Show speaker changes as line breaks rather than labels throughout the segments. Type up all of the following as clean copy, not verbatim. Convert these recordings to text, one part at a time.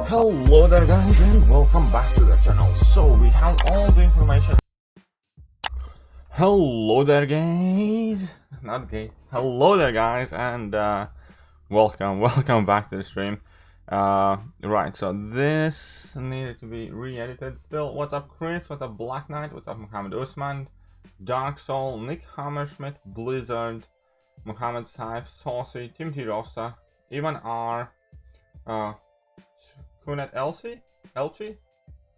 Hello there guys and welcome back to the channel. So we have all the information. Hello there guys, not gay. Hello there guys and welcome back to the stream. Right, so this needed to be re-edited still. What's up Chris, what's up Black Knight, what's up Mohammed Usman, Dark Soul, Nick Hammerschmidt, Blizzard, Mohammed Saif, Saucy, Timothy Rossa, Ivan R, Kunet Elchi?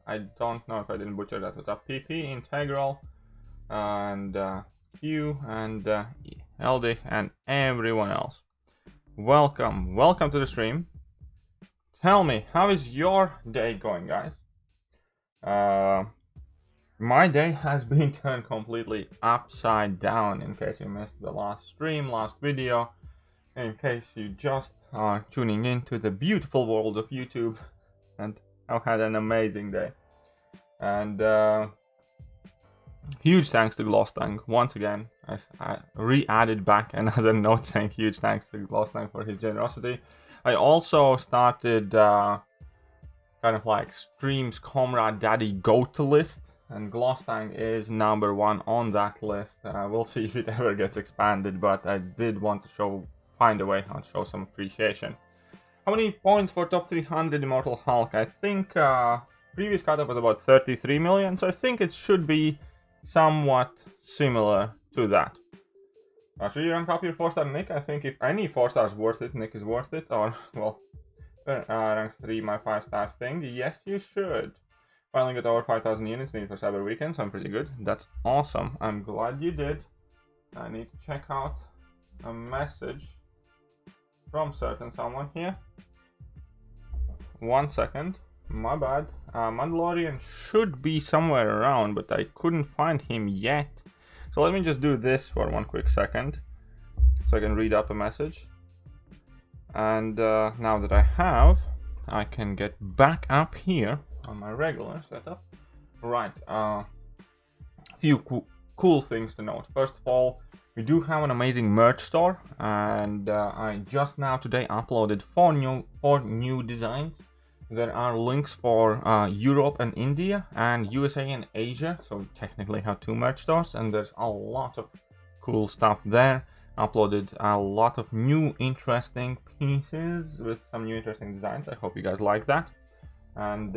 I don't know if I didn't butcher that. What's up PP, Integral, and Q, and Eldic, and everyone else. Welcome to the stream. Tell me, how is your day going, guys? My day has been turned completely upside down, in case you missed the last stream, last video. In case you just are tuning into the beautiful world of YouTube, and I've had an amazing day. And huge thanks to Glosstank once again. I re-added back another note saying huge thanks to Glosstank for his generosity. I also started kind of like Stream's Comrade Daddy go-to list, and Glosstank is #1 on that list. We'll see if it ever gets expanded, but I did want to find a way how to show some appreciation. How many points for top 300 Immortal Hulk? I think previous cutoff was about 33 million, so I think it should be somewhat similar to that. Should you rank up your 4-star Nick? I think if any 4-star is worth it, Nick is worth it. Or, well, ranks 3 my 5-star thing. Yes, you should. Finally got over 5,000 units needed for Cyber Weekend, so I'm pretty good. That's awesome. I'm glad you did. I need to check out a message from certain someone here. 1 second. My bad. Mandalorian should be somewhere around, but I couldn't find him yet. So let me just do this for 1 quick second, so I can read up a message. And now that I have, I can get back up here on my regular setup. Right, a few cool things to note. First of all, we do have an amazing merch store, and I just now today uploaded 4 new designs. There are links for Europe and India, and USA and Asia, so we technically have 2 merch stores, and there's a lot of cool stuff there. Uploaded a lot of new interesting pieces with some new interesting designs. I hope you guys like that. And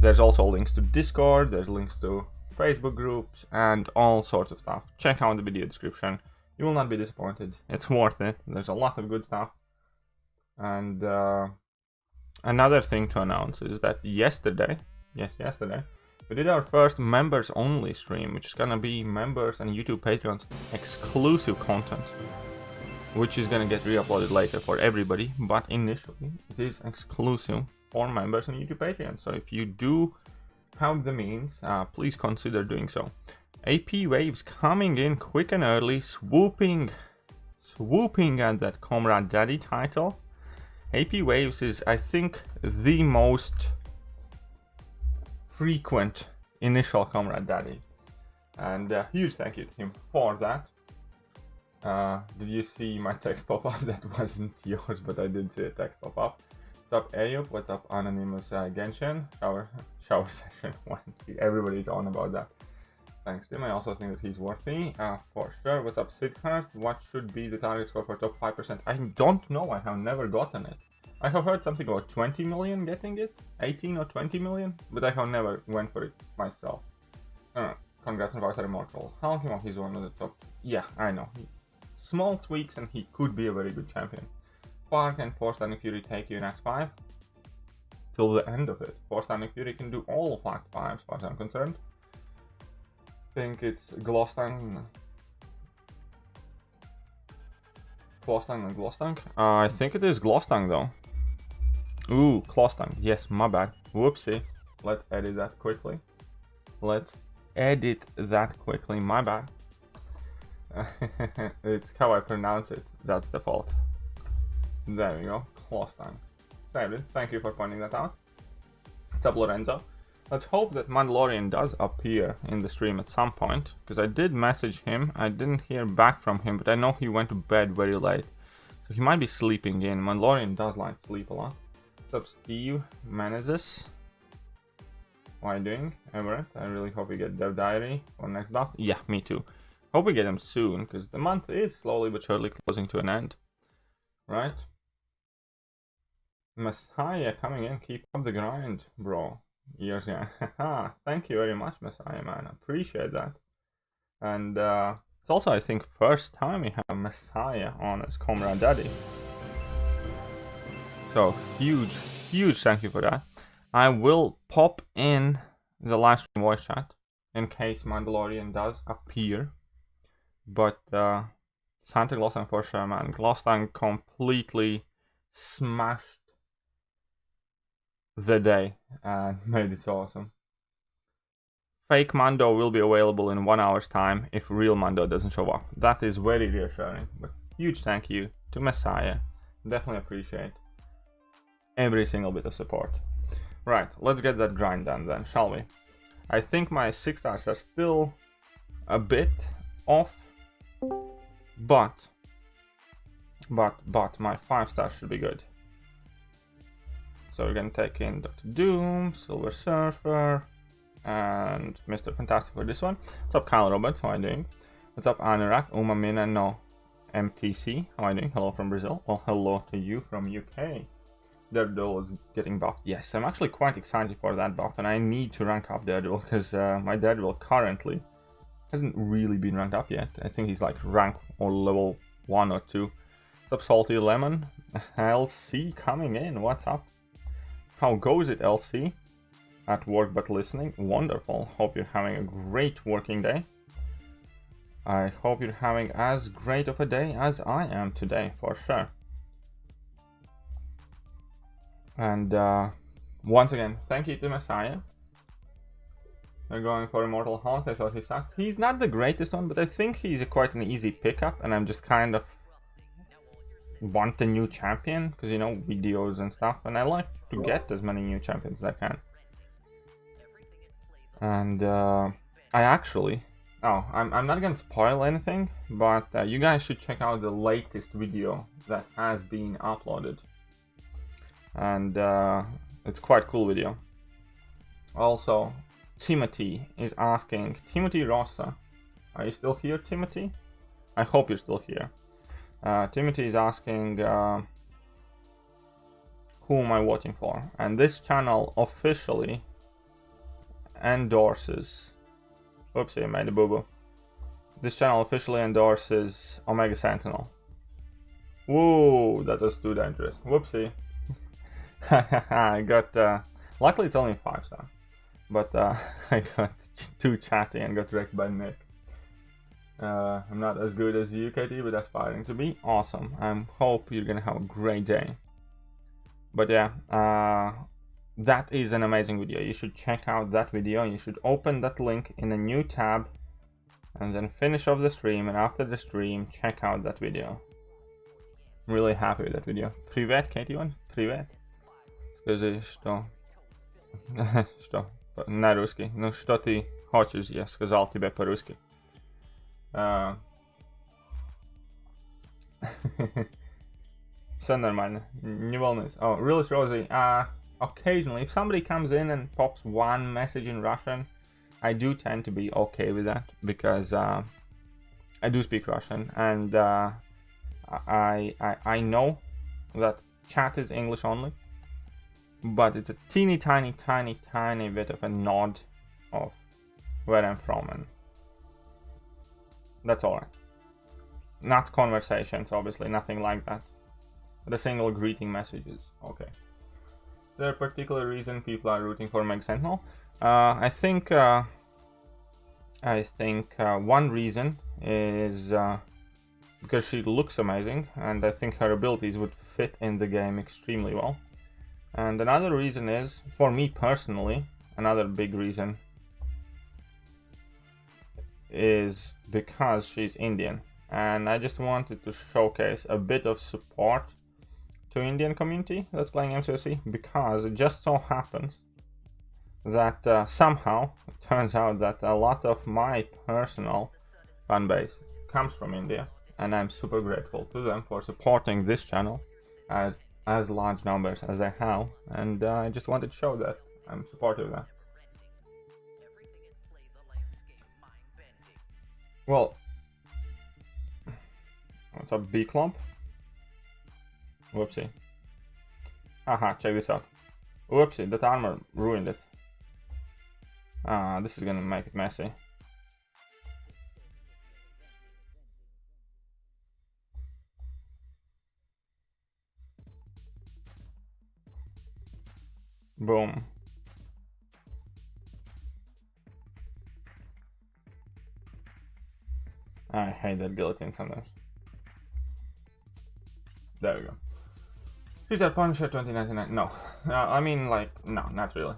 there's also links to Discord, there's links to Facebook groups, and all sorts of stuff. Check out the video description. You will not be disappointed. It's worth it. There's a lot of good stuff. And another thing to announce is that yesterday, we did our first members only stream, which is gonna be members and YouTube Patreons exclusive content, which is gonna get re-uploaded later for everybody, but initially it is exclusive for members and YouTube Patreons. So if you do have the means, please consider doing so. AP waves coming in quick and early, swooping at that Comrade Daddy title. AP waves is, I think, the most frequent initial Comrade Daddy, and huge thank you to him for that. Did you see my text pop up? That wasn't yours, but I did see a text pop up. What's up Ayup? What's up Anonymous Genshin? Shower session 1. Everybody's on about that. Thanks to him. I also think that he's worthy, for sure. What's up Siddharth? What should be the target score for top 5%? I don't know, I have never gotten it. I have heard something about 20 million getting it, 18 or 20 million, but I have never went for it myself. Congrats on 5-star Immortal. How come he's one of the top? Yeah, I know. Small tweaks and he could be a very good champion. Spark and 4-star Nick Fury take you in Act 5 till the end of it. 4-star Nick Fury can do all of Act 5 as far as I'm concerned. I think it's Glosstank and Glosstank. I think it is Glosstank though. Ooh, Clostang. Yes, my bad. Whoopsie. Let's edit that quickly. My bad. It's how I pronounce it. That's the fault. There we go. Clostang. Saved it. Thank you for pointing that out. What's up, Lorenzo? Let's hope that Mandalorian does appear in the stream at some point, because I did message him. I didn't hear back from him, but I know he went to bed very late. So he might be sleeping in. Mandalorian does like to sleep a lot. What's up, Steve Menezes? What are you doing, Everett? I really hope we get Dev Diary for next buff. Yeah, me too. Hope we get them soon, because the month is slowly but surely closing to an end. Right? Messiah coming in. Keep up the grind, bro. Years, yeah. Thank you very much, Messiah, man. Appreciate that. And it's also, I think, first time we have Messiah on as Comrade Daddy. So, huge thank you for that. I will pop in the live stream voice chat in case Mandalorian does appear. But Santa Glosstank for sure, man. Glosstank completely smashed the day and made it so awesome. Fake Mando will be available in 1 hour's time if real Mando doesn't show up. That is very reassuring. But huge thank you to Messiah. Definitely appreciate every single bit of support. Right, let's get that grind done then, shall we? I think my 6 stars are still a bit off, but my 5 stars should be good. So we're gonna take in Dr. Doom, Silver Surfer, and Mr. Fantastic for this one. What's up, Kyle Roberts? How are you doing? What's up, Anurag? Umamina no MTC. How are you doing? Hello from Brazil. Well, hello to you from UK. Daredevil is getting buffed. Yes, I'm actually quite excited for that buff, and I need to rank up Daredevil because my Daredevil currently hasn't really been ranked up yet. I think he's like rank or level 1 or 2. What's up, Salty Lemon? LC coming in. What's up? How goes it, LC? At work but listening. Wonderful. Hope you're having a great working day. I hope you're having as great of a day as I am today, for sure. And once again, thank you to Messiah. They're going for Immortal Hunt. I thought he sucked. He's not the greatest one, but I think he's quite an easy pickup, and I'm just kind of want a new champion because, you know, videos and stuff, and I like to get as many new champions as I can. And I actually, I'm not gonna spoil anything, but you guys should check out the latest video that has been uploaded, and it's quite cool video. Also, Timothy is asking, Timothy Rossa, are you still here, Timothy? I hope you're still here. Timothy is asking, who am I voting for? And this channel officially endorses, oopsie, I made a boo-boo. This channel officially endorses Omega Sentinel. Whoa, that was too dangerous. Whoopsie. I got, luckily it's only 5 star, but I got too chatty and got wrecked by Nick. I'm not as good as UKT, but aspiring to be. Awesome. I hope you're gonna have a great day. But yeah, that is an amazing video. You should check out that video. You should open that link in a new tab and then finish off the stream, and after the stream check out that video. I'm really happy with that video. Привет, Katie-1. Привет. Скажи, что... что? На русский. Ну, что ты хочешь? Я сказал тебе по-русски. Все нормально, не волнуйся. Oh, Realist Rosie, occasionally, if somebody comes in and pops one message in Russian, I do tend to be okay with that, because I do speak Russian, and I know that chat is English only, but it's a teeny tiny bit of a nod of where I'm from, and that's alright. Not conversations, obviously, nothing like that. But a single greeting message is okay. Is there a particular reason people are rooting for Meg Sentinel? I think one reason is because she looks amazing, and I think her abilities would fit in the game extremely well. And another reason is, for me personally, another big reason is because she's Indian, and I just wanted to showcase a bit of support to Indian community that's playing MCOC, because it just so happens that somehow it turns out that a lot of my personal fan base comes from India, and I'm super grateful to them for supporting this channel, as as large numbers as they have, and I just wanted to show that I'm supportive of that. Well, what's up, B clump? Whoopsie. Haha, check this out. Whoopsie, that armor ruined it. This is gonna make it messy. Boom. I hate that guillotine sometimes. There we go. Is that Punisher 2099? No. I mean, like, no, not really.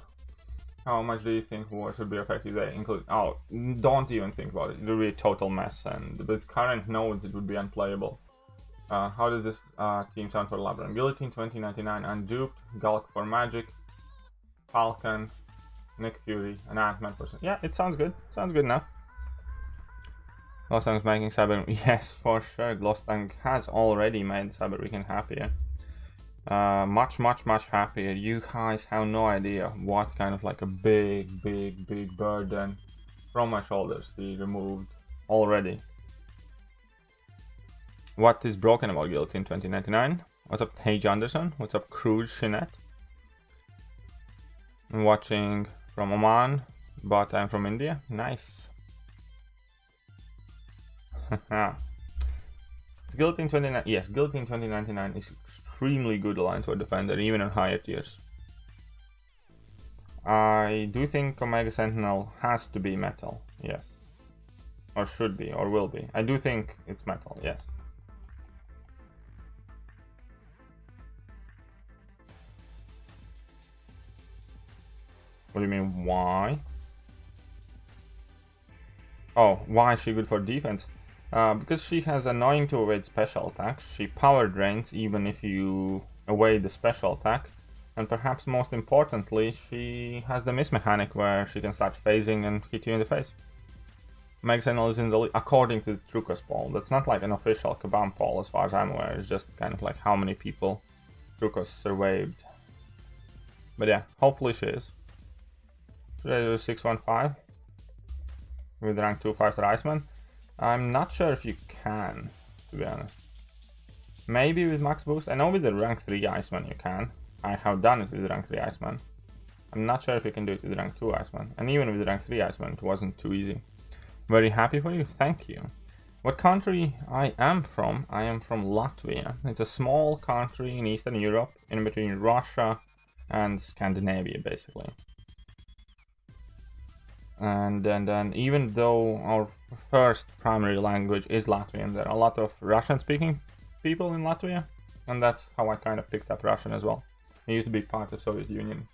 How much do you think war should be effective? They include. Oh, don't even think about it. It would be a total mess, and with current nodes, it would be unplayable. How does this team sound for Labyrinth? Guillotine 2099, Unduped, Gulk for Magic, Falcon, Nick Fury, and Ant-Man person. Yeah, it sounds good. Sounds good enough. Clostang's making Cyber. Yes, for sure. Glosstank has already made Cyber Weekend happier. Much happier. You guys have no idea what kind of like a big burden from my shoulders he removed already. What is broken about Guillotine 2099? What's up, Tage Anderson? What's up, Cruise Shinette? I'm watching from Oman, but I'm from India. Nice. Guillotine 29. Yes, Guillotine 2099 is extremely good alliance for defender, even in higher tiers. I do think Omega Sentinel has to be metal. Yes, or should be, or will be. I do think it's metal. Yes. What do you mean, why? Oh, why is she good for defense? Because she has annoying to evade special attacks. She power drains even if you evade the special attack. And perhaps most importantly, she has the miss mechanic where she can start phasing and hit you in the face. Meg Sentinel is in the lead, according to the Trucos poll. That's not like an official Kabam poll as far as I'm aware. It's just kind of like how many people Trucos survived. But yeah, hopefully she is. Should I do 615 with rank 2 5-star Iceman? I'm not sure if you can, to be honest. Maybe with max boost. I know with the rank 3 Iceman you can. I have done it with the rank 3 Iceman. I'm not sure if you can do it with the rank 2 Iceman. And even with the rank 3 Iceman it wasn't too easy. Very happy for you, thank you. What country I am from? I am from Latvia. It's a small country in Eastern Europe, in between Russia and Scandinavia basically. And then even though our first primary language is Latvian, there are a lot of Russian speaking people in Latvia, and that's how I kind of picked up Russian as well. I used to be part of Soviet Union.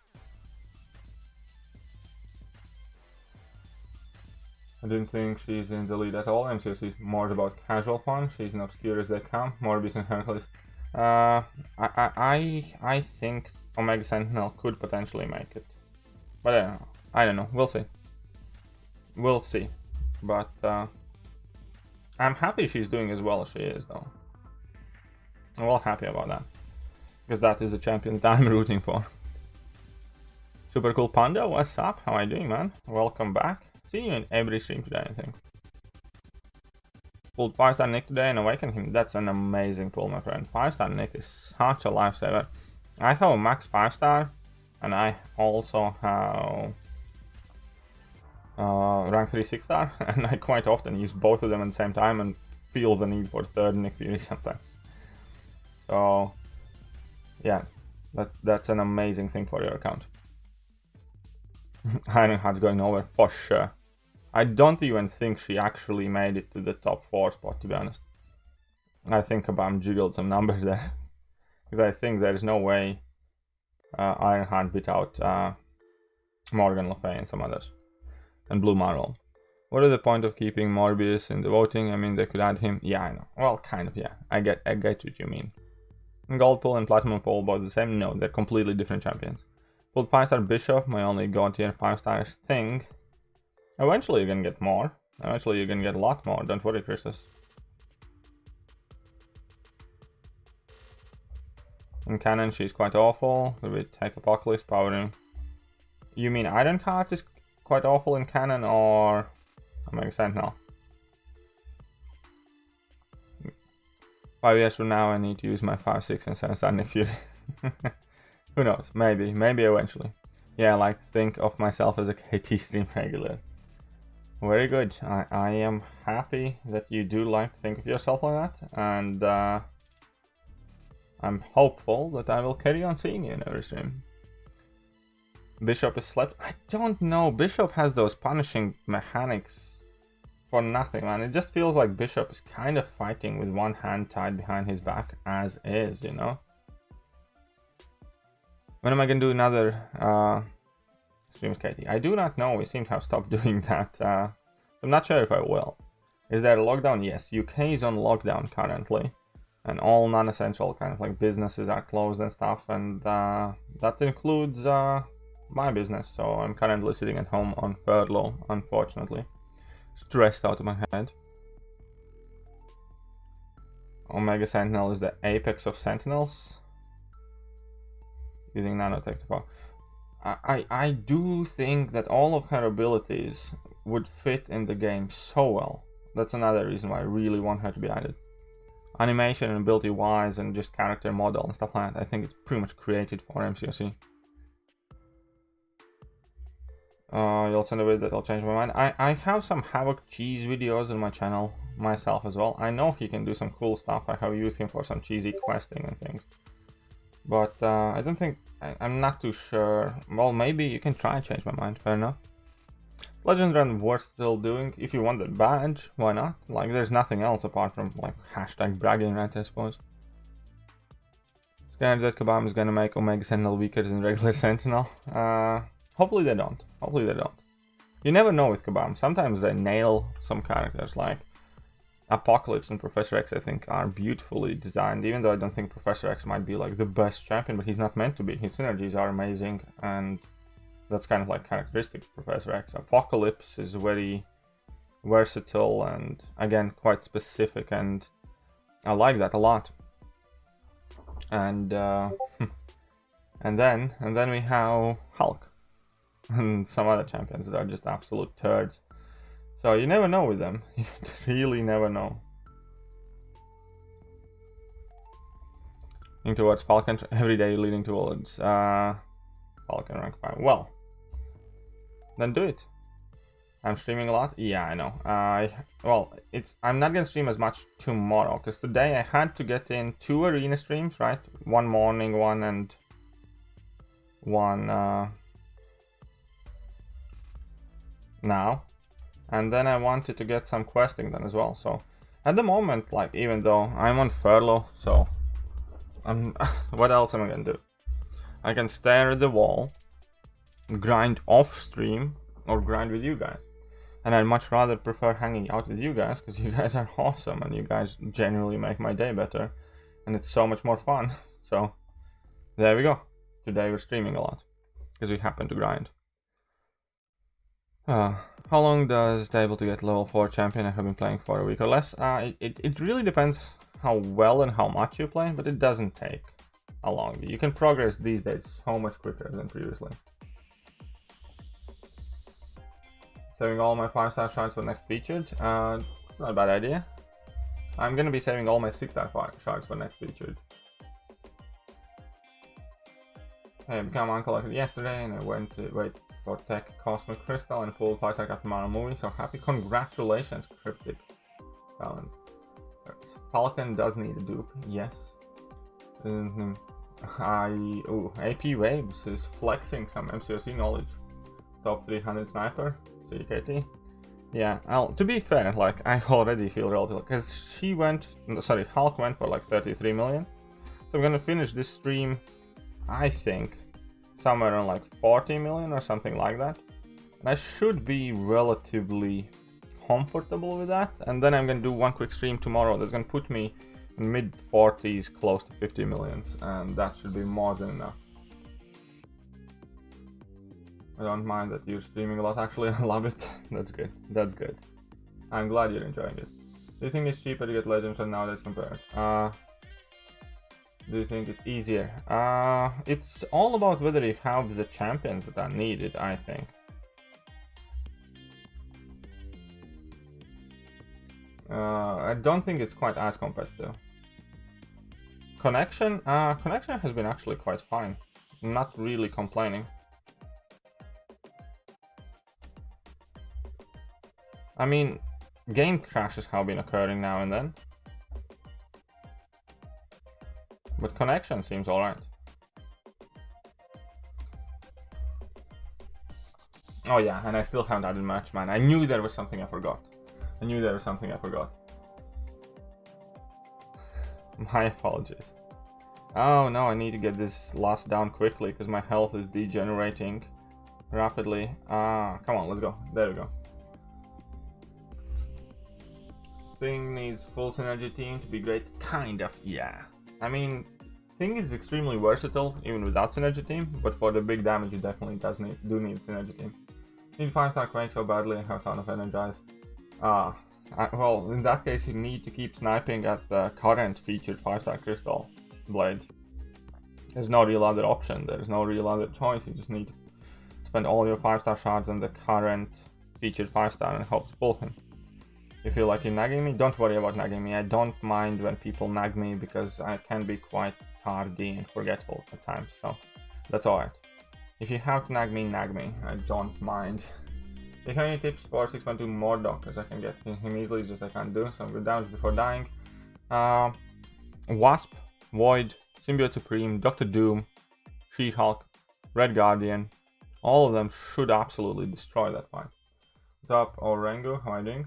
I didn't think she's in the lead at all. MCOC is more about casual fun. She's not obscure as they come. Morbius and Hercules. I think Omega Sentinel could potentially make it, but I don't know. We'll see. We'll see. But I'm happy she's doing as well as she is, though. I'm well happy about that, because that is the champion that I'm rooting for. Super cool Panda, what's up? How are you doing, man? Welcome back. See you in every stream today, I think. Pulled 5-star Nick today and awakened him. That's an amazing pull, my friend. 5-star Nick is such a lifesaver. I have a max 5-star, and I also have rank 3 6-star, and I quite often use both of them at the same time and feel the need for third Nick Fury sometimes. So yeah, that's an amazing thing for your account. Ironheart's going nowhere for sure. I don't even think she actually made it to the top 4 spot, to be honest. I think Kabam jiggled some numbers there, because I think there's no way Ironheart beat out Morgan Le Fay and some others. And Blue Marvel. What is the point of keeping Morbius in the voting? I mean, they could add him. Yeah, I know. Well, kind of, yeah. I get what you mean. And Gold Pool and Platinum Pool both the same? No, they're completely different champions. Pulled 5-star Bishop, my only god tier 5-star thing. Eventually you're gonna get more. Eventually you're gonna get a lot more, don't worry, Christus. In canon, she's quite awful. With Tech Apocalypse powering. You mean Ironheart is quite awful in canon, or Omega Sentinel? 5 years from now, I need to use my 5, 6, and 7 Standing Fury. Who knows? Maybe eventually. Yeah, I like to think of myself as a KT stream regular. Very good. I am happy that you do like to think of yourself like that, and I'm hopeful that I will carry on seeing you in every stream. Bishop is slept. I don't know. Bishop has those punishing mechanics for nothing, man. It just feels like Bishop is kind of fighting with one hand tied behind his back as is, you know? When am I gonna do another stream with KT? I do not know. We seem to have stopped doing that. I'm not sure if I will. Is there a lockdown? Yes. UK is on lockdown currently. And all non-essential kind of like businesses are closed and stuff. And that includes my business. So I'm currently sitting at home on furlough, unfortunately. Stressed out of my head. Omega Sentinel is the apex of Sentinels. Using nanotech to fall. I do think that all of her abilities would fit in the game so well. That's another reason why I really want her to be added. Animation and ability wise and just character model and stuff like that, I think it's pretty much created for MCOC. You'll send a video that'll change my mind. I have some Havoc Cheese videos on my channel myself as well. I know he can do some cool stuff. I have used him for some cheesy questing and things. But I don't think... I'm not too sure. Well, maybe you can try and change my mind. Fair enough. Legend Run worth still doing. If you want the badge, why not? Like, there's nothing else apart from, like, hashtag bragging rights, I suppose. Scared that Kabam is gonna make Omega Sentinel weaker than regular Sentinel. Hopefully they don't. Hopefully they don't. You never know with Kabam. Sometimes they nail some characters, like Apocalypse and Professor X, I think, are beautifully designed, even though I don't think Professor X might be like the best champion, but he's not meant to be. His synergies are amazing, and that's kind of like characteristic of Professor X. Apocalypse is very versatile and, again, quite specific, and I like that a lot. And and then we have Hulk and some other champions that are just absolute turds. So you never know with them. You really never know. Leading towards Falcon every day, leading towards Falcon rank 5. Well, then do it. I'm streaming a lot. Yeah, I know. I'm not gonna stream as much tomorrow because today I had to get in 2 arena streams, right? One morning one and one now. And then I wanted to get some questing done as well. So at the moment, like, even though I'm on furlough, so what else am I gonna do? I can stare at the wall, grind off stream, or grind with you guys. And I'd much rather prefer hanging out with you guys because you guys are awesome and you guys genuinely make my day better. And it's so much more fun. So there we go. Today we're streaming a lot because we happen to grind. How long does it take to get level 4 champion? I have been playing for a week or less. It really depends how well and how much you play, but it doesn't take a long. You can progress these days so much quicker than previously. Saving all my 5-star shards for next featured. It's not a bad idea. I'm gonna be saving all my 6-star shards for next featured. I became uncollected yesterday and I went to wait for Tech Cosmic Crystal and full 5-star Captain Marvel movie, so happy. Congratulations, Cryptic Talent. Falcon does need a dupe, yes. AP Waves is flexing some MCOC knowledge. Top 300 sniper, CKT. Yeah, to be fair, like, I already feel relatively, because Hulk went for like 33 million. So I'm gonna finish this stream, I think, somewhere around like 40 million or something like that. And I should be relatively comfortable with that. And then I'm gonna do one quick stream tomorrow that's gonna put me in mid 40s, close to 50 millions, and that should be more than enough. I don't mind that you're streaming a lot, actually. I love it. That's good. That's good. I'm glad you're enjoying it. Do you think it's cheaper to get Legends nowadays compared? Do you think it's easier? It's all about whether you have the champions that are needed, I think. I don't think it's quite as competitive. Connection has been actually quite fine. Not really complaining. I mean, game crashes have been occurring now and then. But connection seems alright. Oh yeah, and I still haven't added match, man. I knew there was something I forgot. My apologies. Oh no, I need to get this last down quickly because my health is degenerating rapidly. Come on, let's go. There we go. Thing needs full synergy team to be great. Kind of, yeah. I mean, Thing is extremely versatile even without synergy team, but for the big damage, it definitely do need synergy team. Need 5-star Quake so badly and have a ton of energize. Well, in that case, you need to keep sniping at the current featured 5-star Crystal Blade. There's no real other option, there's no real other choice, you just need to spend all your 5-star shards on the current featured 5-star and hope to pull him. You feel like you're nagging me? Don't worry about nagging me, I don't mind when people nag me because I can be quite tardy and forgetful at times, so that's alright. If you have to nag me, I don't mind. Do you have any tips for 6.2 Mordok, because I can get him easily, just I can't do some good damage before dying. Wasp, Void, Symbiote Supreme, Doctor Doom, She-Hulk, Red Guardian, all of them should absolutely destroy that fight. What's up, Orengo? How are you doing?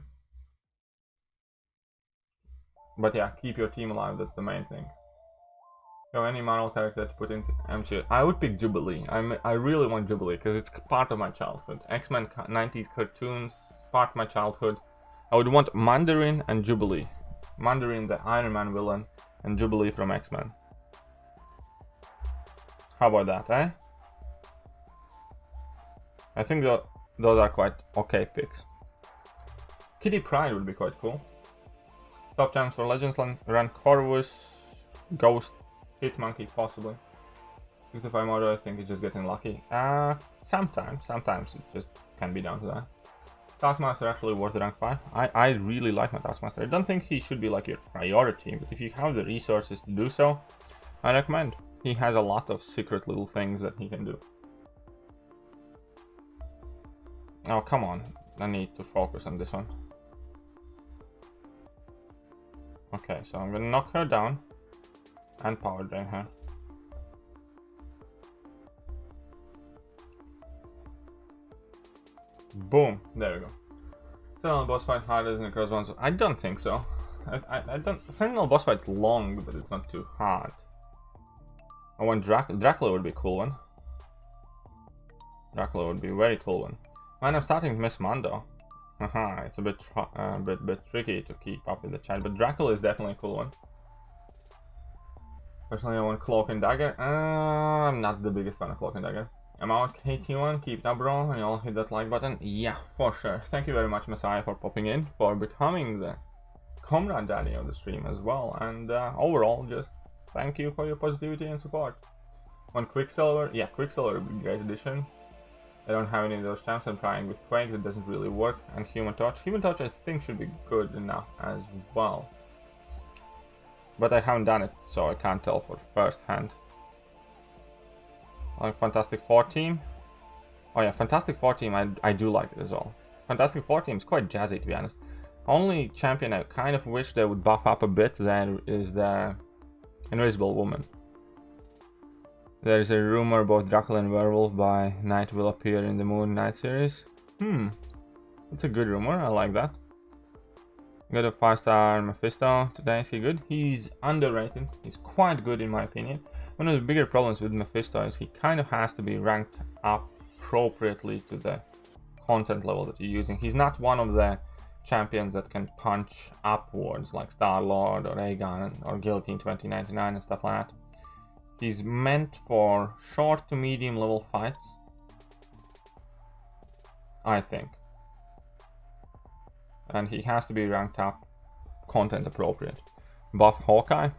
But yeah, keep your team alive, that's the main thing. So any Marvel character to put into MCOC? I would pick Jubilee. I really want Jubilee because it's part of my childhood. X-Men 90s cartoons, part of my childhood. I would want Mandarin and Jubilee. Mandarin, the Iron Man villain, and Jubilee from X-Men. How about that, eh? I think those are quite okay picks. Kitty Pryde would be quite cool. Top chance for Legends run Corvus, Ghost, Hitmonkey possibly. 65 Moto, I think it's just getting lucky. Sometimes it just can be down to that. Taskmaster actually worth the rank 5. I really like my Taskmaster. I don't think he should be like your priority, but if you have the resources to do so, I recommend. He has a lot of secret little things that he can do. Oh, come on. I need to focus on this one. Okay, so I'm gonna knock her down and power drain her. Boom, there we go. Sentinel boss fight harder than the cross ones. I don't think so. I don't. Sentinel boss fight's long, but it's not too hard. I want Dracula would be a cool one. Dracula would be a very cool one. Man, I'm starting to miss Mando. Haha, it's a bit tricky to keep up with the chat, but Dracula is definitely a cool one. Personally, I want Cloak and Dagger. I'm not the biggest fan of Cloak and Dagger. I'm out, KT1, keep it up, bro, and y'all hit that like button. Yeah, for sure. Thank you very much, Messiah, for popping in, for becoming the comrade daddy of the stream as well, and overall, just thank you for your positivity and support. Want Quicksilver? Yeah, Quicksilver would be a great addition. I don't have any of those champs. I'm trying with Quake, that doesn't really work, and Human Torch. Human Torch I think should be good enough as well. But I haven't done it, so I can't tell for first hand. Like Fantastic Four team. Oh yeah, Fantastic Four team, I do like it as well. Fantastic Four team is quite jazzy, to be honest. Only champion I kind of wish they would buff up a bit there is the Invisible Woman. There is a rumor both Dracula and Werewolf by Night will appear in the Moon Knight series. That's a good rumor, I like that. Got a 5-star Mephisto today, is he good? He's underrated, he's quite good in my opinion. One of the bigger problems with Mephisto is he kind of has to be ranked up appropriately to the content level that you're using. He's not one of the champions that can punch upwards like Star-Lord or Aegon or Guillotine 2099 and stuff like that. He's meant for short to medium level fights, I think. And he has to be ranked up content appropriate. Buff Hawkeye.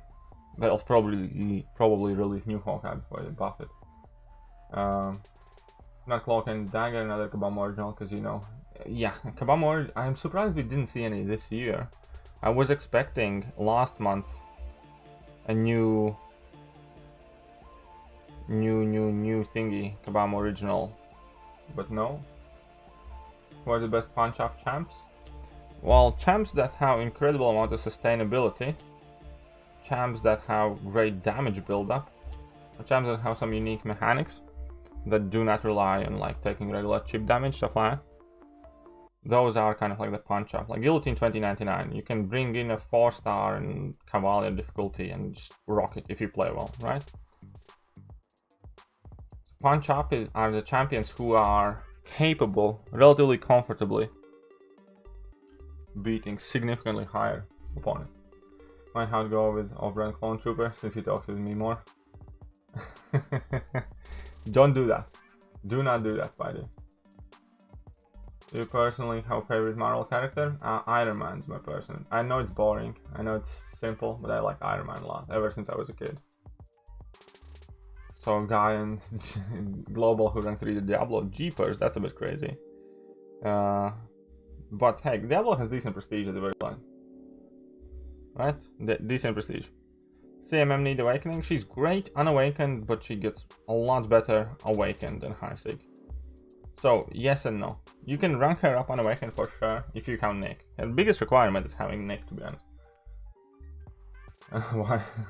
They'll probably release new Hawkeye before they buff it. Not Cloak and Dagger, another Kabam original, because you know, yeah, Kabam. I'm surprised we didn't see any this year. I was expecting last month a new thingy, Kabam original, but no. Who are the best punch-up champs? Well, champs that have incredible amount of sustainability, champs that have great damage buildup, champs that have some unique mechanics that do not rely on like taking regular chip damage, stuff like that. Those are kind of like the punch-up. Like Guillotine 2099, you can bring in a 4-star and Cavalier difficulty and just rock it if you play well, right? Punch-up are the champions who are capable, relatively comfortably, beating significantly higher opponent. Might have to go with off-brand Clone Trooper since he talks with me more. Don't do that. Do not do that, Spidey. Do you personally have a favorite Marvel character? Iron Man's my person. I know it's boring, I know it's simple, but I like Iron Man a lot, ever since I was a kid. So a guy in Global who ran 3 Diablo, jeepers, that's a bit crazy. But heck, Diablo has decent prestige at the very line. Right? Decent prestige. CMM need Awakening, she's great unawakened, but she gets a lot better awakened than high sig. So, yes and no. You can rank her up unawakened for sure, if you count Nick. And the biggest requirement is having Nick, to be honest.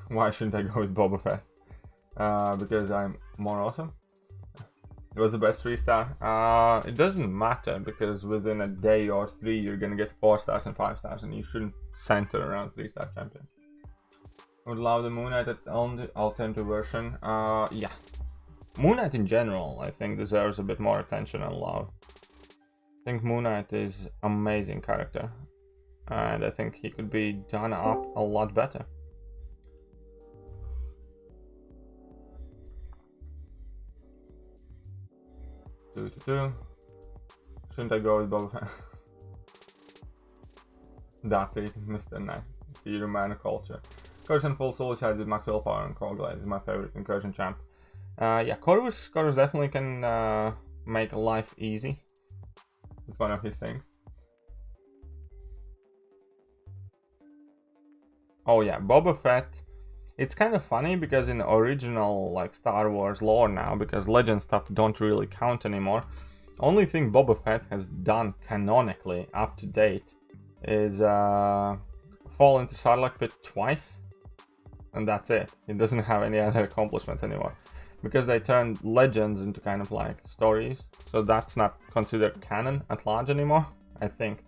Why shouldn't I go with Boba Fett? Because I'm more awesome. It was the best 3-star. It doesn't matter, because within a day or 3 you're gonna get 4 stars and 5 stars, and you shouldn't center around 3-star champions. Would love the Moon Knight alternative version. Yeah. Moon Knight in general, I think, deserves a bit more attention and love. I think Moon Knight is amazing character, and I think he could be done up a lot better. Shouldn't I go with Boba Fett? That's it, Mr. Knight. Zero mana culture. Incursion full soul side with max willpower and Coglide is my favorite incursion champ. Yeah, Corvus definitely can make life easy. It's one of his things. Oh yeah, Boba Fett. It's kind of funny because in original like Star Wars lore now, because legend stuff don't really count anymore, only thing Boba Fett has done canonically up to date is fall into Sarlacc pit twice, and that's it. It doesn't have any other accomplishments anymore, because they turned legends into kind of like stories, so that's not considered canon at large anymore, I think.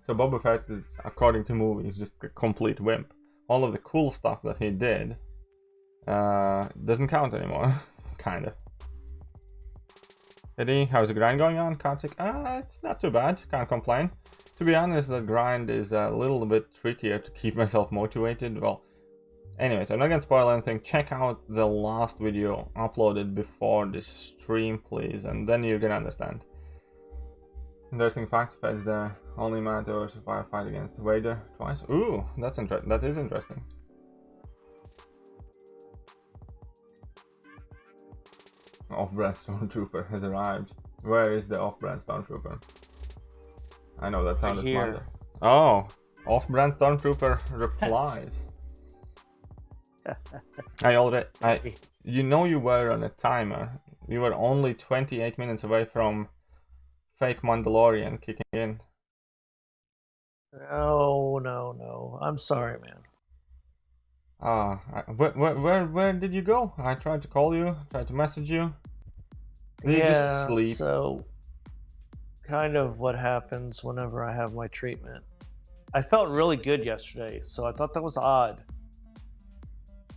So Boba Fett is, according to movies, just a complete wimp. All of the cool stuff that he did doesn't count anymore, kind of. Eddie, how's the grind going on? Kartik? It's not too bad, can't complain. To be honest, the grind is a little bit trickier to keep myself motivated. Well, anyways, I'm not gonna spoil anything. Check out the last video uploaded before this stream, please, and then you're gonna understand. Interesting fact, Fett's the only man to ever survive a fight against Vader twice. Ooh, that is interesting. Off-brand Stormtrooper has arrived. Where is the off-brand Stormtrooper? I know that sounded smarter. Oh, off-brand Stormtrooper replies. You know you were on a timer. You were only 28 minutes away from fake Mandalorian kicking in.
No. I'm sorry, man.
Where did you go? I tried to call you, tried to message you. Did you just sleep?
So kind of what happens whenever I have my treatment. I felt really good yesterday, so I thought that was odd,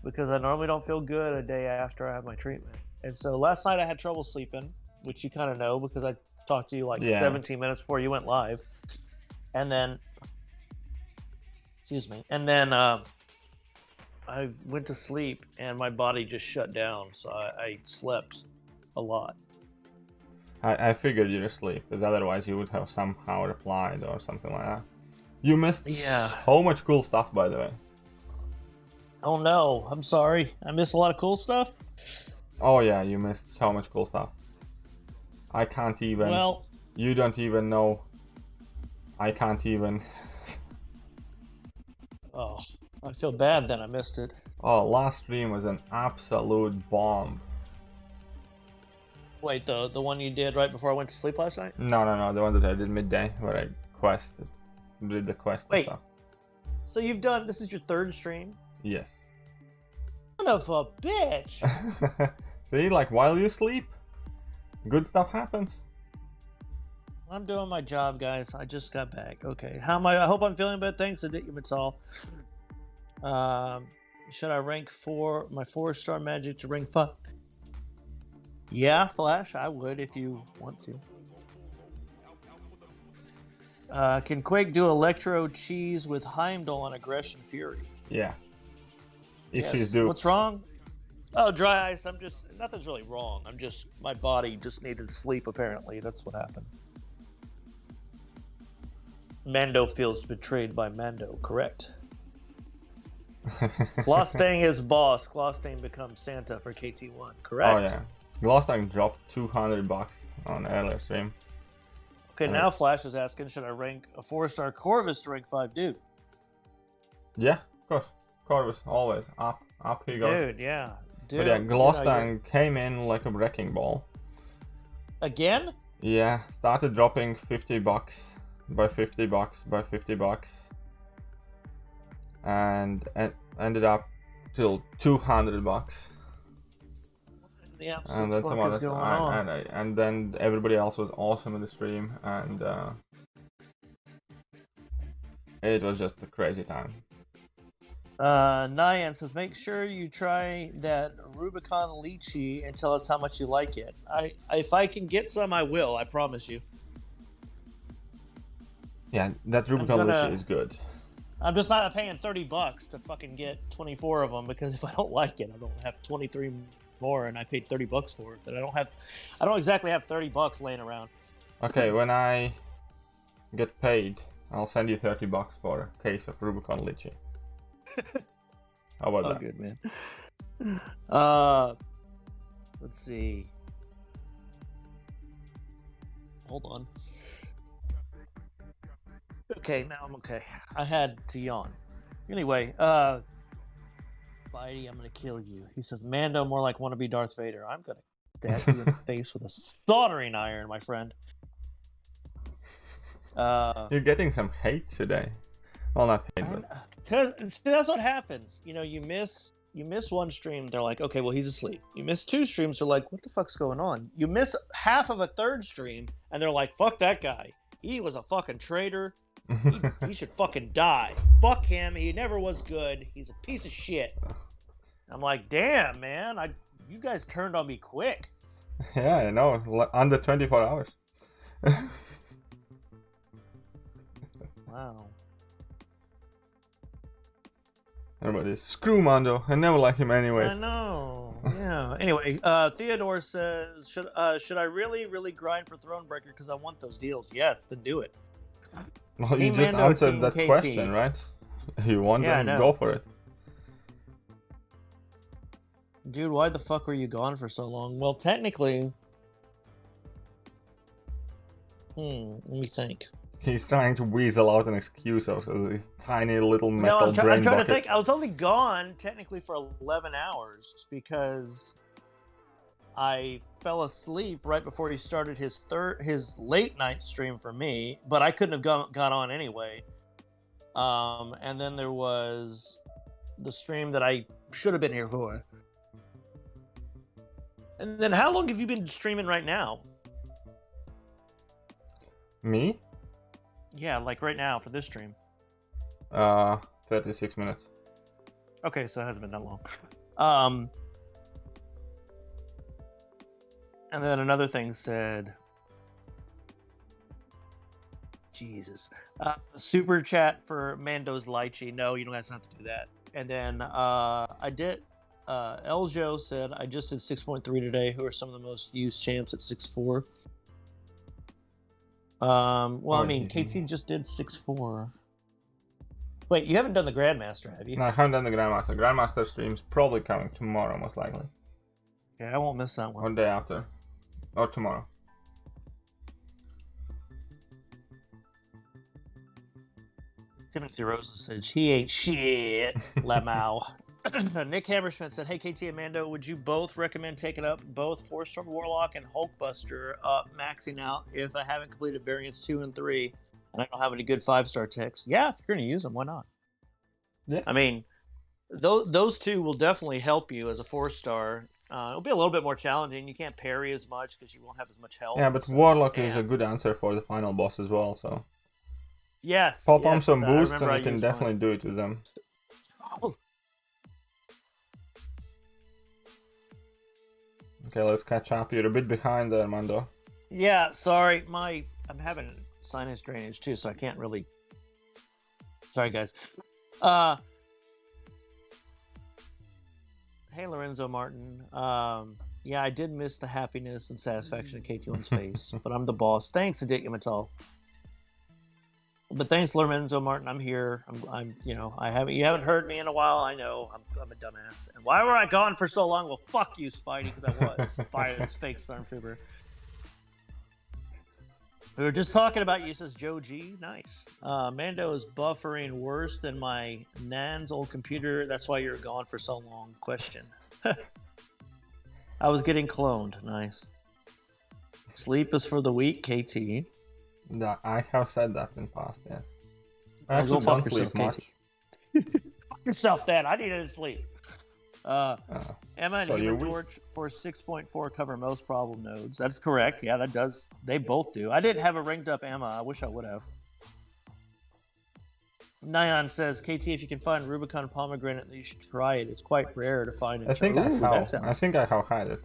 because I normally don't feel good a day after I have my treatment. And so last night I had trouble sleeping, which you kind of know because I talked to you like 17 minutes before you went live. And then, I went to sleep and my body just shut down, so I slept a lot.
I figured you'd sleep, because otherwise you would have somehow replied or something like that. You missed so much cool stuff, by the way.
Oh no, I'm sorry. I missed a lot of cool stuff.
Oh yeah, you missed so much cool stuff. I can't even.
Well,
you don't even know. I can't even.
Oh, I feel bad then I missed it.
Oh, last stream was an absolute bomb.
Wait, the one you did right before I went to sleep last night?
No, the one that I did midday, where I did the quest and stuff.
So you've done, this is your third stream?
Yes.
Son of a bitch!
See, like while you sleep, good stuff happens.
I'm doing my job, guys. I just got back. Okay, how am I? I hope I'm feeling better. Thanks, Immortal. Should I rank my 4-star magic to rank 5? Yeah, Flash, I would if you want to. Can Quake do Electro Cheese with Heimdall on Aggression Fury?
Yeah. If
Yes.
she's do.
What's wrong? Oh, dry ice. Nothing's really wrong. My body just needed sleep, apparently. That's what happened. Mando feels betrayed by Mando, correct? Clostang is boss. Clostang becomes Santa for KT1, correct?
Oh yeah. Glosstank dropped $200 on earlier stream.
Okay, now Flash is asking, should I rank a 4-star Corvus to rank 5 dude?
Yeah, of course. Corvus, always. Up he goes.
Dude, yeah. Dude,
But yeah, Glosstank came in like a wrecking ball.
Again?
Yeah, started dropping $50 by $50 by $50. And ended up till $200.
Yeah,
And that's some other stuff. And then everybody else was awesome in the stream, and it was just a crazy time.
Nyan says, make sure you try that Rubicon lychee and tell us how much you like it. If I can get some, I will. I promise you.
Yeah, that Rubicon lychee is good.
I'm just not paying $30 to fucking get 24 of them, because if I don't like it, I don't have 23 more, and I paid $30 for it. But I don't exactly have $30 laying around.
Okay, when I get paid, I'll send you $30 for a case of Rubicon lychee. How about that?
Good, man. Let's see. Hold on. Okay, now I'm okay. I had to yawn. Anyway, Spidey, I'm gonna kill you. He says, Mando more like wannabe Darth Vader. I'm gonna stab you in the face with a soldering iron, my friend.
You're getting some hate today. Well, not hate, but...
Cause that's what happens. You know, you miss one stream, they're like, okay, well, he's asleep. You miss 2 streams, they're like, what the fuck's going on? You miss half of a 3rd stream, and they're like, fuck that guy. He was a fucking traitor. He should fucking die. Fuck him. He never was good. He's a piece of shit. I'm like, damn, man. You guys turned on me quick.
Yeah, I know. Under 24 hours.
Wow.
Everybody's screw Mando. I never like him anyways.
I know. Yeah. Anyway, Theodore says, should I really grind for Thronebreaker because I want those deals? Yes, then do it.
Well, you just answered that question, right? You want them, go for it.
Dude, why the fuck were you gone for so long? Well, technically... let me think.
He's trying to weasel out an excuse of this tiny little metal brain
I'm trying
bucket.
to think. I was only gone, technically, for 11 hours, because I fell asleep right before he started his late night stream for me, but I couldn't have got on anyway. And then there was the stream that I should have been here for. And then how long have you been streaming right now?
Me?
Yeah, like right now for this stream.
36 minutes.
Okay, so it hasn't been that long. And then another thing said, Jesus, super chat for Mando's lychee. No, you don't guys have to do that. And then I did. Eljo said I just did 6.3 today. Who are some of the most used champs at 6.4? Well, I mean, KT just did 6.4. Wait, you haven't done the Grandmaster, have you?
No, I haven't done the Grandmaster. Grandmaster stream's probably coming tomorrow, most likely.
Yeah, I won't miss that one.
Or day after. Or tomorrow.
Timothy Rosa said, he ain't shit, Lamau. Nick Hammerschmidt said, hey, KT and Mando, would you both recommend taking up both 4-star Warlock and Hulkbuster up maxing out if I haven't completed variants 2 and 3 and I don't have any good 5-star ticks? Yeah, if you're going to use them, why not?
Yeah.
I mean, those two will definitely help you as a 4-star. It'll be a little bit more challenging. You can't parry as much because you won't have as much health.
Yeah, but Warlock is a good answer for the final boss as well, so...
Yes.
Pop on some boosts and you can definitely do it with them.
Oh.
Okay, let's catch up. You're a bit behind there, Mando.
Yeah, sorry. I'm having sinus drainage too, so I can't really... Sorry, guys. Hey, Lorenzo Martin. Yeah, I did miss the happiness and satisfaction in KT1's face, but I'm the boss. Thanks, Aditymental. But thanks, Lorenzo Martin. I'm here. I'm. You know, you haven't heard me in a while. I know. I'm a dumbass. And why were I gone for so long? Well, fuck you, Spidey, because I was. Fire this fake Stormtrooper. We were just talking about you, says Joe G. Nice. Mando is buffering worse than my Nan's old computer. That's why you're gone for so long. Question. I was getting cloned. Nice. Sleep is for the weak, KT.
Yeah, I have said that in the past, yes. I
Go
actually
fuck
don't sleep
yourself,
much.
Fuck yourself, then. I needed to sleep. Emma and
so
Human Torch for 6.4 cover most problem nodes. That's correct. Yeah, that does. They both do. I didn't have a ranked up Emma. I wish I would have. Nyan says, KT, if you can find Rubicon Pomegranate, you should try it. It's quite rare to find it.
I think I have had it.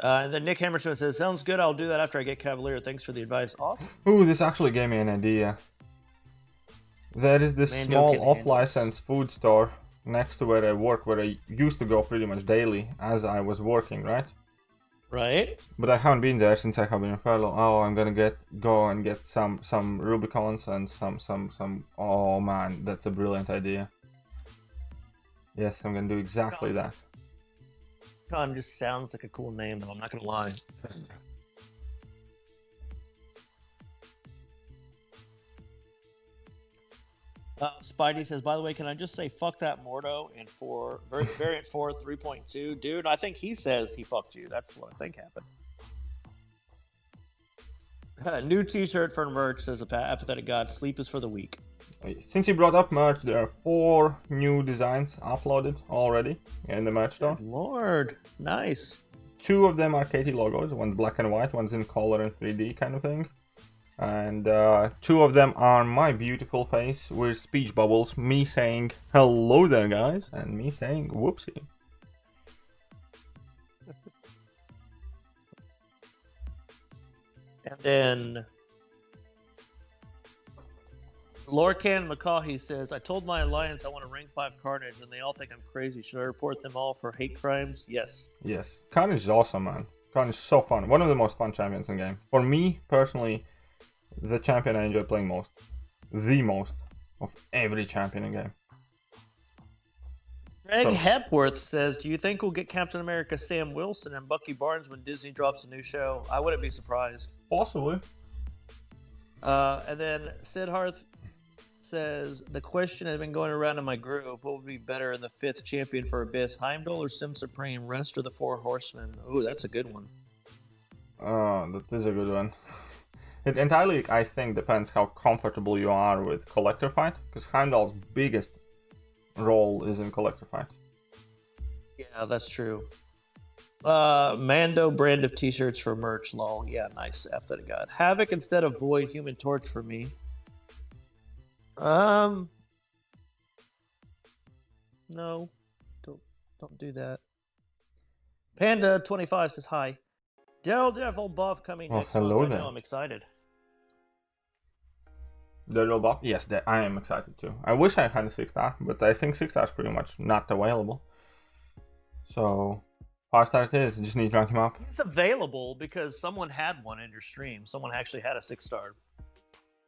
And then Nick Hammerstone says, sounds good. I'll do that after I get Cavalier. Thanks for the advice. Awesome.
Ooh, this actually gave me an idea. There is this small off-license food store next to where I work, where I used to go pretty much daily as I was working, right?
Right.
But I haven't been there since I have been in furlough. Oh, I'm gonna go and get some Rubicons and some. Oh man, that's a brilliant idea. Yes, I'm gonna do exactly that.
Con just sounds like a cool name, though. I'm not gonna lie. Spidey says, by the way, can I just say fuck that Mordo in variant 4 3.2? Dude, I think he says he fucked you. That's what I think happened. New t-shirt for merch, says Apathetic God. Sleep is for the weak.
Since you brought up merch, there are 4 new designs uploaded already in the merch store.
Good Lord, nice.
2 of them are KT logos. One's black and white, one's in color and 3D kind of thing. And 2 of them are my beautiful face with speech bubbles, me saying hello there guys, and me saying whoopsie.
And then Lorcan McCaughey says, I told my alliance I want a rank 5 Carnage and they all think I'm crazy. Should I report them all for hate crimes? Yes.
Yes. Carnage is awesome, man. Carnage is so fun. One of the most fun champions in the game. For me, personally, the champion I enjoy playing most. The most of every champion in the game.
Greg Hepworth says, do you think we'll get Captain America Sam Wilson and Bucky Barnes when Disney drops a new show? I wouldn't be surprised.
Possibly.
And then Sid Hearth says, the question has been going around in my group, what would be better in the 5th champion for Abyss, Heimdall or Sim Supreme, Rest or the 4 Horsemen? Ooh, that's a good one.
That is a good one. It entirely, I think, depends how comfortable you are with Collector Fight, because Heimdall's biggest role is in Collector Fight.
Yeah, that's true. Mando brand of t-shirts for merch, lol. Yeah, nice. Apathetic God. Havoc instead of Void, Human Torch for me. No. Don't do that. Panda25 says hi. Devil buff coming next month. I know, I'm excited.
Daredevil buff? Yes, I am excited too. I wish I had a 6-star, but I think 6-star is pretty much not available. So, 5-star it is. You just need to rank him up.
It's available because someone had one in your stream. Someone actually had a 6-star.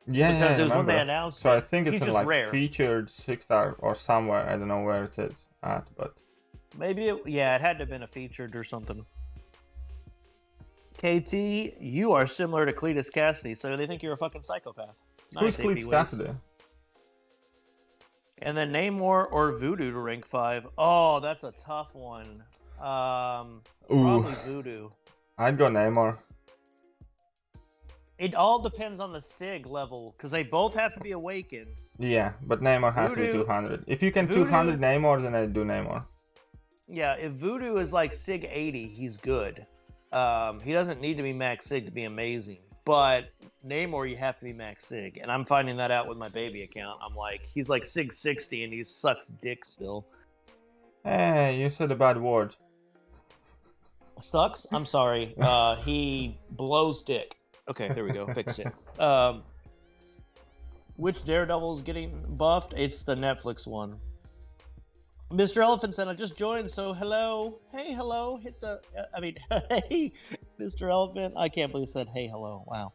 Yeah,
because
yeah,
it was when they
remember.
announced
So
it.
I think it's
He's
in
just
like
rare.
featured 6-star or somewhere. I don't know where it is at, but
Maybe it had to have been a featured or something. KT, you are similar to Cletus Cassidy, so they think you're a fucking psychopath.
who's
Nice, AP
Cletus
Wiz.
Cassidy?
And then Namor or Voodoo to rank 5. Oh, that's a tough one. Probably Voodoo.
I'd go Namor.
It all depends on the SIG level, because they both have to be awakened.
Yeah, but Namor has to be
Voodoo-
200. If you can
Voodoo-
200 Namor, then I'd do Namor.
Yeah, if Voodoo is like SIG 80, he's good. He doesn't need to be max SIG to be amazing. But Namor, you have to be max SIG. And I'm finding that out with my baby account. I'm like, he's like SIG 60 and he sucks dick still.
Hey, you said a bad word.
Sucks? I'm sorry. He blows dick. Okay, there we go. Fixed it. Which Daredevil is getting buffed? It's the Netflix one. Mr. Elephant said, I just joined, so hello. Hey, hello. Hit the... hey, Mr. Elephant. I can't believe he said, hey, hello. Wow.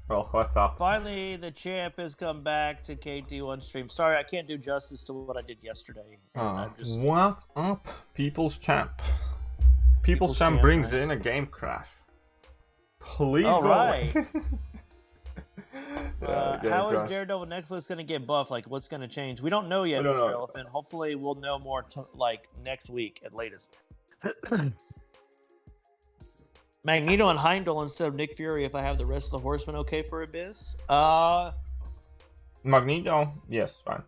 Well, what's up?
Finally, the champ has come back to KT1 stream. Sorry, I can't do justice to what I did yesterday.
What up, People's Champ? People's Champ
Champ,
brings
nice.
in a game crash. Please
All
go
right.
away.
How is Daredevil Netflix going to get buffed? Like, what's going to change? We don't know yet,
We don't
Mr.
know.
Elephant. Hopefully, we'll know more like next week at latest. Magneto and Heimdall instead of Nick Fury if I have the rest of the Horsemen okay for Abyss?
Magneto? Yes, fine.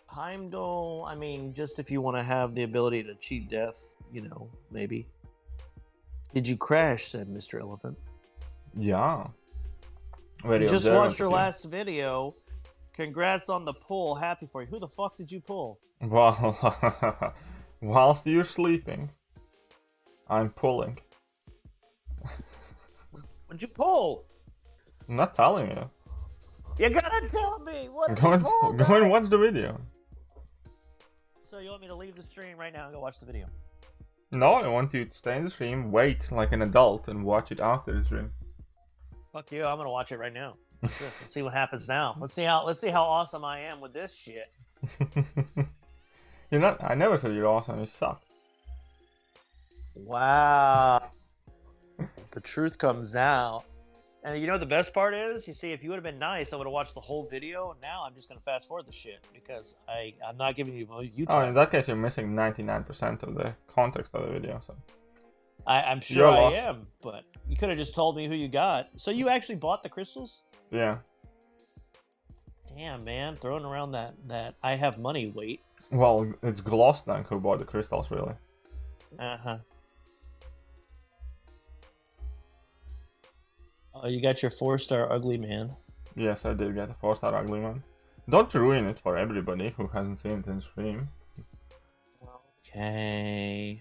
Heimdall, I mean, just if you want to have the ability to cheat death, you know, maybe. Did you crash, said Mr. Elephant.
Yeah. Very
Just
observant
watched your
of you.
last video. Congrats on the pull. Happy for you. Who the fuck did you pull?
Well, whilst you're sleeping, I'm pulling.
What'd you pull?
I'm not telling you.
You gotta tell me. What did
Go
you
and,
pull?
go and watch the video.
So you want me to leave the stream right now and go watch the video?
No, I want you to stay in the stream, wait like an adult, and watch it after the stream.
Fuck you! I'm gonna watch it right now. Let's see what happens now. Let's see how awesome I am with this shit.
You're not. I never said you're awesome. You suck.
Wow. The truth comes out. And you know what the best part is? You see, if you would have been nice, I would have watched the whole video. Now I'm just going to fast forward the shit because I'm not giving you
Oh,
time.
in that case, you're missing 99% of the context of the video. So
I'm sure
You're
I
lost.
am, but you could have just told me who you got. So you actually bought the crystals?
yeah.
Damn, man. Throwing around that I have money weight.
Well, it's Glosstank who bought the crystals, really.
Uh-huh. Oh, you got your 4-star ugly man.
Yes, I did get a 4-star ugly man. Don't ruin it for everybody who hasn't seen it in stream.
Okay.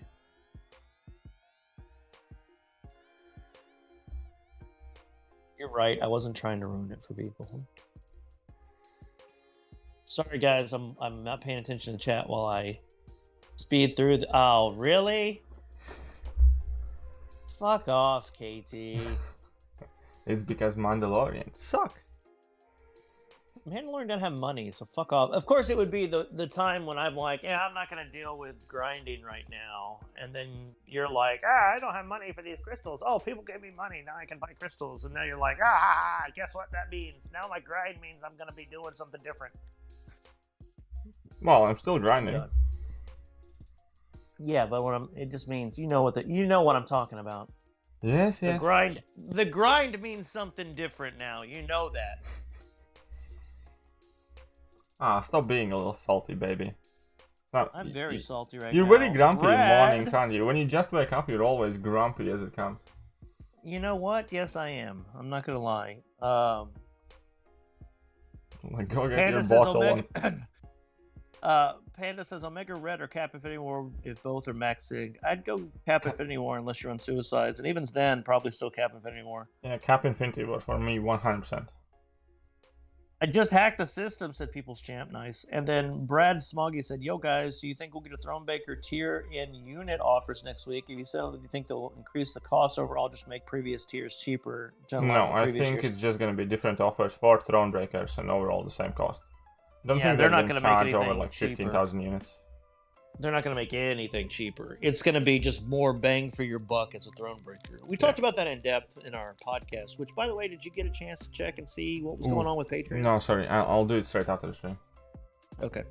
You're right. I wasn't trying to ruin it for people. Sorry, guys. I'm not paying attention to chat while I speed through the... Oh, really? Fuck off, KT.
It's because Mandalorians suck.
Mandalorian doesn't have money, so fuck off. Of course, it would be the time when I'm like, yeah, I'm not going to deal with grinding right now. And then you're like, I don't have money for these crystals. Oh, people gave me money. Now I can buy crystals. And now you're like, guess what that means? Now my grind means I'm going to be doing something different.
Well, I'm still grinding.
Yeah, but it just means you know what I'm talking about.
Yes,
The grind means something different now. You know that.
Stop being a little salty, baby. It's not,
I'm very salty right
you're
now.
very grumpy in
Brad.
mornings, aren't you? When you just wake up, you're always grumpy as it comes.
You know what? Yes, I am. I'm not gonna lie.
Like, go get
Panda
your
says
bottle
Omega. Panda says Omega Red or Cap Infinity War if both are max sig. I'd go Cap Infinity War unless you're on Suicides, and even then, probably still Cap Infinity War.
Yeah, Cap Infinity was for me 100%.
I just hacked the system, said People's Champ. Nice. And then Brad Smoggy said, yo, guys, do you think we'll get a Thronebaker tier in unit offers next week? If you said that you think they'll increase the cost overall, just make previous tiers cheaper?
No, I think it's just going to be different offers for Thronebreakers and overall the same cost. Don't think
they're not going to make
charge
anything
over like 15,000 units.
They're not going to make anything cheaper. It's going to be just more bang for your buck as a Thronebreaker. We talked about that in depth in our podcast, which, by the way, did you get a chance to check and see what was going on with Patreon?
No, sorry. I'll do it straight after the stream.
Okay.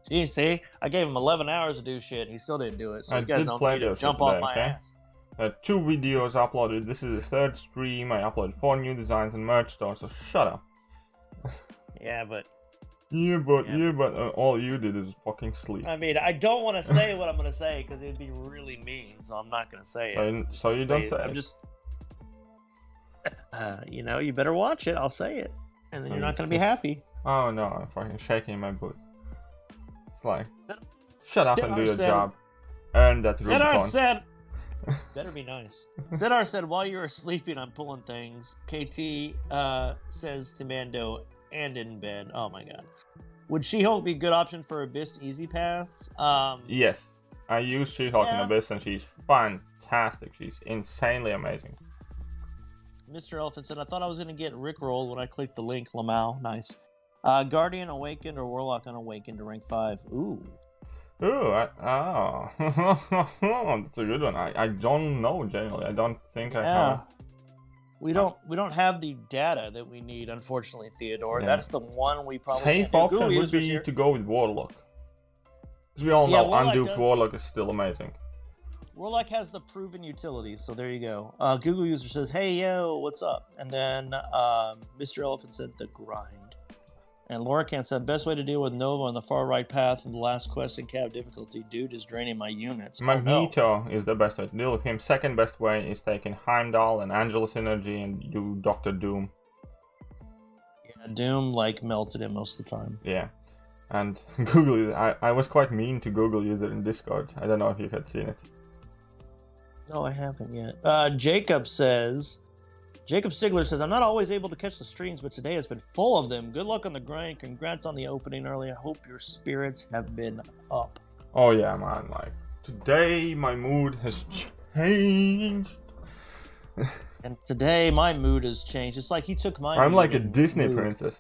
Gee, see? I gave him 11 hours to do shit. He still didn't do it. So you guys don't need to jump off my ass.
2 videos uploaded. This is the 3rd stream. I uploaded 4 new designs and merch store, so shut up.
Yeah, but
all you did is fucking sleep.
I mean, I don't want to say what I'm going to say because it'd be really mean, so I'm not going to say it.
So you don't say it.
I'm just, you know, you better watch it. I'll say it, and then you're not going to be happy.
Oh no, I'm fucking shaking my boots. It's like, shut up and do your job. Earn that Rubicon.
Said, better be nice. Sidar said, while you were sleeping, I'm pulling things. KT says to Mando, and in bed. Oh my god. Would She-Hulk be a good option for Abyss Easy Paths?
Yes. I use She-Hulk in Abyss and she's fantastic. She's insanely amazing.
Mr. Elephant said, I thought I was going to get Rickrolled when I clicked the link. Lamau. Nice. Guardian Awakened or Warlock Unawakened to rank 5. Ooh.
Ooh, that's a good one. I don't know, generally. I don't think I have.
We don't have the data that we need, unfortunately, Theodore. Yeah. That's the one we probably
safe option would be to go with Warlock. Because we all know unduped Warlock is still amazing.
Warlock has the proven utility, so there you go. Google user says, hey, yo, what's up? And then Mr. Elephant said, the grind. And Lorcan said, best way to deal with Nova on the far right path in the last quest in cab difficulty. Dude is draining my units.
Magneto is the best way to deal with him. Second best way is taking Heimdall and Angelus Energy and do Dr. Doom.
Yeah, Doom like melted him most of the time.
Yeah. And Google, I was quite mean to Google user in Discord. I don't know if you had seen it.
No, I haven't yet. Jacob Stigler says, I'm not always able to catch the streams, but today has been full of them. Good luck on the grind. Congrats on the opening early. I hope your spirits have been up.
Oh, yeah, man. Like, today my mood has changed.
And today my mood has changed. It's like he took my
I'm like a Disney princess.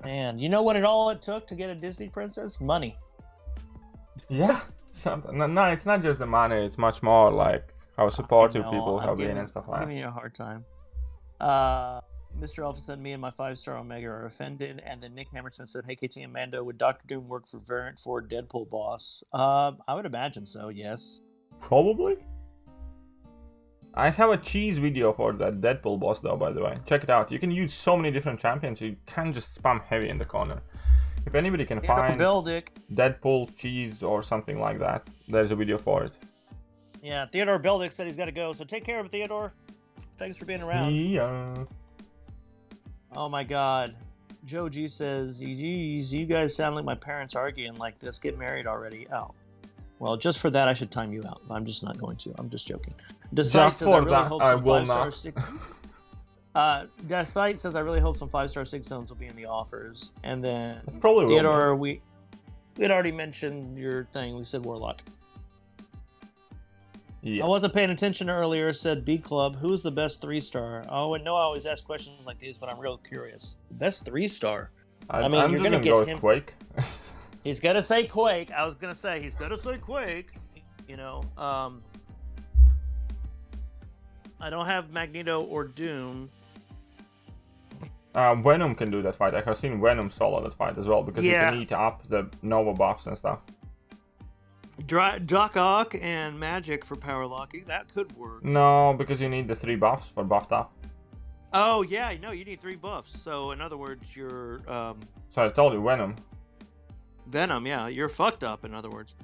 Man, you know what it took to get a Disney princess? Money.
Yeah. No, it's not just the money. It's much more like how supportive people have been and stuff like that.
I'm giving you a hard time. Mr. Alpha said, me and my 5-star Omega are offended. And then Nick Hammersmith said, hey, KT and Mando, would Dr. Doom work for Variant 4 Deadpool boss? I would imagine so, yes.
Probably. I have a cheese video for that Deadpool boss, though, by the way. Check it out. You can use so many different champions. You can just spam heavy in the corner. If anybody can find Deadpool cheese or something like that, there's a video for it.
Yeah, Theodore Beldick said he's got to go, so take care of it, Theodore. Thanks for being around.
Yeah.
Oh my god. Joe G says, geez, you guys sound like my parents arguing like this. Get married already. Oh. Well, just for that, I should time you out. I'm just not going to. I'm just joking. Decide says, I really hope some 5-star 6... Decide says, I really hope some 5-star 6 zones will be in the offers. And then
probably
Theodore, we had already mentioned your thing. We said Warlock. Yeah. I wasn't paying attention earlier. Said B Club, who's the best 3-star? Oh, and no, I always ask questions like these, but I'm real curious. Best 3-star?
I mean, you're gonna get him. Quake.
He's gonna say Quake. I was gonna say he's gonna say Quake. You know, I don't have Magneto or Doom.
Venom can do that fight. I have seen Venom solo that fight as well because you can eat up the Nova buffs and stuff.
Doc Ock and Magic for power locking. That could work.
No, because you need the 3 buffs for buffed up.
Oh, yeah. No, you need 3 buffs. So, in other words, you're...
So, I told you, Venom.
Venom, yeah. You're fucked up, in other words.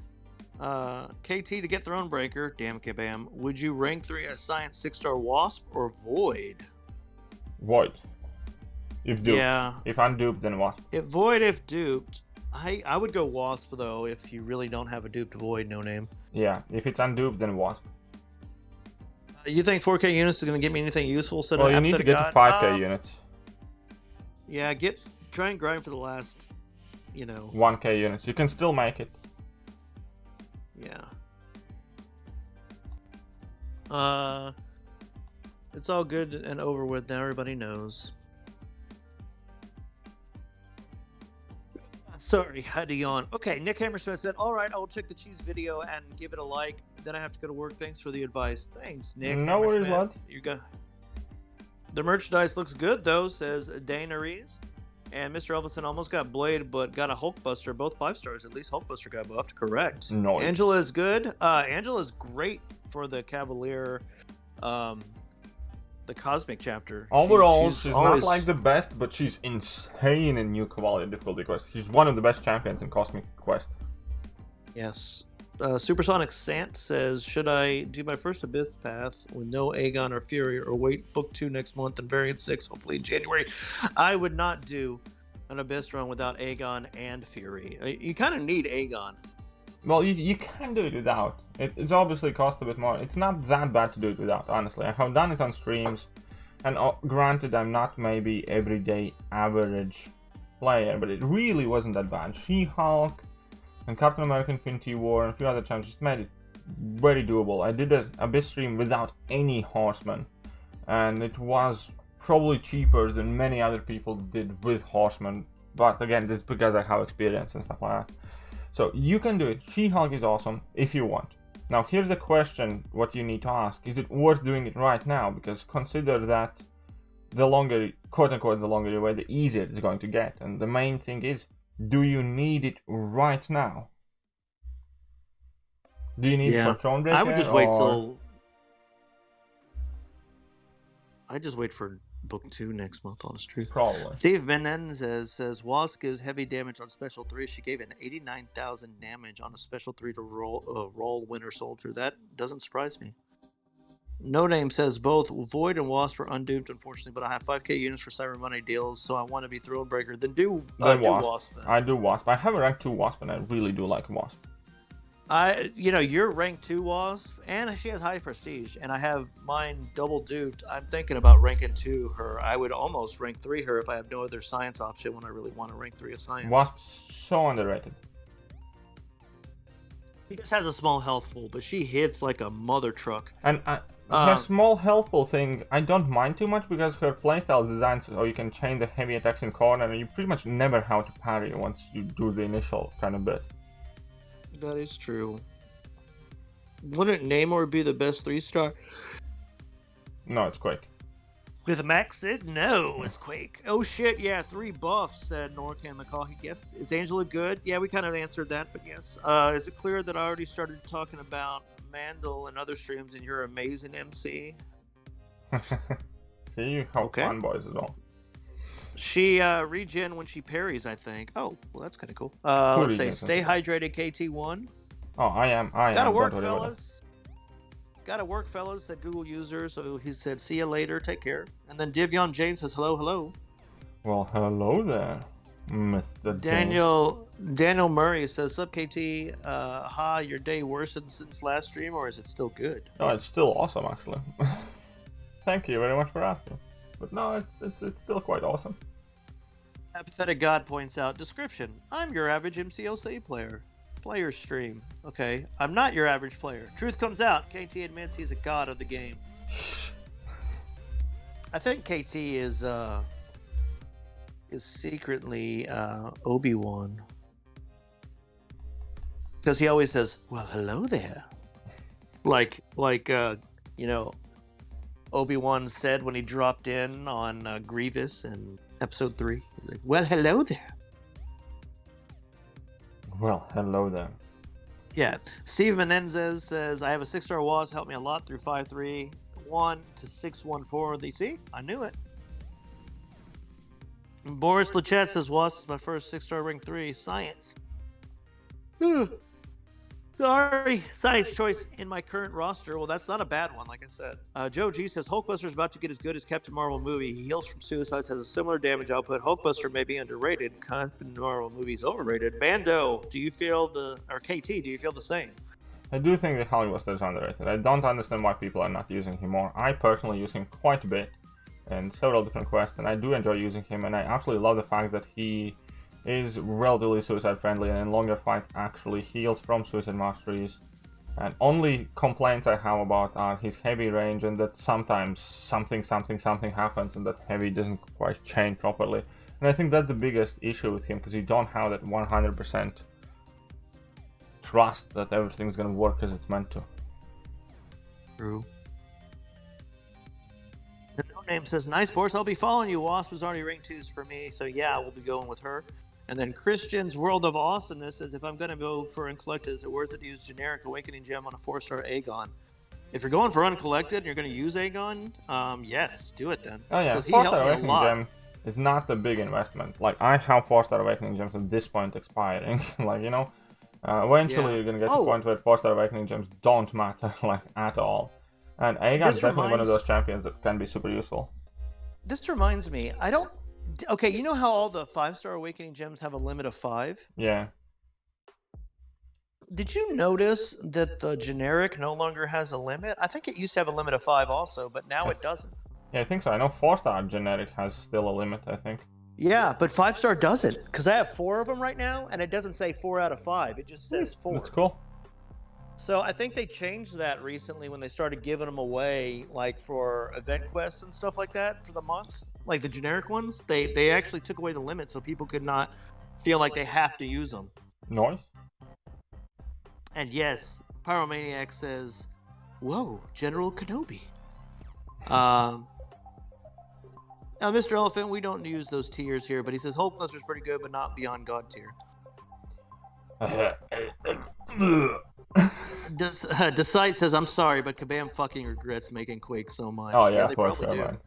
KT to get Thronebreaker. Damn kabam. Would you rank 3 as Science 6-star Wasp or Void?
Void. If duped.
Yeah.
If unduped, then Wasp.
If Void, if duped... I would go Wasp, though, if you really don't have a duped Void, no name.
Yeah, if it's unduped, then Wasp.
You think 4K units is going to give me anything useful? So
Well, you need to get to 5K units.
Yeah, try and grind for the last,
1K units. You can still make it.
Yeah. It's all good and over with now. Everybody knows. Sorry, had to yawn. Okay, Nick Hammersmith said, all right, I will check the cheese video and give it a like. Then I have to go to work. Thanks for the advice. Thanks, Nick.
No worries, lad.
The merchandise looks good, though, says Dana Rees. And Mr. Elvison almost got Blade, but got a Hulkbuster. Both 5 stars. At least Hulkbuster got buffed. Correct.
Nice.
Angela is good. Angela's great for the Cavalier, the Cosmic chapter.
Overall, she's always... not like the best, but she's insane in New Cavalier difficulty quest. She's one of the best champions in Cosmic Quest.
Yes. Supersonic Sant says, should I do my first Abyss path with no Aegon or Fury, or wait book 2 next month and variant 6 hopefully in January? I would not do an Abyss run without Aegon and Fury. You kind of need Aegon.
Well, you can do it without. It's obviously cost a bit more. It's not that bad to do it without, honestly. I have done it on streams, and granted, I'm not maybe everyday average player, but it really wasn't that bad. She-Hulk and Captain America Infinity War and a few other champions just made it very doable. I did an Abyss stream without any horsemen, and it was probably cheaper than many other people did with horsemen. But again, this is because I have experience and stuff like that. So you can do it. She-Hulk is awesome if you want. Now here's the question, what you need to ask. Is it worth doing it right now? Because consider that the longer, quote-unquote, the longer you wait, the easier it's going to get. And the main thing is, do you need it right now? Do you need it for Thronebreaker?
I would just wait till... I just wait for book 2 next month on the street.
Probably.
Steve Menendez says Wasp gives heavy damage on special 3. She gave an 89,000 damage on a special 3 to roll Winter Soldier. That doesn't surprise me. No Name says both Void and Wasp are unduped, unfortunately, but I have 5K units for Cyber Monday deals, so I want to be Thronebreaker. Then do Wasp. Then.
I do Wasp. I have a rank 2 Wasp, and I really do like Wasp.
You're rank 2 Wasp, and she has high prestige, and I have mine double duped. I'm thinking about ranking 2 her. I would almost rank 3 her if I have no other science option when I really want to rank 3 a science.
Wasp's so underrated.
She just has a small health pool, but she hits like a mother truck.
And her small health pool thing, I don't mind too much because her playstyle is designed so you can chain the heavy attacks in corner, and you pretty much never have to parry once you do the initial kind of bit.
That is true. Wouldn't Namor be the best 3-star?
No, it's Quake.
With a max Sid? No, it's Quake. Oh shit, yeah, 3 buffs, said Norcan McCall. Yes. Is Angela good? Yeah, we kind of answered that, but yes. Is it clear that I already started talking about Mandal and other streams and you're amazing MC?
See, you have fun boys as well.
She regen when she parries, I think. Oh, well, that's kind of cool. Let's say, stay hydrated, KT1.
Oh, I am.
Gotta work, fellas. Gotta work, fellas, said Google user. So he said, see you later, take care. And then Divyon James says, hello, hello.
Well, hello there, Mr.
Daniel Murray says, sup, KT? Your day worsened since last stream, or is it still good?
No, it's still awesome, actually. Thank you very much for asking. But no, it's still quite awesome.
Apathetic God points out, description, I'm your average MCOC player. Player stream. Okay, I'm not your average player. Truth comes out. KT admits he's a god of the game. I think KT is secretly Obi-Wan. Because he always says, well, hello there. Like Obi-Wan said when he dropped in on Grievous in episode 3. He's like, well, hello there.
Well, hello there.
Yeah. Steve Menendez says, I have a 6-star Wasp. Helped me a lot through 531 to 614. See? I knew it. And Boris Lachette says, Wasp is my first 6-star ring 3. Science. Sorry, science choice in my current roster. Well, that's not a bad one, like I said. Joe G says, Hulkbuster is about to get as good as Captain Marvel movie. He heals from suicides, has a similar damage output. Hulkbuster may be underrated. Captain Marvel movie is overrated. Bando, KT, do you feel the same?
I do think the Hulk Buster is underrated. I don't understand why people are not using him more. I personally use him quite a bit in several different quests, and I do enjoy using him, and I absolutely love the fact that he is relatively suicide friendly and in longer fight actually heals from suicide masteries. And only complaints I have about are his heavy range and that sometimes something happens and that heavy doesn't quite chain properly. And I think that's the biggest issue with him, because you don't have that 100% trust that everything's gonna work as it's meant to.
True. The no name says, nice Boris, I'll be following you. Wasp is already rank 2s for me, so yeah, we'll be going with her. And then Christian's World of Awesomeness says, if I'm going to go for Uncollected, is it worth it to use generic Awakening Gem on a 4-star Aegon? If you're going for Uncollected and you're going to use Aegon, yes, do it then.
Oh yeah, 4-star Awakening Gem is not a big investment. Like, I have 4-star Awakening Gems at this point expiring. Like, you know, eventually you're going to get to the point where 4-star Awakening Gems don't matter, like, at all. And Aegon is definitely one of those champions that can be super useful.
This reminds me, okay, you know how all the 5-star Awakening Gems have a limit of 5?
Yeah.
Did you notice that the generic no longer has a limit? I think it used to have a limit of 5 also, but now it doesn't.
Yeah, I think so. I know 4-star generic has still a limit, I think.
Yeah, but 5-star doesn't, because I have 4 of them right now, and it doesn't say 4 out of 5. It just says 4.
That's cool.
So I think they changed that recently when they started giving them away, like for event quests and stuff like that for the month. Like the generic ones, they actually took away the limit so people could not feel like they have to use them.
Nice.
And yes, Pyromaniac says, whoa, General Kenobi. Now, Mr. Elephant, we don't use those tiers here, but he says Hulk Buster's pretty good, but not beyond God tier. Decide says, I'm sorry, but Kabam fucking regrets making Quake so much.
Oh yeah,
they
for
probably
sure,
do.
man.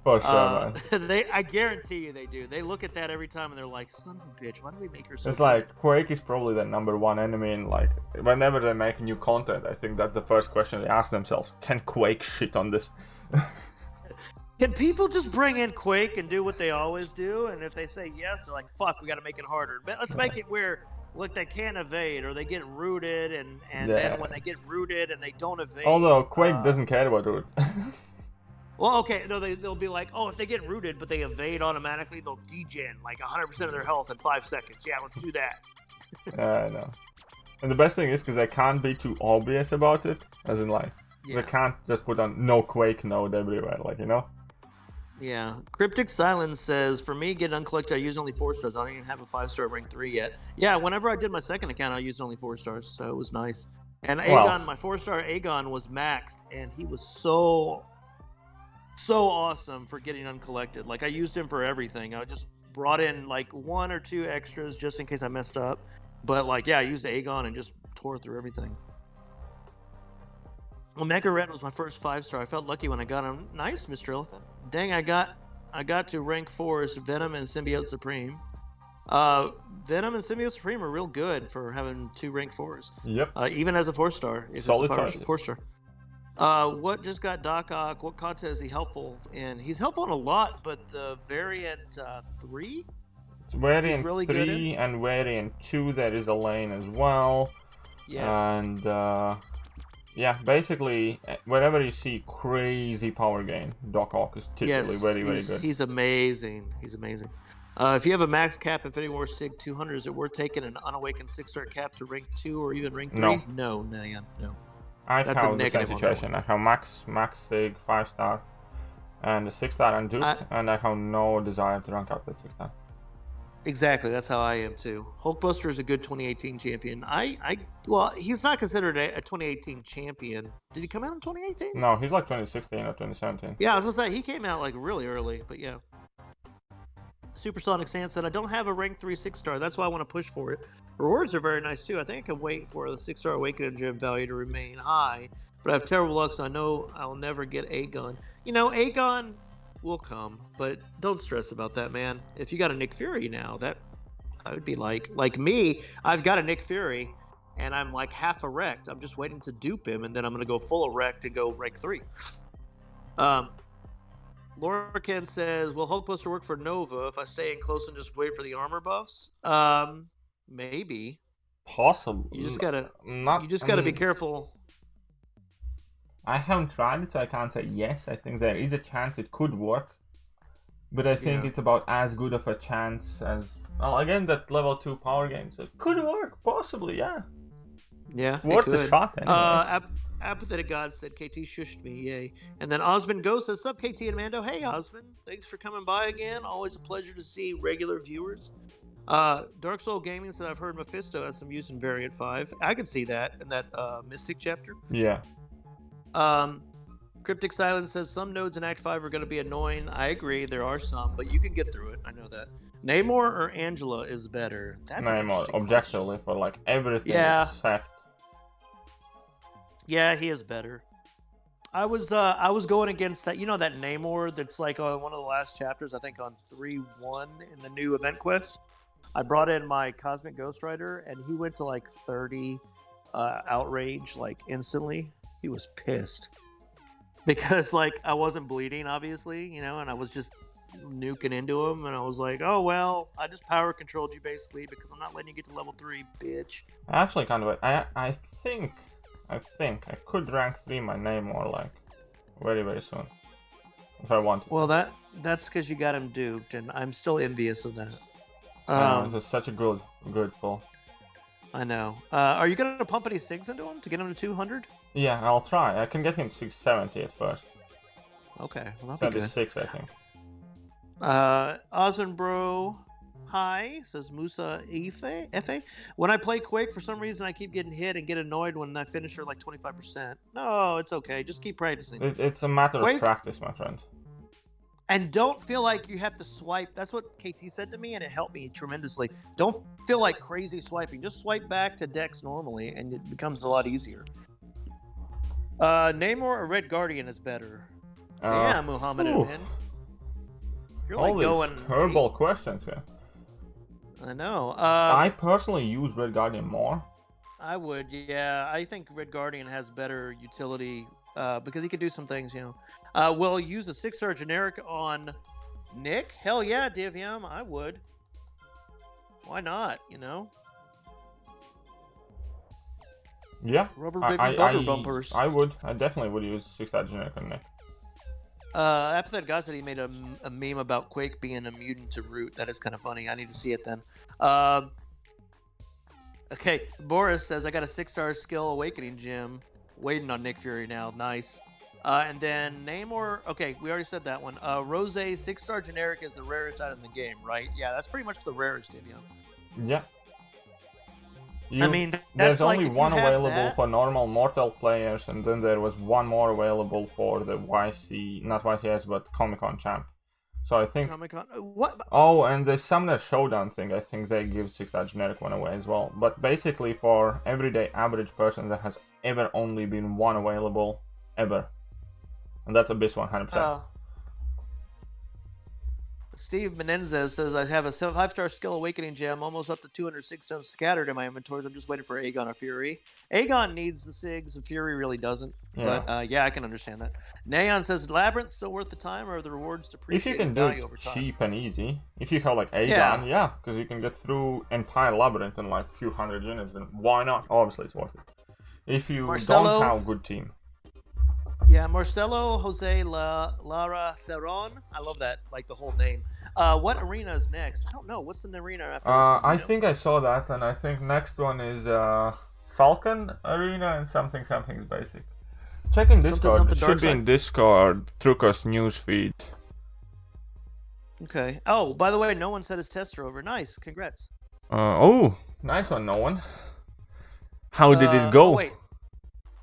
For sure, man.
I guarantee you they do. They look at that every time and they're like, son of a bitch, why do we make her so
It's
good?
like, Quake is probably the #1 enemy in, like, whenever they make new content, I think that's the first question they ask themselves. Can Quake shit on this?
Can people just bring in Quake and do what they always do? And if they say yes, they're like, fuck, we gotta make it harder. But let's make it where, look, they can't evade, or they get rooted, and then when they get rooted and they don't evade...
Although, Quake doesn't care about root.
Well, okay, no, they'll be like, oh, if they get rooted but they evade automatically, they'll degen like 100% of their health in 5 seconds. Yeah, let's do that.
I know. And the best thing is, because they can't be too obvious about it, as in, like, they can't just put on no Quake node everywhere, like, you know?
Yeah. Cryptic Silence says, for me, getting Uncollected, I use only 4 stars. I don't even have a 5-star rank 3 yet. Yeah, whenever I did my second account, I used only 4 stars, so it was nice. And Aegon, my 4-star Aegon was maxed, and he was so awesome for getting Uncollected. Like, I used him for everything. I just brought in, like, 1 or 2 extras just in case I messed up. But, like, yeah, I used Aegon and just tore through everything. Omega Red was my first 5-star. I felt lucky when I got him. Nice, Mr. Elephant. Dang, I got to rank 4 as Venom and Symbiote Supreme. Venom and Symbiote Supreme are real good for having 2 rank 4s.
Yep.
Even as a 4-star.
Solid choice.
4-star. What just got Doc Ock? What content is he helpful in? He's helpful in a lot, but the variant 3?
It's variant
really
3 and variant 2, there is a lane as well.
Yes.
And yeah, basically, wherever you see crazy power gain, Doc Ock is typically very good.
He's amazing. He's amazing. If you have a max cap Infinity War Sig 200, is it worth taking an unawakened 6-star cap to rank 2 or even rank 3? No.
I
That's
have
a
the same situation. I have max Sig 5-star and a 6-star and Duke, and I have no desire to rank up that 6-star.
Exactly, that's how I am too. Hulkbuster is a good 2018 champion. Well, he's not considered a 2018 champion. Did he come out in 2018?
No, he's like 2016 or 2017.
Yeah, I was gonna say he came out like really early, but yeah. Supersonic Sand said, I don't have a rank 3 6-star. That's why I want to push for it. Rewards are very nice too. I think I can wait for the 6-star Awakening Gem value to remain high. But I have terrible luck, so I know I'll never get Aegon. You know, Aegon will come, but don't stress about that, man. If you got a Nick Fury now, that I would be like me. I've got a Nick Fury, and I'm like half erect. I'm just waiting to dupe him, and then I'm gonna go full erect and go rank 3. Lorcan says, will Hulkbuster work for Nova if I stay in close and just wait for the armor buffs? Maybe.
Possible.
You just gotta be
mean,
careful.
I haven't tried it, so I can't say yes. I think there is a chance it could work, but I think it's about as good of a chance as, well, again, that level 2 power game. So it could work, possibly, yeah.
Yeah,
Worth a shot, anyways.
Apathetic God said, KT shushed me, yay. And then Osmond Go says, sup, KT and Mando? Hey, Osmond. Thanks for coming by again. Always a pleasure to see regular viewers. Dark Soul Gaming said, I've heard Mephisto has some use in Variant 5. I could see that in that Mystic chapter.
Yeah.
Cryptic Silence says, some nodes in Act 5 are going to be annoying. I agree, there are some, but you can get through it. I know that. Namor or Angela is better? That's
Namor, objectively, for like everything except...
Yeah, he is better. I was going against that, that Namor that's like on one of the last chapters, I think on 3-1 in the new event quest. I brought in my Cosmic Ghost Rider, and he went to like 30 outrage, like instantly. He was pissed. Because like I wasn't bleeding, obviously, and I was just nuking into him, and I was like, oh well, I just power controlled you basically because I'm not letting you get to level 3, bitch.
Actually, kind of. I think I could rank 3 my Namor like very, very soon if I want.
Well, that's because you got him duped, and I'm still envious of that.
It's such a good pull.
I know. Are you gonna pump any SIGs into him to get him to 200?
Yeah, I'll try. I can get him to 670 at first.
Okay, well that'll be good.
76, I think.
Osmond Bro, hi, says Musa Efe. When I play Quake, for some reason I keep getting hit and get annoyed when I finish her like 25%. No, it's okay. Just keep practicing.
It's a matter of practice, my friend.
And don't feel like you have to swipe. That's what KT said to me, and it helped me tremendously. Don't feel like crazy swiping. Just swipe back to Dex normally, and it becomes a lot easier. Namor or Red Guardian is better? Yeah, Muhammad Amin. You're
all
like
these
going
curveball questions here.
I know.
I personally use Red Guardian more.
I would, yeah. I think Red Guardian has better utility because he could do some things, Will use a 6-star generic on Nick? Hell yeah, Divyam, I would. Why not,
Yeah.
Rubber baby bumpers.
I would. I definitely would use 6-star generic on Nick.
Apathetic God said he made a meme about Quake being a mutant to root. That is kind of funny. I need to see it then. Okay, Boris says, I got a 6-star skill awakening gem. Waiting on Nick Fury now. Nice. And then Namor. Okay, we already said that one. Rose 6-star generic is the rarest item in the game, right? Yeah, that's pretty much the rarest, Divion.
Yeah.
That's
there's
like
only one available for normal mortal players, and then there was one more available for the not YCS, but Comic-Con champ. So I think...
Comic-Con? What?
Oh, and the Summoner Showdown thing, I think they give 6-star generic one away as well. But basically for everyday average person, there has ever only been one available, ever. And that's Abyss 100%.
Steve Menendez says, I have a 5-star skill awakening gem, almost up to 206 stones scattered in my inventories. I'm just waiting for Aegon or Fury. Aegon needs the SIGs, and Fury really doesn't. Yeah. But yeah, I can understand that. Neon says, Labyrinth still worth the time, or are the rewards depreciating?
If you can do it cheap and easy, if you have like Aegon, yeah, because you can get through entire Labyrinth in like a few hundred units, then why not? Obviously, it's worth it. If you don't have a good team.
Yeah, Marcelo Jose Lara Cerron. I love that, like the whole name. What arena is next? I don't know. What's the arena after this?
I think I saw that, and I think next one is Falcon Arena and something is basic. Check in Discord. It should be in Discord, Truco's newsfeed.
Okay. Oh, by the way, no one said his tests are over. Nice. Congrats.
Oh, nice one, no one. How did it go?
Oh, wait.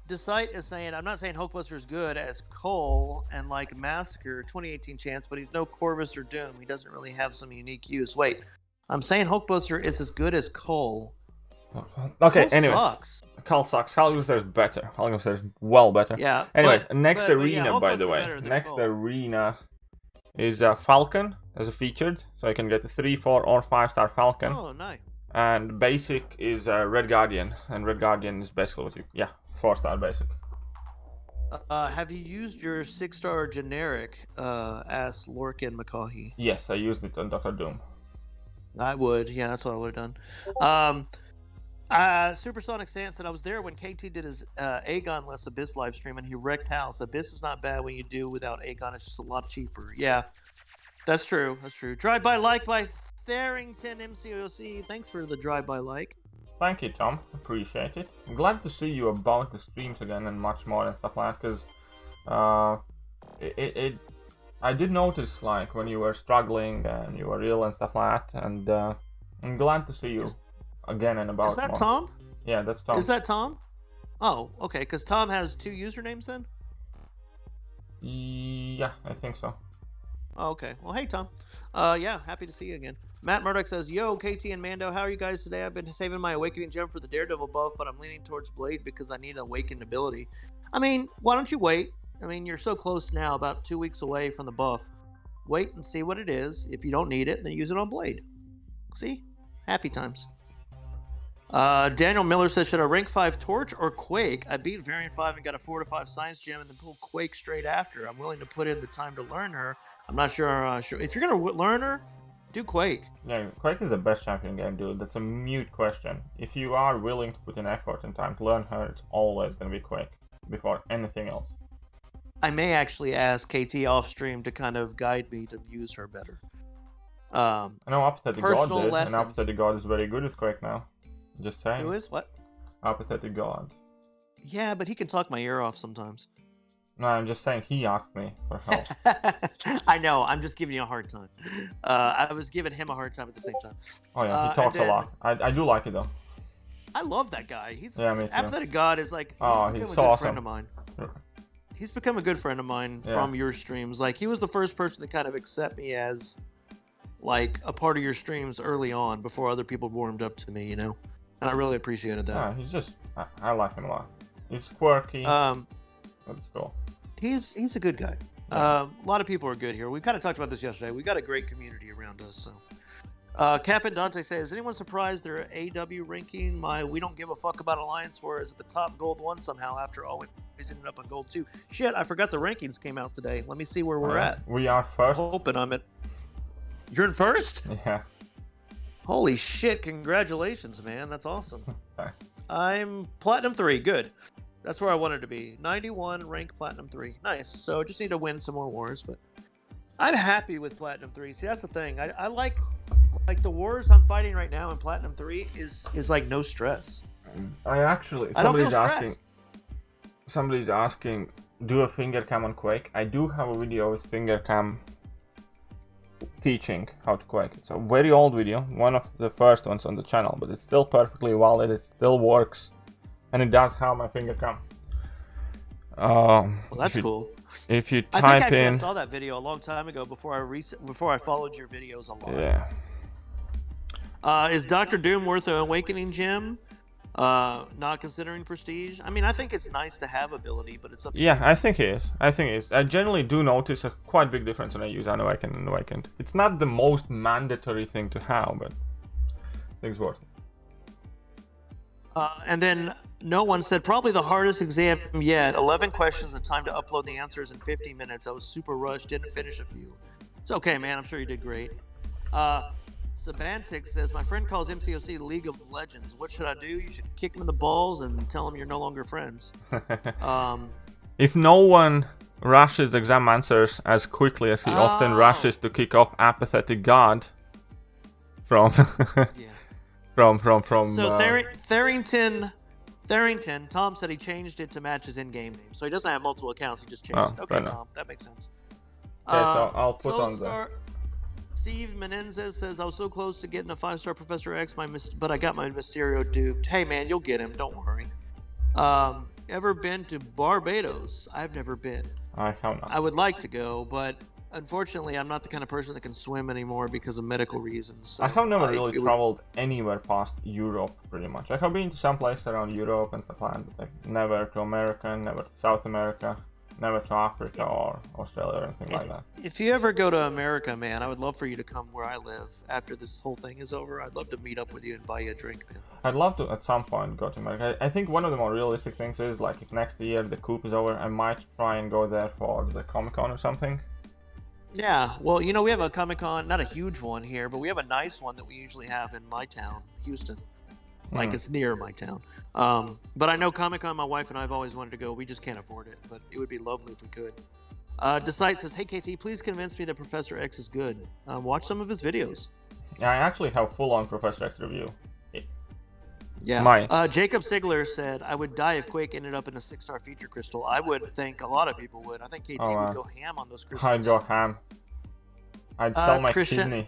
Decite is saying, I'm not saying Hulkbuster is good as Cole and like Massacre 2018 chance, but he's no Corvus or Doom. He doesn't really have some unique use. Wait, I'm saying Hulkbuster is as good as Cole.
Okay,
Cole
anyways.
Sucks.
Cole sucks. Hulkbuster's better. Hulkbuster's well better.
Yeah.
Anyways, next arena, by the way. Next arena is Falcon as a featured. So I can get a 3, 4, or 5-star Falcon.
Oh, nice.
And basic is Red Guardian. And Red Guardian is basically what you... Yeah. 4-star basic.
Have you used your 6-star generic as Lorcan McCaughey?
Yes, I used it on Dr. Doom.
I would. Yeah, that's what I would have done. Supersonic Sand said, I was there when KT did his Aegon-less Abyss live stream, and he wrecked house. Abyss is not bad when you do without Aegon. It's just a lot cheaper. Yeah, that's true. That's true. Drive-by like by Tharrington MCOC. Thanks for the drive-by like.
Thank you, Tom. Appreciate it. I'm glad to see you about the streams again and much more and stuff like that, because I did notice, like, when you were struggling and you were ill and stuff like that, and I'm glad to see you again and about.
Is that
more.
Tom?
Yeah, that's Tom.
Is that Tom? Oh, okay, because Tom has 2 usernames then?
Yeah, I think so.
Oh, okay. Well, hey, Tom. Yeah, happy to see you again. Matt Murdoch says, Yo, KT and Mando, how are you guys today? I've been saving my Awakening Gem for the Daredevil buff, but I'm leaning towards Blade because I need Awakened ability. I mean, why don't you wait? I mean, you're so close now, about 2 weeks away from the buff. Wait and see what it is. If you don't need it, then use it on Blade. See? Happy times. Daniel Miller says, should I rank 5 Torch or Quake? I beat Variant 5 and got a 4 to 5 Science Gem and then pull Quake straight after. I'm willing to put in the time to learn her. I'm not sure. If you're going to learn her, do Quake.
Yeah, Quake is the best champion game, dude. That's a mute question. If you are willing to put in effort and time to learn her, it's always going to be Quake before anything else.
I may actually ask KT off stream to kind of guide me to use her better.
I know Apathetic God did, and Apathetic God is very good with Quake now. Just saying.
Who is? What?
Apathetic God.
Yeah, but he can talk my ear off sometimes.
No, I'm just saying he asked me for help.
I know, I'm just giving you a hard time. I was giving him a hard time at the same time.
Oh yeah, he talks a lot. I do like it though.
I love that guy. He's
yeah, me too.
Apathetic God is like
he's so
a good
awesome.
friend of mine. He's become a good friend of mine from your streams. Like, he was the first person to kind of accept me as like a part of your streams early on before other people warmed up to me, you know? And I really appreciated that.
Yeah, he's just I like him a lot. He's quirky. That's cool.
He's a good guy.
Yeah.
A lot of people are good here. We kind of talked about this yesterday. We got a great community around us. So, Cap and Dante says, is anyone surprised their AW ranking? We don't give a fuck about Alliance War is at the top gold 1 somehow after always ended up on gold 2. Shit, I forgot the rankings came out today. Let me see where we're at.
We are first.
I'm hoping I'm at. You're in first?
Yeah.
Holy shit! Congratulations, man. That's awesome.
Okay.
I'm Platinum 3. Good. That's where I wanted to be. 91, rank Platinum 3. Nice. So just need to win some more wars, but I'm happy with Platinum 3. See, that's the thing. I like the wars I'm fighting right now in Platinum 3 is like no stress.
Somebody's asking, do a finger cam on Quake. I do have a video with finger cam teaching how to Quake. It's a very old video, one of the first ones on the channel, but it's still perfectly valid. It still works. And it does have my finger cam.
Well, that's cool.
If you type in,
I saw that video a long time ago before I followed your videos a lot.
Yeah.
Is Dr. Doom worth an Awakening Gem? Not considering prestige. I mean, I think it's nice to have ability, but it's up to you.
I think it is. I generally do notice a quite big difference when I use Unawakened and Awakened. It's not the most mandatory thing to have, but I think it's worth it.
And then no one said probably the hardest exam yet. 11 questions and time to upload the answers in 50 minutes. I was super rushed, didn't finish a few. It's okay, man. I'm sure you did great. Sabantic says, my friend calls MCOC League of Legends. What should I do? You should kick him in the balls and tell him you're no longer friends.
If no one rushes exam answers as quickly as he often rushes to kick off Apathetic God from... From
So Tharrington, Tom said he changed it to match his in-game name. So he doesn't have multiple accounts, he just changed it. Okay, Tom, that makes sense.
Okay, so I'll put on the...
Steve Menendez says, I was so close to getting a 5-star Professor X, but I got my Mysterio duped. Hey man, you'll get him, don't worry. Ever been to Barbados? I've never been.
I have not.
I would like to go, but unfortunately, I'm not the kind of person that can swim anymore because of medical reasons. So
I have never really traveled anywhere past Europe, pretty much. I have been to some place around Europe and stuff like that, but like never to America, never to South America, never to Africa or Australia or anything like that.
If you ever go to America, man, I would love for you to come where I live after this whole thing is over. I'd love to meet up with you and buy you a drink, man.
I'd love to at some point go to America. I think one of the more realistic things is, like, if next year the coup is over, I might try and go there for the Comic-Con or something.
Yeah, well, you know, we have a Comic-Con, not a huge one here, but we have a nice one that we usually have in my town, Houston. Like it's near my town. But I know Comic-Con, my wife and I have always wanted to go. We just can't afford it, but it would be lovely if we could. Decide says, hey KT, please convince me that Professor X is good. Watch some of his videos.
I actually have full-on Professor X review.
Yeah. Jacob Sigler said, I would die if Quake ended up in a 6-star feature crystal. I would think a lot of people would. I think KT would go ham on those crystals.
I'd go ham. I'd sell my kidney.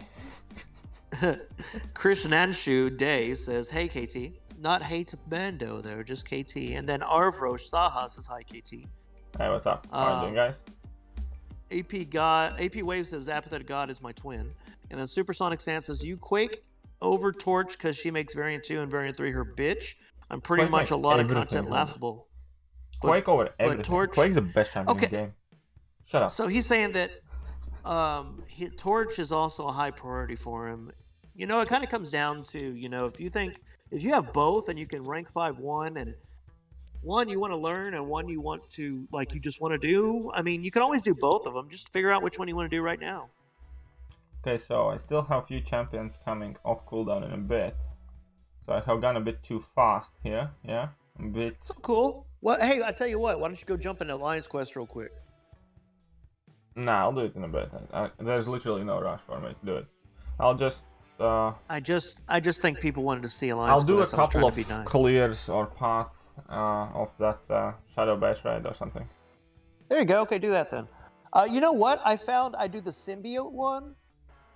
Krishnanshu Day says, hey KT. Not hate Bando though, just KT. And then Arvrosh Saha says, hi KT.
Hey, what's up? How are you doing, guys?
AP Wave says, Apathetic God is my twin. And then Supersonic Sand says, you Quake over Torch because she makes variant 2 and variant 3 her bitch. I'm pretty much a lot of content laughable.
Quake over everything.
Torch...
Quake's the best champion in the game. Shut up.
So he's saying that Torch is also a high priority for him. You know, it kind of comes down to, you know, if you have both and you can rank 5 one and one you want to learn and one you want to, like, you just want to do, I mean, you can always do both of them. Just figure out which one you want to do right now.
Okay, so I still have a few champions coming off cooldown in a bit. So I have gone a bit too fast here, yeah? A bit.
So cool. Well, hey, I tell you what, why don't you go jump into Alliance Quest real quick?
Nah, I'll do it in a bit. There's literally no rush for me to do it. I'll just...
I just think people wanted to see Alliance
I'll do
Quest.
a couple of clears or paths of that Shadow Base Raid or something.
There you go. Okay, do that then. You know what? I found I do the symbiote one.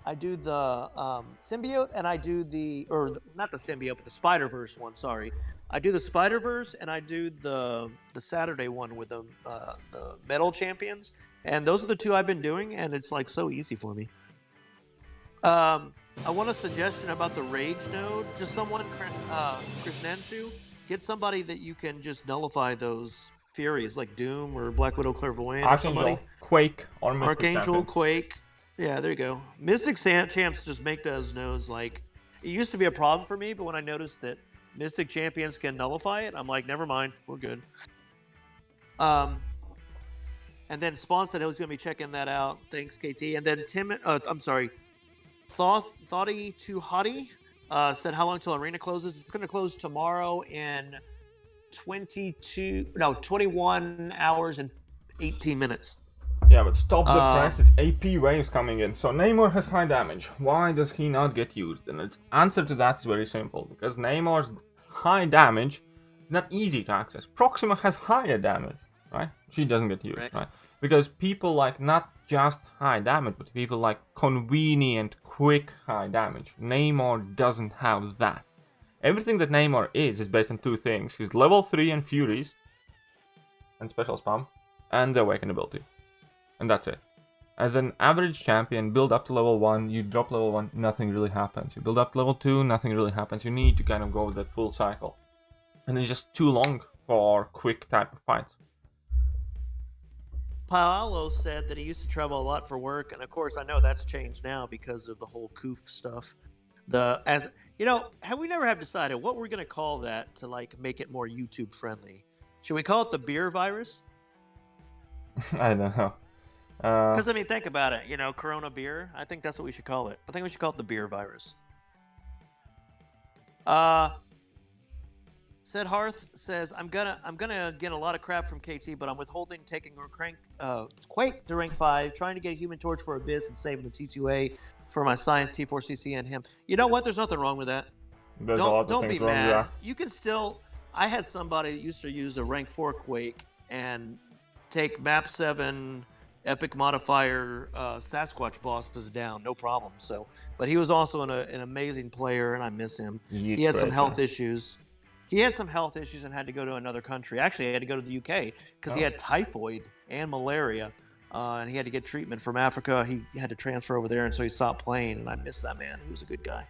I do the symbiote, and I do not the symbiote, but the Spider-Verse one. Sorry, I do the Spider-Verse, and I do the Saturday one with the metal champions, and those are the two I've been doing, and it's like so easy for me. I want a suggestion about the Rage node. Just someone, Krishnanshu, get somebody that you can just nullify those Furies, like Doom or Black Widow Clairvoyant.
Archangel, Quake, or Mystic
Archangel,
champions.
Quake. Yeah, there you go. Mystic champs just make those nodes like... It used to be a problem for me, but when I noticed that Mystic champions can nullify it, I'm like, never mind, we're good. And then Spawn said he was going to be checking that out. Thanks, KT. And then Thoughty Too Hottie said, how long till Arena closes? It's going to close tomorrow in 21 hours and 18 minutes.
Yeah, but stop the press, it's AP waves coming in. So Namor has high damage. Why does he not get used? And the answer to that is very simple. Because Namor's high damage is not easy to access. Proxima has higher damage, right? She doesn't get used, right? Because people like not just high damage, but people like convenient, quick high damage. Namor doesn't have that. Everything that Namor is based on two things. His level 3 and Furies, and special spam, and the Awaken ability. And that's it. As an average champion, build up to level 1, you drop level 1, nothing really happens. You build up to level 2, nothing really happens. You need to kind of go that full cycle. And it's just too long for quick type of fights.
Paolo said that he used to travel a lot for work, and of course I know that's changed now because of the whole coof stuff. Have we never have decided what we're gonna call that to like make it more YouTube friendly? Should we call it the beer virus?
I don't know.
Because I mean, think about it. You know, Corona beer. I think that's what we should call it. I think we should call it the beer virus. Said Hearth says, I'm gonna get a lot of crap from KT, but I'm withholding taking Quake to rank 5, trying to get a Human Torch for Abyss and saving the T2A for my Science T4CC and him. You know what? There's nothing wrong with that. Don't be mad. You can still. I had somebody that used to use a rank 4 Quake and take map 7 epic modifier Sasquatch bosses down, no problem. So, but he was also an amazing player, and I miss him. He had some health issues. He had some health issues and had to go to another country. Actually, he had to go to the UK because he had typhoid and malaria, and he had to get treatment from Africa. He had to transfer over there, and so he stopped playing, and I miss that man. He was a good guy.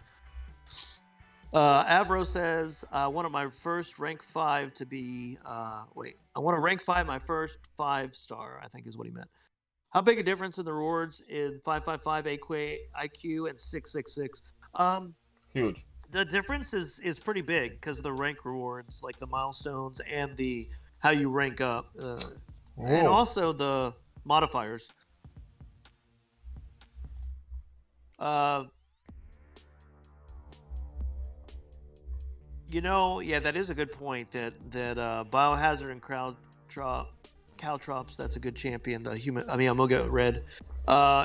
Avro says, I want my first rank 5 to be... I want to rank 5 my first 5-star, I think is what he meant. How big a difference in the rewards in 555 IQ and 666?
Huge.
The difference is pretty big because of the rank rewards, like the milestones and the how you rank up, and also the modifiers. You know, yeah, that is a good point. That Biohazard and Caltrops, that's a good champion. Omega Red.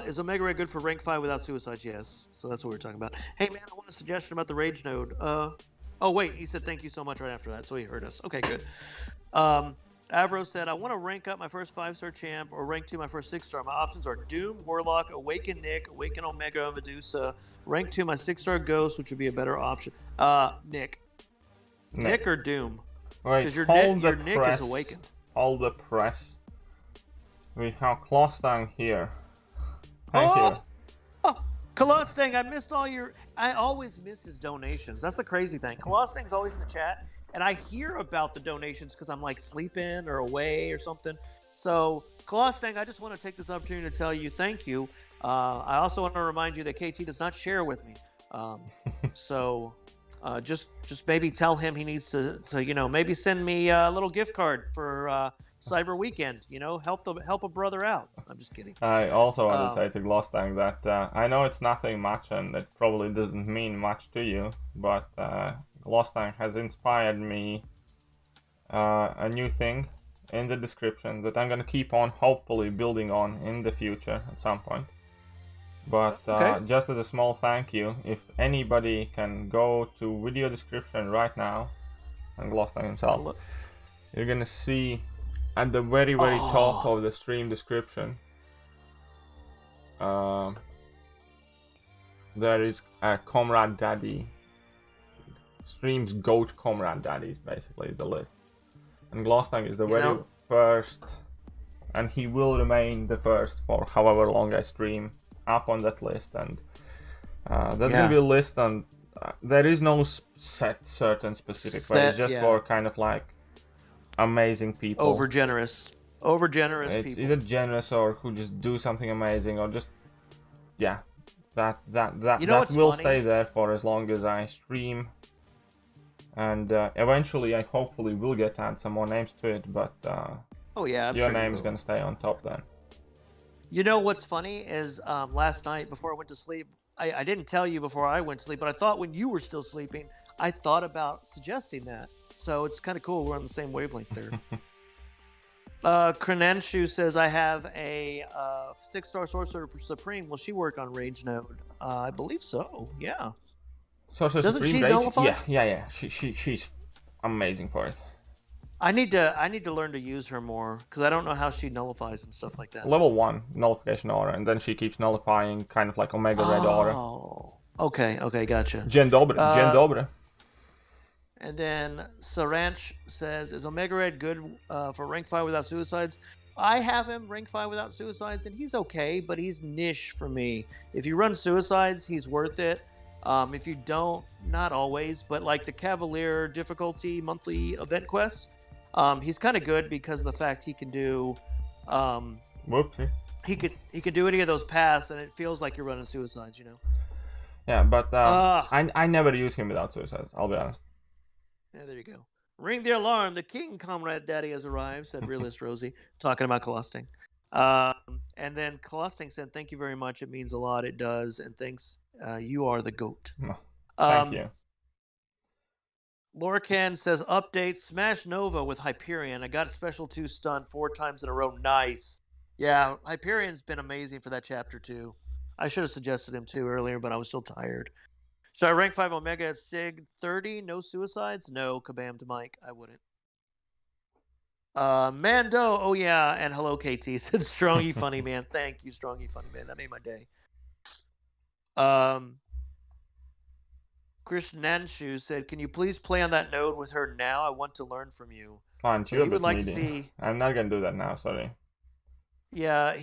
Is Omega Red good for rank 5 without suicides? Yes. So that's what we're talking about. Hey man, I want a suggestion about the Rage node. Oh wait, he said thank you so much right after that, so he heard us. Okay, good. Avro said, I want to rank up my first 5-star champ or rank 2 my first 6-star. My options are Doom, Warlock, Awaken Nick, Awaken Omega, Medusa. Rank 2 my 6-star Ghost, which would be a better option. Nick. Nick or Doom?
Because
your Nick is Awakened.
Hold the press. We have Clostang here. Thank you.
Oh, Clostang, I always miss his donations. That's the crazy thing. Clostang's always in the chat. And I hear about the donations because I'm like sleeping or away or something. So, CLoSStANG, I just want to take this opportunity to tell you thank you. I also want to remind you that KT does not share with me. So, just maybe tell him he needs to maybe send me a little gift card for Cyber Weekend. Help a brother out. I'm just kidding.
I also want to say to Glosstank that I know it's nothing much and it probably doesn't mean much to you, but Glosstank has inspired me a new thing in the description that I'm gonna keep on hopefully building on in the future at some point. But just as a small thank you, if anybody can go to video description right now and Glosstank himself, you're gonna see at the very top of the stream description there is a Comrade Daddy. Stream's GOAT Comrade Daddies, basically the list, and Glosstank is the very first, and he will remain the first for however long I stream up on that list. And there's gonna be a list, and there is no certain specific way. It's just for kind of like amazing people,
over generous people.
It's either generous or who just do something amazing, or just that will stay there for as long as I stream. And eventually, I hopefully will get to add some more names to it, but your name is gonna stay on top then.
You know what's funny is last night before I went to sleep, I didn't tell you before I went to sleep, but I thought when you were still sleeping, I thought about suggesting that. So it's kind of cool. We're on the same wavelength there. Krenanshu says, I have a 6-star Sorcerer Supreme. Will she work on Rage Node? I believe so, yeah.
Sorcerer
Doesn't
Supreme
she
Rage?
nullify?
Yeah. She's amazing for it.
I need to learn to use her more because I don't know how she nullifies and stuff like that.
Level 1 nullification aura, and then she keeps nullifying kind of like Omega Red aura.
Oh, okay, gotcha.
Dzień dobry.
And then Saranch says, is Omega Red good for rank 5 without suicides? I have him rank 5 without suicides, and he's okay, but he's niche for me. If you run suicides, he's worth it. If you don't, not always, but like the Cavalier difficulty monthly event quest, he's kind of good because of the fact he can do
Whoopsie.
He could do any of those paths, and it feels like you're running suicides,
Yeah, but I never use him without suicides, I'll be honest.
Yeah, there you go. Ring the alarm, the King Comrade Daddy has arrived, said Realist Rosie, talking about CLoSStANG. And then CLoSStANG said, thank you very much, it means a lot, it does, and thanks, you are the GOAT.
Thank you.
Lorcan says, update, Smash Nova with Hyperion. I got a special 2 stun 4 times in a row. Nice. Yeah, Hyperion's been amazing for that chapter too. I should have suggested him too earlier, but I was still tired. So I rank 5 Omega at Sig 30, no suicides? No, kabam to Mike, I wouldn't. Mando, oh yeah, and hello KT, said Strongy Funny Man. Thank you, Strongy Funny Man. That made my day. Krishnanshu said, can you please play on that node with her now? I want to learn from you.
Fine, you would like to see. I'm not gonna do that now, sorry.
Yeah,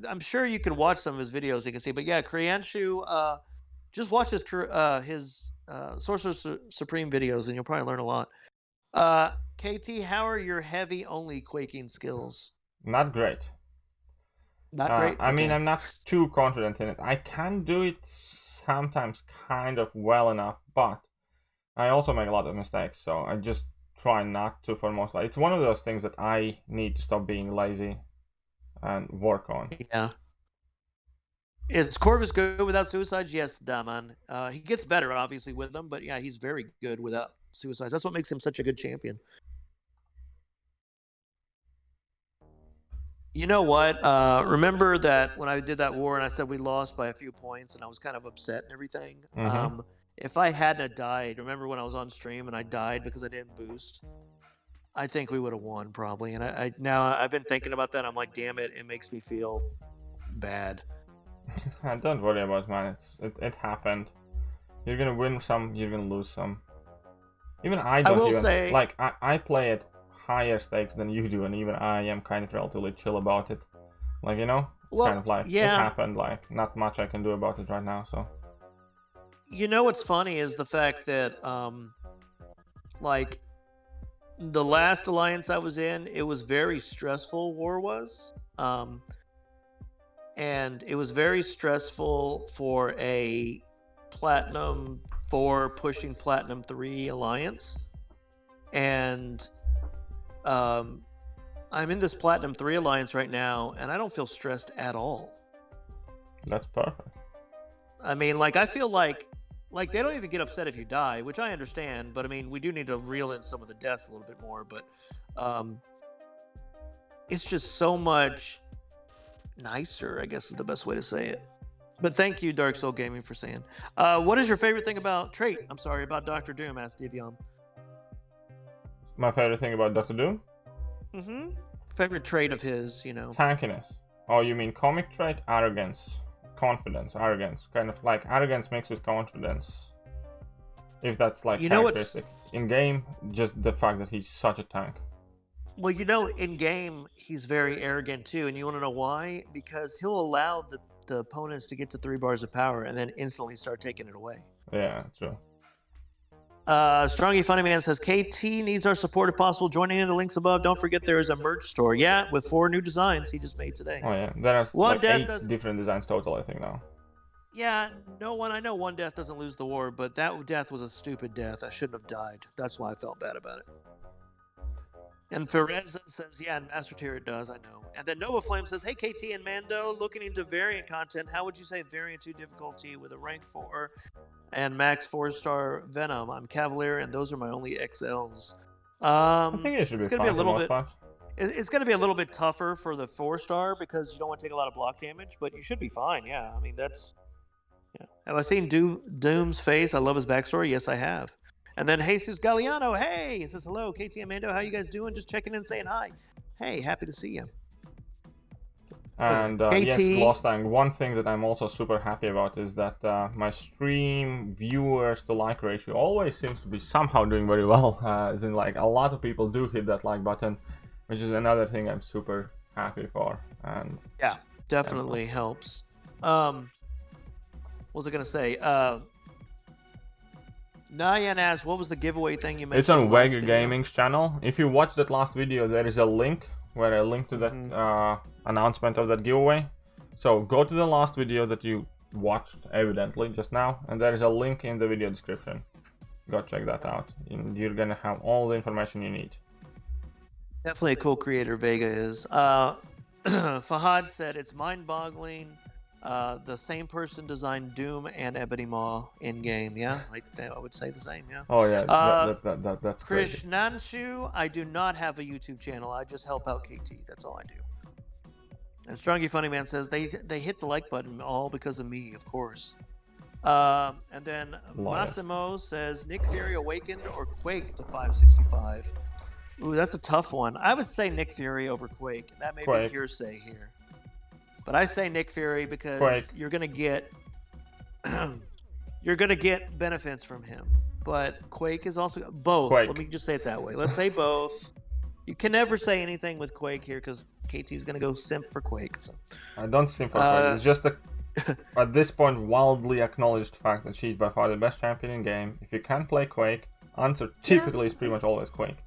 I'm sure you could watch some of his videos you can see, but yeah, Kriyanshu, just watch his Sorcerer Supreme videos and you'll probably learn a lot. KT, how are your heavy only quaking skills?
Not great.
Not great?
I mean, I'm not too confident in it. I can do it sometimes kind of well enough, but I also make a lot of mistakes, so I just try not to for the most part. It's one of those things that I need to stop being lazy and work on.
Yeah. Is Corvus good without suicides? Yes, Daman. He gets better, obviously, with them, but yeah, he's very good without suicides. That's what makes him such a good champion. You know what? Remember that when I did that war and I said we lost by a few points and I was kind of upset and everything? If I hadn't died, remember when I was on stream and I died because I didn't boost? I think we would have won probably. And now I've been thinking about that. I'm like, damn it, it makes me feel bad.
Don't worry about it, man. It happened. You're gonna win some, you're gonna lose some. Even I don't say, like, I play at higher stakes than you do, and even I am kind of relatively chill about it. Like, you know, it's kind of like, it happened, like, not much I can do about it right now, so.
You know what's funny is the fact that, like, the last alliance I was in, it was very stressful, war was. And it was very stressful for a Platinum 4 pushing Platinum 3 alliance. And I'm in this Platinum 3 alliance right now, and I don't feel stressed at all.
That's perfect.
I mean, like, I feel like they don't even get upset if you die, which I understand, but I mean, we do need to reel in some of the deaths a little bit more, but it's just so much nicer, I guess is the best way to say it. But thank you, Dark Soul Gaming, for saying. What is your favorite thing about about Dr. Doom, asked Divion.
My favorite thing about Dr. Doom?
Favorite trait of his, you know.
Tankiness. Oh, you mean comic trait? Arrogance. Confidence. Arrogance. Kind of like arrogance mixed with confidence. If that's like characteristic. In game, just the fact that he's such a tank.
Well, you know, in game, he's very arrogant too, and you want to know why? Because he'll allow the opponents to get to 3 bars of power and then instantly start taking it away.
Yeah, true.
Strongy Funny Man says, KT needs our support if possible. Joining in the links above. Don't forget there is a merch store. Yeah, with 4 new designs he just made today.
Oh yeah, there are like 8 different designs total, I think now.
Yeah, I know one death doesn't lose the war, but that death was a stupid death. I shouldn't have died. That's why I felt bad about it. And Ferez says, yeah, in Master Tier it does, I know. And then Nova Flame says, hey, KT and Mando, looking into variant content, how would you say variant 2 difficulty with a rank 4 and max 4-star Venom? I'm Cavalier, and those are my only XLs.
I think it should be fine.
It's going to be a little bit tougher for the 4-star because you don't want to take a lot of block damage, but you should be fine, yeah. I mean, that's... Yeah. Have I seen Doom's face? I love his backstory. Yes, I have. And then Jesus Galliano, hey, he says, hello, KT and Mando, how you guys doing? Just checking in, saying hi. Hey, happy to see you.
And yes, Clostang, one thing that I'm also super happy about is that my stream viewers to like ratio always seems to be somehow doing very well. As in, like, a lot of people do hit that like button, which is another thing I'm super happy for. And
yeah, definitely helps. What was I going to say? Nyan asked, what was the giveaway thing you mentioned?
It's on Wega Gaming's channel. If you watch that last video, there is a link where I linked to that announcement of that giveaway. So go to the last video that you watched, evidently, just now, and there is a link in the video description. Go check that out. And you're gonna have all the information you need.
Definitely a cool creator, Vega is. Fahad said, it's mind-boggling. The same person designed Doom and Ebony Maw in game, yeah? I would say the same, yeah.
Oh yeah, that's crazy.
Krishnanshu, I do not have a YouTube channel. I just help out KT. That's all I do. And Strongy Funny Man says they hit the like button all because of me, of course. And then Massimo says Nick Fury Awakened or Quake to 565. Ooh, that's a tough one. I would say Nick Fury over Quake. That may be hearsay here. But I say Nick Fury because you're gonna get benefits from him. But Quake is also both. Let me just say it that way. Let's say both. You can never say anything with Quake here because KT's gonna go simp for Quake. So
I don't simp for Quake. It's just at this point wildly acknowledged fact that she's by far the best champion in game. If you can't play Quake, answer typically is pretty much always Quake.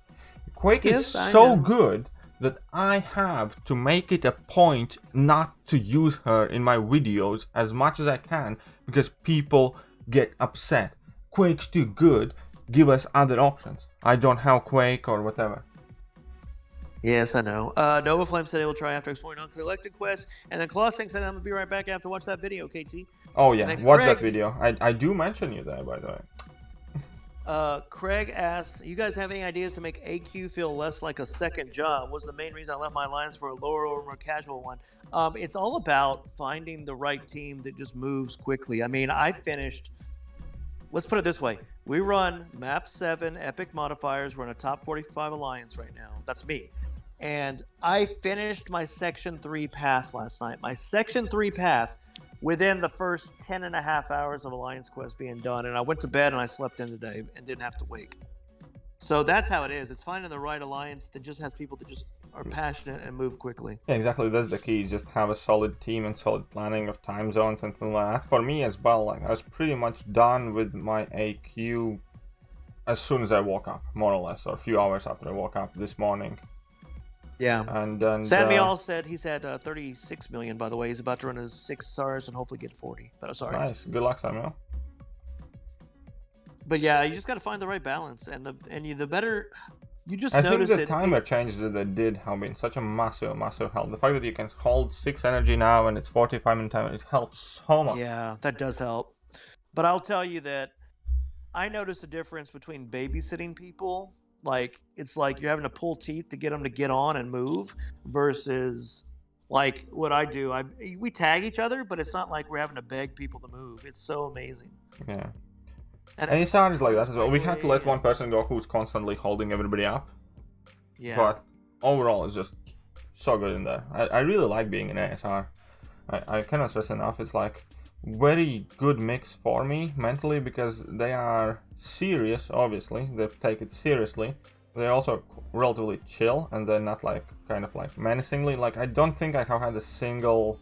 Quake is so good that I have to make it a point not to use her in my videos as much as I can because people get upset. Quake's too good, give us other options. I don't have Quake or whatever.
Yes, I know. Nova Flame said he will try after exploring Uncollected Quest, and then Clostang said I'm going to be right back after watch that video, KT.
Oh yeah, watch that video. I do mention you there, by the way.
Craig asked, you guys have any ideas to make AQ feel less like a second job? Was the main reason I left my alliance for a lower or more casual one. It's all about finding the right team that just moves quickly. I mean, I finished, let's put it this way. We run map 7 epic modifiers. We're in a top 45 alliance right now. That's me. And I finished my section 3 path last night. My section 3 path within the first 10.5 hours of Alliance Quest being done. And I went to bed and I slept in today and didn't have to wake. So that's how it is. It's finding the right alliance that just has people that just are passionate and move quickly.
Yeah, exactly. That's the key. Just have a solid team and solid planning of time zones and things like that. For me as well, like, I was pretty much done with my AQ as soon as I woke up, more or less, or a few hours after I woke up this morning.
Yeah.
And
Samuel said he's at 36 million, by the way. He's about to run his 6 stars and hopefully get 40. But sorry.
Nice. Good luck, Samuel.
But yeah, you just got to find the right balance, and the better. You just
I
notice
think the timer changes that they did have been such a massive help. The fact that you can hold 6 energy now and it's 45 minute timer, it helps so much.
Yeah, that does help. But I'll tell you that I noticed a difference between babysitting people. Like, it's like you're having to pull teeth to get them to get on and move versus like what I do. We tag each other, but it's not like we're having to beg people to move. It's so amazing.
Yeah. And it sounds like that as well. We had to let one person go who's constantly holding everybody up.
Yeah.
But overall, it's just so good in there. I really like being in ASR. I cannot stress enough. It's like very good mix for me mentally because they are serious, obviously. They take it seriously. They're also relatively chill and they're not like kind of like menacingly. Like, I don't think I have had a single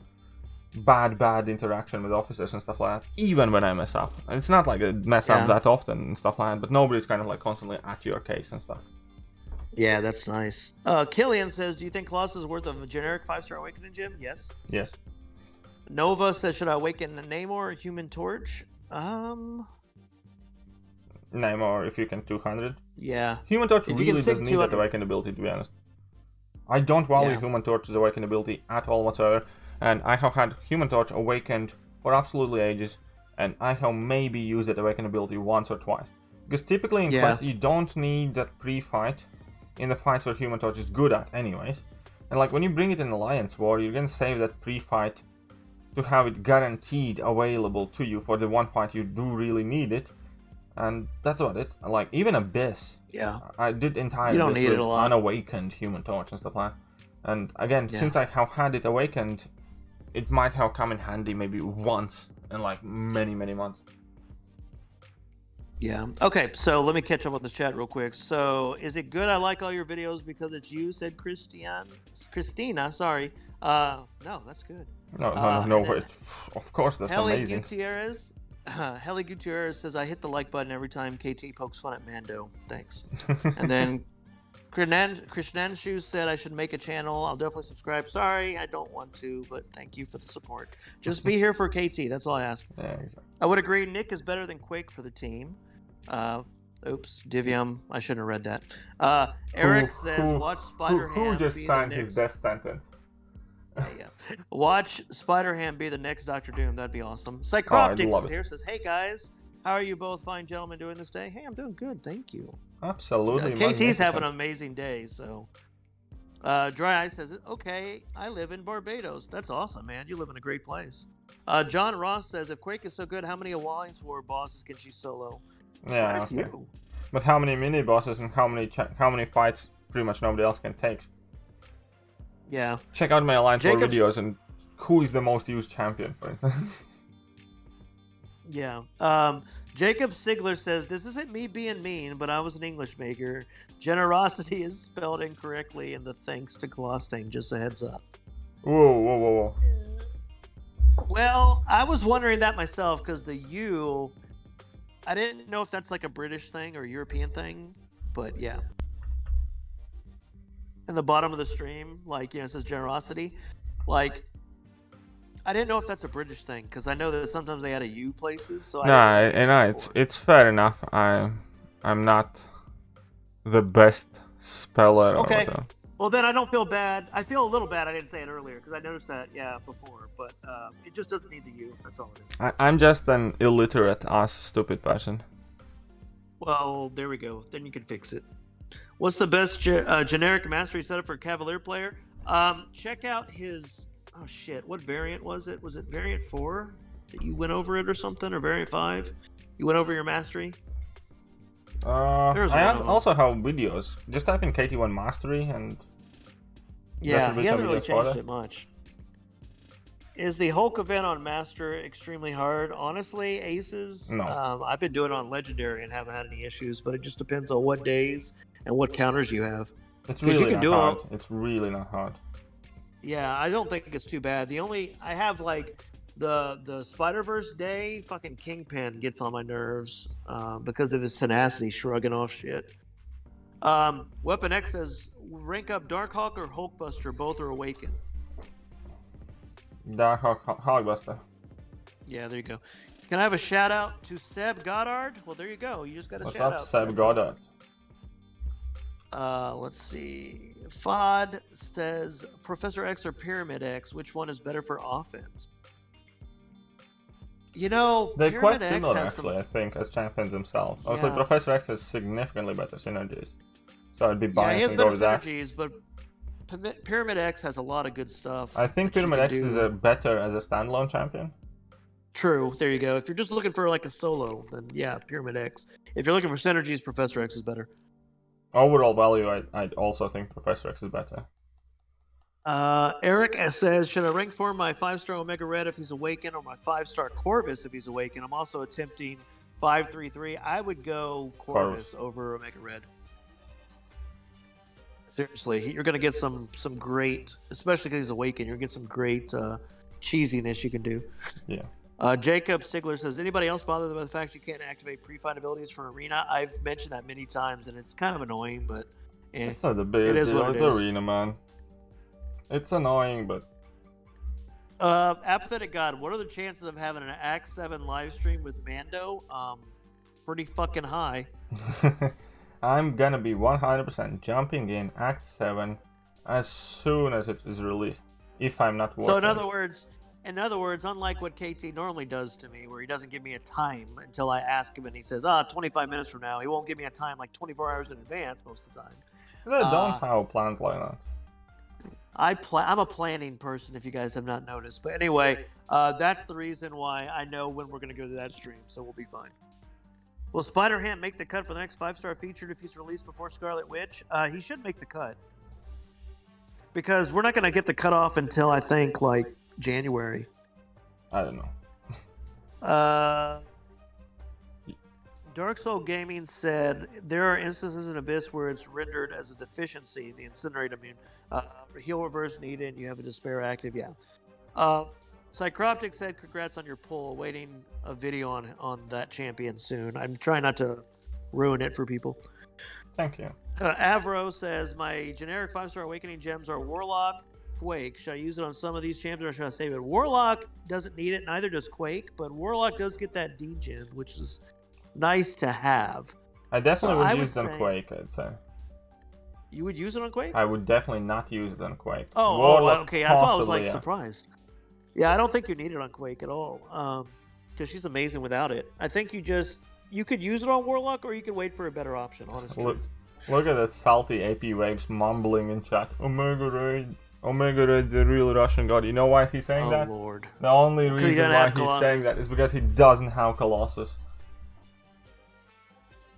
bad interaction with officers and stuff like that, even when I mess up. It's not like I mess up that often and stuff like that, but nobody's kind of like constantly at your case and stuff.
Yeah, that's nice. Killian says, do you think Colossus is worth of a generic 5-star awakening gym? Yes.
Yes.
Nova says, should I awaken Namor or Human Torch?
Namor, if you can 200.
Yeah.
Human Torch really doesn't need that awaken ability, to be honest. I don't value Human Torch's awaken ability at all whatsoever. And I have had Human Torch awakened for absolutely ages, and I have maybe used that awaken ability once or twice. Because typically in Quest, you don't need that pre-fight in the fights where Human Torch is good at anyways. And like when you bring it in Alliance War, you're gonna save that pre-fight to have it guaranteed available to you for the one fight you do really need it. And that's about it. Like, even Abyss.
Yeah.
I did entirely
you don't need it a lot.
Unawakened Human Torch and stuff like that. And again, since I have had it awakened, it might have come in handy maybe once in like many months.
Yeah. Okay, so let me catch up with this chat real quick. So, is it good I like all your videos because it's you, said Christina, sorry. No, that's good.
No way. Of course, that's amazing.
Heli Gutierrez says, I hit the like button every time KT pokes fun at Mando. Thanks. And then Krishnanshus said I should make a channel. I'll definitely subscribe. Sorry, I don't want to, but thank you for the support. Just be here for KT. That's all I ask.
Yeah, exactly.
I would agree. Nick is better than Quake for the team. Oops, Divium. I shouldn't have read that. Eric says, watch Spider-Ham.
Who just signed his death sentence?
Yeah. Watch Spider-Ham be the next Dr. Doom. That'd be awesome. Psychroptics is here. Says, hey guys, how are you both fine gentlemen doing this day? Hey, I'm doing good. Thank you.
Absolutely.
KT's having an amazing day. So, Dry Ice says, okay, I live in Barbados. That's awesome, man. You live in a great place. John Ross says, if Quake is so good, how many Alliance War bosses can she solo?
Yeah. Okay. But how many mini bosses and how many fights pretty much nobody else can take?
Yeah.
Check out my Alliance War videos and who is the most used champion, for instance.
Yeah. Jacob Sigler says, this isn't me being mean, but I was an English major. Generosity is spelled incorrectly in the thanks to Clostang. Just a heads up.
Whoa.
Well, I was wondering that myself because the U, I didn't know if that's like a British thing or European thing, but yeah. In the bottom of the stream, like, you know, it says generosity. Like, I didn't know if that's a British thing because I know that sometimes they add a U places. So
it's fair enough. I'm not the best speller.
Okay. Well, then I don't feel bad. I feel a little bad I didn't say it earlier because I noticed that, before. But it just doesn't need the U. That's all it is.
I'm just an illiterate ass stupid person.
Well, there we go. Then you can fix it. What's the best generic mastery setup for Cavalier player? Check out his... Oh, shit. What variant was it? Was it variant 4 that you went over it or something? Or variant 5? You went over your mastery?
I also have videos. Just type in KT1 Mastery and...
Yeah, he hasn't really changed it much. Is the Hulk event on Master extremely hard? Honestly, Aces,
no.
I've been doing it on Legendary and haven't had any issues, but it just depends on what days and what counters you have.
It's really not hard. It's really not hard.
Yeah, I don't think it's too bad. I have like the Spider-Verse day, fucking Kingpin gets on my nerves because of his tenacity, shrugging off shit. Weapon X says, rank up Darkhawk or Hulkbuster, both are awakened.
Darkhawk, Hulkbuster.
Yeah, there you go. Can I have a shout out to Seb Goddard? Well, there you go. You just got a
What's
shout
up,
out.
Seb Goddard?
Let's see. Fod says, Professor X or Pyramid X, which one is better for offense? You know,
they're
Pyramid
quite similar,
X
actually, I think, as champions themselves.
Yeah.
Also, Professor X has significantly better synergies. So I'd be
Yeah, he
biased
has
and go
better
with that.
synergies, but Pyramid X has a lot of good stuff.
I think Pyramid X is better as a standalone champion.
True, there you go. If you're just looking for like a solo, then yeah, Pyramid X. If you're looking for synergies, Professor X is better.
Overall value, I'd also think Professor X is better.
Eric says, should I rank for my 5-star Omega Red if he's awakened, or my 5-star Corvus if he's awakened? I'm also attempting 5-3-3. I would go Corvus over Omega Red. Seriously, you're going to get some great, especially because he's awakened, you're going to get some great cheesiness you can do.
Yeah.
Jacob Sigler says, anybody else bothered by the fact you can't activate pre-fight abilities for Arena? I've mentioned that many times, and it's kind of annoying, but...
It's not a big deal. It's Arena, man. It's annoying, but...
Apathetic God, what are the chances of having an Act 7 live stream with Mando? Pretty fucking high.
I'm gonna be 100% jumping in Act 7 as soon as it is released, if I'm not working.
So in other words, unlike what KT normally does to me, where he doesn't give me a time until I ask him and he says, 25 minutes from now, he won't give me a time like 24 hours in advance most of the time.
They don't have plans like that.
I'm a planning person, if you guys have not noticed. But anyway, that's the reason why I know when we're going to go to that stream, so we'll be fine. Will Spider-Ham make the cut for the next 5-star featured if he's released before Scarlet Witch? He should make the cut. Because we're not going to get the cutoff until, I think, like, January.
I don't know.
Dark Soul Gaming said, there are instances in Abyss where it's rendered as a deficiency, the Incinerate immune. Heal reverse needed, you have a Despair active, yeah. Psychroptic said, congrats on your pull, awaiting a video on that champion soon. I'm trying not to ruin it for people.
Thank you.
Avro says, my generic 5-star awakening gems are Warlock, Quake. Should I use it on some of these champions or should I save it? Warlock doesn't need it, neither does Quake, but Warlock does get that D-gem, which is nice to have.
I definitely would use it on Quake, I'd say.
You would use it on Quake?
I would definitely not use it on Quake.
Okay. That's why I was like
yeah.
surprised. Yeah, I don't think you need it on Quake at all, because she's amazing without it. I think you could use it on Warlock, or you could wait for a better option. Honestly.
Look at that salty AP Waves mumbling in chat. Omega Red, the real Russian god. You know why he's saying that?
Oh Lord.
The only reason why he's saying that is because he doesn't have Colossus.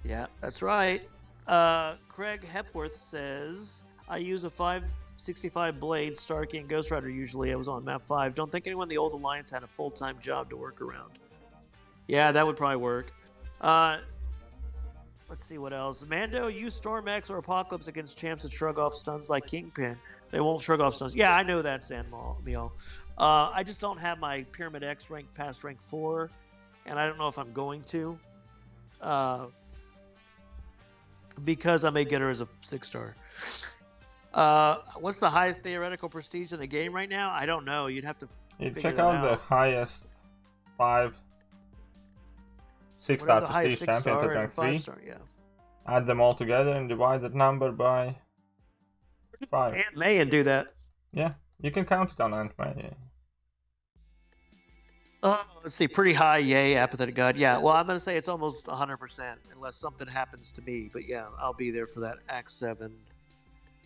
Yeah, that's right. Craig Hepworth says, I use a 565 blade, Starkey, and Ghost Rider usually. I was on map 5. Don't think anyone in the old Alliance had a full-time job to work around. Yeah, that would probably work. Let's see what else. Mando, use Storm X or Apocalypse against champs that shrug off stuns like Kingpin. They won't shrug off stuns. Yeah, I know that, Sandmeal. I just don't have my Pyramid X rank past rank 4, and I don't know if I'm going to. Because I may get her as a 6-star. What's the highest theoretical prestige in the game right now? I don't know. You'd have to
check out the highest 6-star prestige champions at rank 3.
Yeah.
Add them all together and divide that number by 5.
Aunt May and do that.
Yeah, you can count it on Aunt May.
Let's see, pretty high, yay, Apathetic God. Yeah, well, I'm going to say it's almost 100% unless something happens to me. But yeah, I'll be there for that Act 7.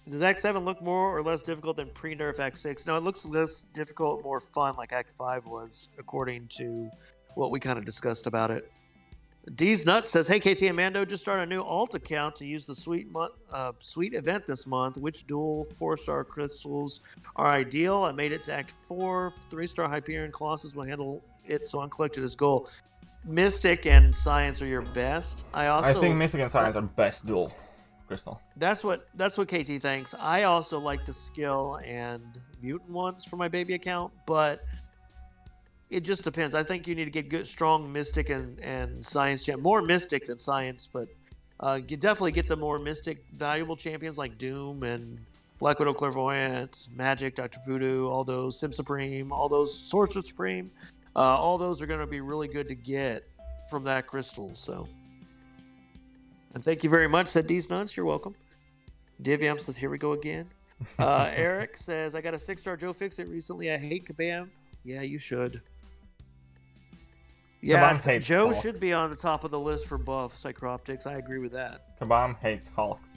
Does Act 7 look more or less difficult than pre-nerf Act 6? No, it looks less difficult, more fun like Act 5 was, according to what we kind of discussed about it. D's Nuts says, hey, KT and Mando, just started a new alt account to use the sweet event this month. Which dual 4-star crystals are ideal? I made it to Act 4. 3-star Hyperion Colossus will handle it, so uncollected is goal. Mystic and Science are your best. I
think Mystic and Science are best dual crystal.
That's what KT thinks. I also like the skill and mutant ones for my baby account, but it just depends. I think you need to get good, strong Mystic and Science. More Mystic than Science, but you definitely get the more Mystic valuable champions like Doom and Black Widow Clairvoyant, Magic, Dr. Voodoo, all those, Sim Supreme, all those, Sorcerer Supreme. All those are going to be really good to get from that crystal. So, and thank you very much, said D's Nuts. You're welcome. Divyam says, here we go again. Eric says, I got a 6-star Joe Fixit recently. I hate Kabam. Yeah, you should. Yeah, Joe should be on the top of the list for buff Psychroptics. I agree with that.
Kabam hates Hulks.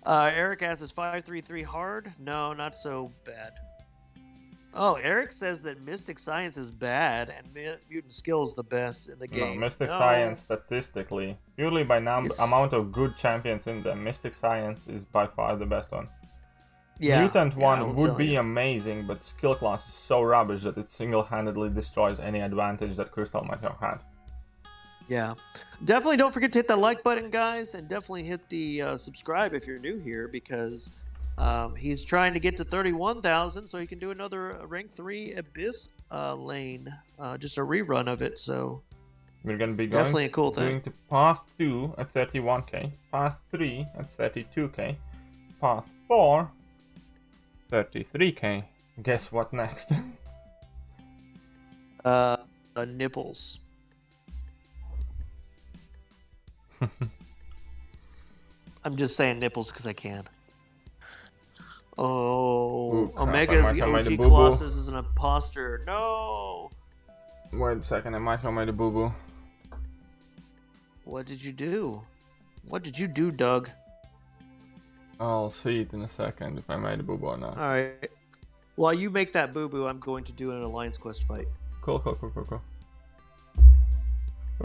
Eric asks, is 533 hard? No, not so bad. Oh, Eric says that Mystic Science is bad and Mutant Skill is the best in the game.
No, Mystic Science statistically, purely by amount of good champions in them, Mystic Science is by far the best one.
Yeah,
Mutant one would be amazing, but skill class is so rubbish that it single-handedly destroys any advantage that Crystal might have had.
Yeah. Definitely don't forget to hit that like button, guys, and definitely hit the subscribe if you're new here, because he's trying to get to 31,000 so he can do another rank 3 Abyss lane, just a rerun of it. So
we're going to be
definitely a cool thing.
Going to Path 2 at 31k, Path 3 at 32k, Path 4 33k. Guess what next?
Nipples. I'm just saying nipples because I can. Oh, Omega's OG Colossus is an imposter. No!
Wait a second, I might have made a boo-boo.
What did you do? What did you do, Doug?
I'll see it in a second if I made a boo-boo or not.
Alright. While you make that boo-boo, I'm going to do an Alliance Quest fight.
Cool.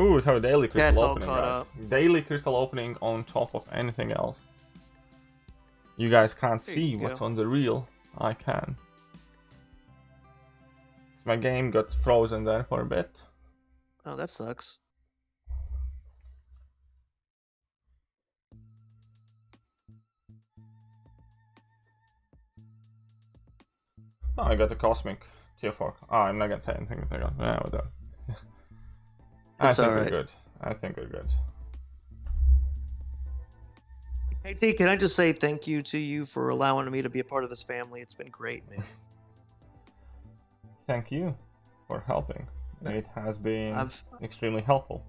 Ooh, we have a daily crystal opening, guys. Daily crystal opening on top of anything else. You guys can't see what's on the reel. I can. My game got frozen there for a bit.
Oh, that sucks.
Oh, I got a Cosmic Tier 4. Oh, I'm not gonna say anything if I got. Yeah, we're done. I think we're good. I think we're good.
Hey, T, can I just say thank you to you for allowing me to be a part of this family? It's been great, man.
Thank you for helping. It has been extremely helpful.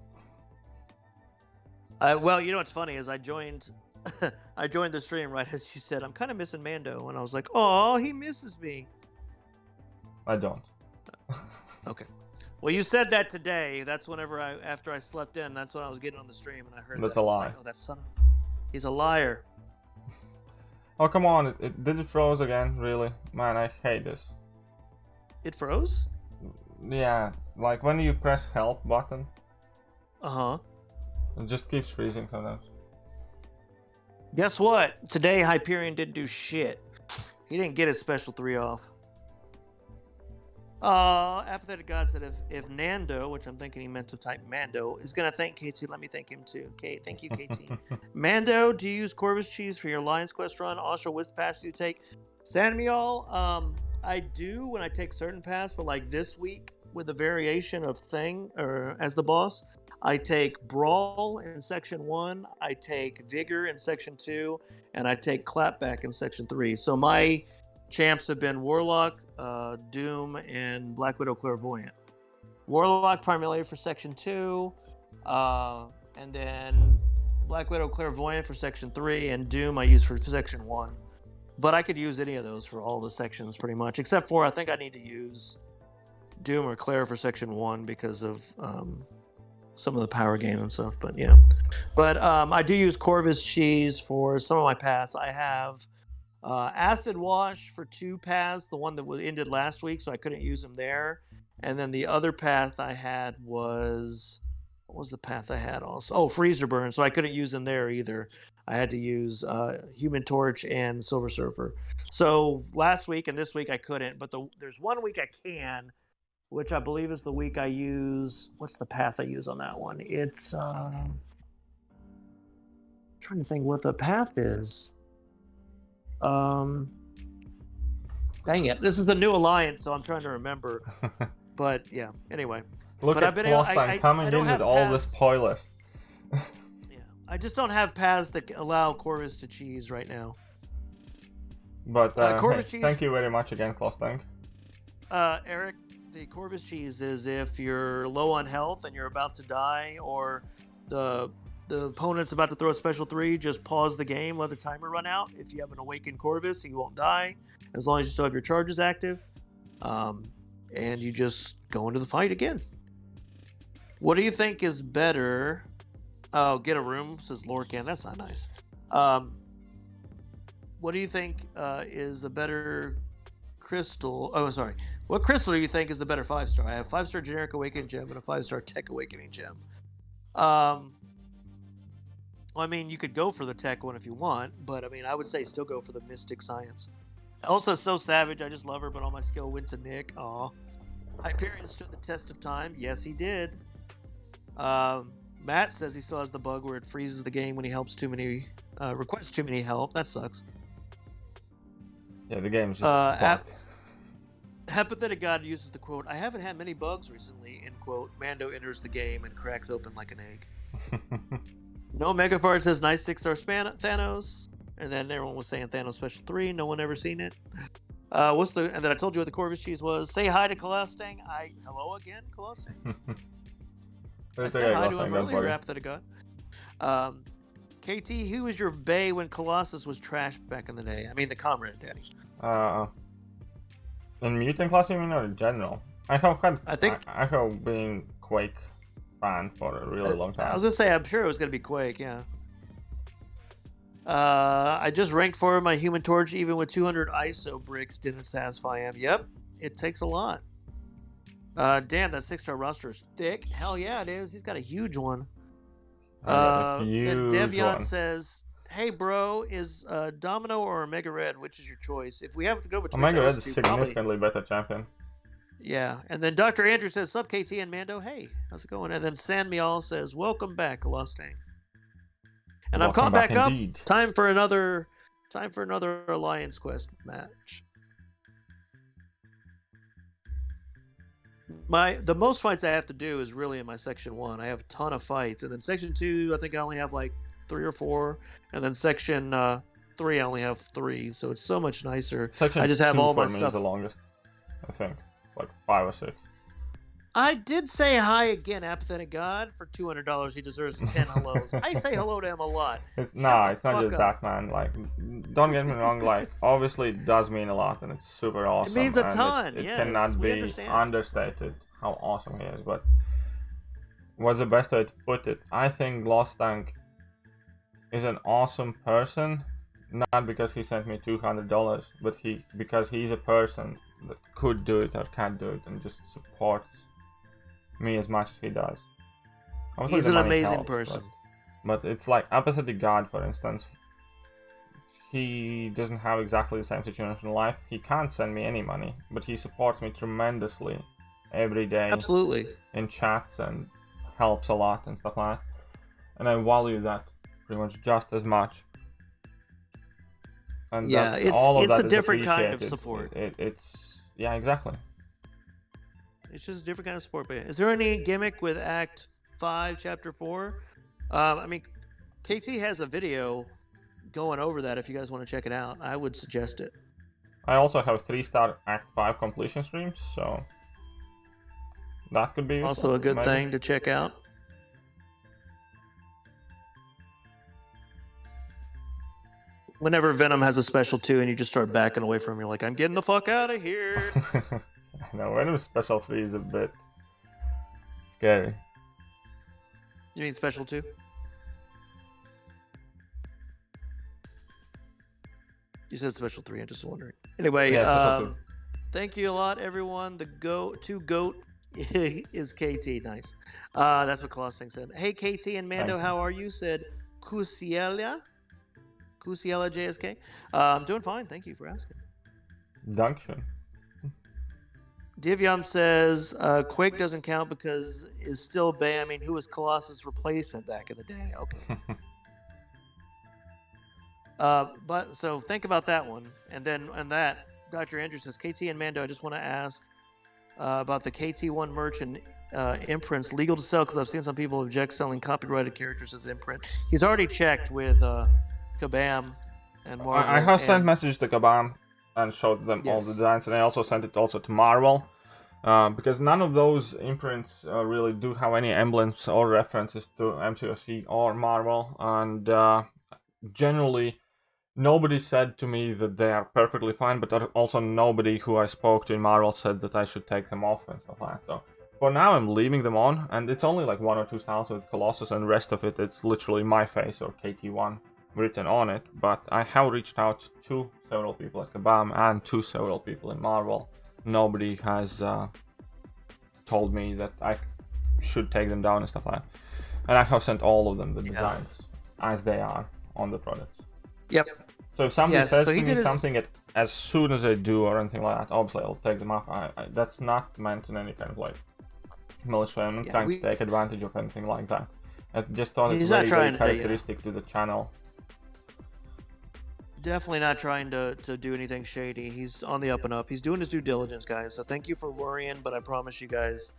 Well, you know what's funny is I joined the stream right as you said, I'm kind of missing Mando, and I was like, oh, he misses me.
I don't.
Okay. Well, you said that today. That's after I slept in. That's when I was getting on the stream, and I heard
that's a lie.
Like, oh, that son. He's a liar.
Oh, come on. Did it froze again? Really? Man, I hate this.
It froze?
Yeah. Like when you press help button.
Uh-huh.
It just keeps freezing sometimes.
Guess what? Today, Hyperion didn't do shit. He didn't get his special 3 off. Apathetic God said if Nando, which I'm thinking he meant to type Mando, is going to thank KT, let me thank him too. Okay, thank you, KT. Mando, do you use Corvus cheese for your Lions Quest run? Also, which pass do you take? Sanmial, I do when I take certain paths, but like this week with the variation of Thing or as the boss, I take Brawl in section 1, I take Vigor in section 2, and I take Clapback in section 3. So my champs have been Warlock, Doom, and Black Widow Clairvoyant. Warlock primarily for section 2, and then Black Widow Clairvoyant for section 3, and Doom I use for section 1. But I could use any of those for all the sections pretty much, except for I think I need to use Doom or Claire for Section 1 because of some of the power gain and stuff, but yeah. But I do use Corvus Cheese for some of my paths. I have Acid Wash for 2 paths, the one that was ended last week, so I couldn't use them there. And then the other path I had was... What was the path I had also? Oh, Freezer Burn, so I couldn't use them there either. I had to use Human Torch and Silver Surfer. So last week and this week I couldn't, but there's 1 week I can, which I believe is the week I use. What's the path I use on that one? It's trying to think what the path is. Dang it! This is the new alliance, so I'm trying to remember. But yeah. Anyway.
Look
but
at Clostang coming in with all the spoilers.
Yeah, I just don't have paths that allow Corvus to cheese right now.
But
Corvus
hey,
cheese...
thank you very much again, Clostang.
Eric, the Corvus cheese is if you're low on health and you're about to die, or the opponent's about to throw a special 3, just pause the game, let the timer run out. If you have an awakened Corvus, you won't die, as long as you still have your charges active. And you just go into the fight again. What do you think is better? Oh, get a room, says Lorcan. That's not nice. What do you think is a better crystal? Oh, sorry. What crystal do you think is the better 5-star? I have 5-star generic awakening gem and a 5-star tech awakening gem. Well, I mean, you could go for the tech one if you want, but I mean, I would say still go for the mystic science. Also, so savage. I just love her, but all my skill went to Nick. Aw. Hyperion stood the test of time. Yes, he did. Matt says he still has the bug where it freezes the game when he helps too many, requests too many help. That sucks.
Yeah, the game's just
Apathetic God uses the quote, "I haven't had many bugs recently," end quote. Mando enters the game and cracks open like an egg. No Megafart says, nice 6-star Thanos. And then everyone was saying Thanos Special 3. No one ever seen it. And then I told you what the Corvus cheese was. Say hi to CLoSStAnG. Hello again, CLoSStAnG. I said hi to him earlier, Apathetic God. KT, who was your bae when Colossus was trashed back in the day? I mean, the COMRADE, Daddy.
In mutant class, you mean, or in general? I have been Quake fan for a really long time.
I was gonna say, I'm sure it was gonna be Quake, yeah. I just ranked for my Human Torch, even with 200 ISO bricks didn't satisfy him. Yep, it takes a lot. Damn, that 6-star roster is thick. Hell yeah, it is. He's got a huge one. Then Devion says, "Hey, bro, is Domino or Omega Red? Which is your choice? If we have to go between
Omega Red
is
significantly better champion."
Yeah, and then Dr. Andrew says, "Sup, KT and Mando? Hey, how's it going?" And then Sandmeal says, "Welcome back, CLoSStAnG." And I'm caught back up.
Indeed.
Time for another Alliance Quest match. The most fights I have to do is really in my Section 1. I have a ton of fights, and then Section 2, I think I only have like 3 or 4, and then Section 3, I only have 3. So it's so much nicer.
Section
I just have
2
all
for
my
me
stuff.
is the longest. I think like 5 or 6.
I did say hi again, Apathetic God, for $200. He deserves 10 hellos. I say hello to him a lot.
It's not just that, man. Like, don't get me wrong. Like, obviously, it does mean a lot, and it's super awesome.
It means a ton.
It
yes,
cannot be
understand.
understated how awesome he is. But what's the best way to put it? I think Glosstank is an awesome person, not because he sent me $200, but because he's a person that could do it or can't do it, and just supports me as much as he does. Obviously,
he's an amazing person.
But it's like Apathetic God, for instance. He doesn't have exactly the same situation in life. He can't send me any money, but he supports me tremendously every day.
Absolutely.
In chats and helps a lot and stuff like that. And I value that pretty much just as much. And
yeah, it's a different kind of support.
Yeah, exactly.
It's just a different kind of support. But is there any gimmick with Act 5, Chapter 4? I mean, KT has a video going over that if you guys want to check it out. I would suggest it.
I also have 3-star Act 5 completion streams, so that could be useful,
also a good thing to check out. Whenever Venom has a special 2 and you just start backing away from him, you're like, I'm getting the fuck out of here.
I know, Venom Special 3 is a bit scary.
You mean Special 2? You said Special 3, I'm just wondering. Anyway,
Yeah,
thank you a lot, everyone. The GOAT is KT. Nice. That's what Clostang said. Hey, KT and Mando, how are you? Said Kusiela JSK. I'm doing fine. Thank you for asking.
Dankeschön.
Divyam says Quake doesn't count because it's still banned. I mean, who was Colossus' replacement back in the day? Okay. But so think about that one, and then that Dr. Andrew says KT and Mando. I just want to ask about the KT1 merch and imprints legal to sell, because I've seen some people object selling copyrighted characters as imprint. He's already checked with Kabam and Marvel.
I have sent messages to Kabam and showed them all the designs, and I also sent it also to Marvel, because none of those imprints really do have any emblems or references to MCOC or Marvel, and generally nobody said to me that they are perfectly fine, but also nobody who I spoke to in Marvel said that I should take them off and stuff like that. So for now I'm leaving them on, and it's only like 1 or 2 styles with Colossus, and the rest of it's literally my face or KT1 written on it. But I have reached out to several people at Kabam and to several people in Marvel. Nobody has told me that I should take them down and stuff like that. And I have sent all of them the designs as they are on the products.
Yep.
So if somebody says to me something as soon as I do or anything like that, obviously I'll take them off. That's not meant in any kind of like military. I'm not trying to take advantage of anything like that. I just thought it's very characteristic to the channel.
Definitely not trying to do anything shady. He's on the up and up. He's doing his due diligence, guys. So thank you for worrying, but I promise you guys,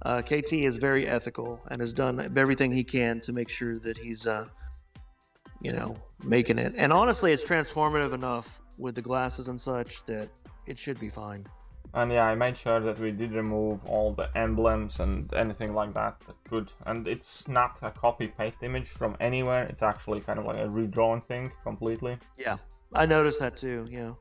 KT is very ethical and has done everything he can to make sure that he's making it. And honestly, it's transformative enough with the glasses and such that it should be fine.
And yeah, I made sure that we did remove all the emblems and anything like that could. And it's not a copy-paste image from anywhere. It's actually kind of like a redrawn thing completely.
Yeah, I noticed that too, yeah.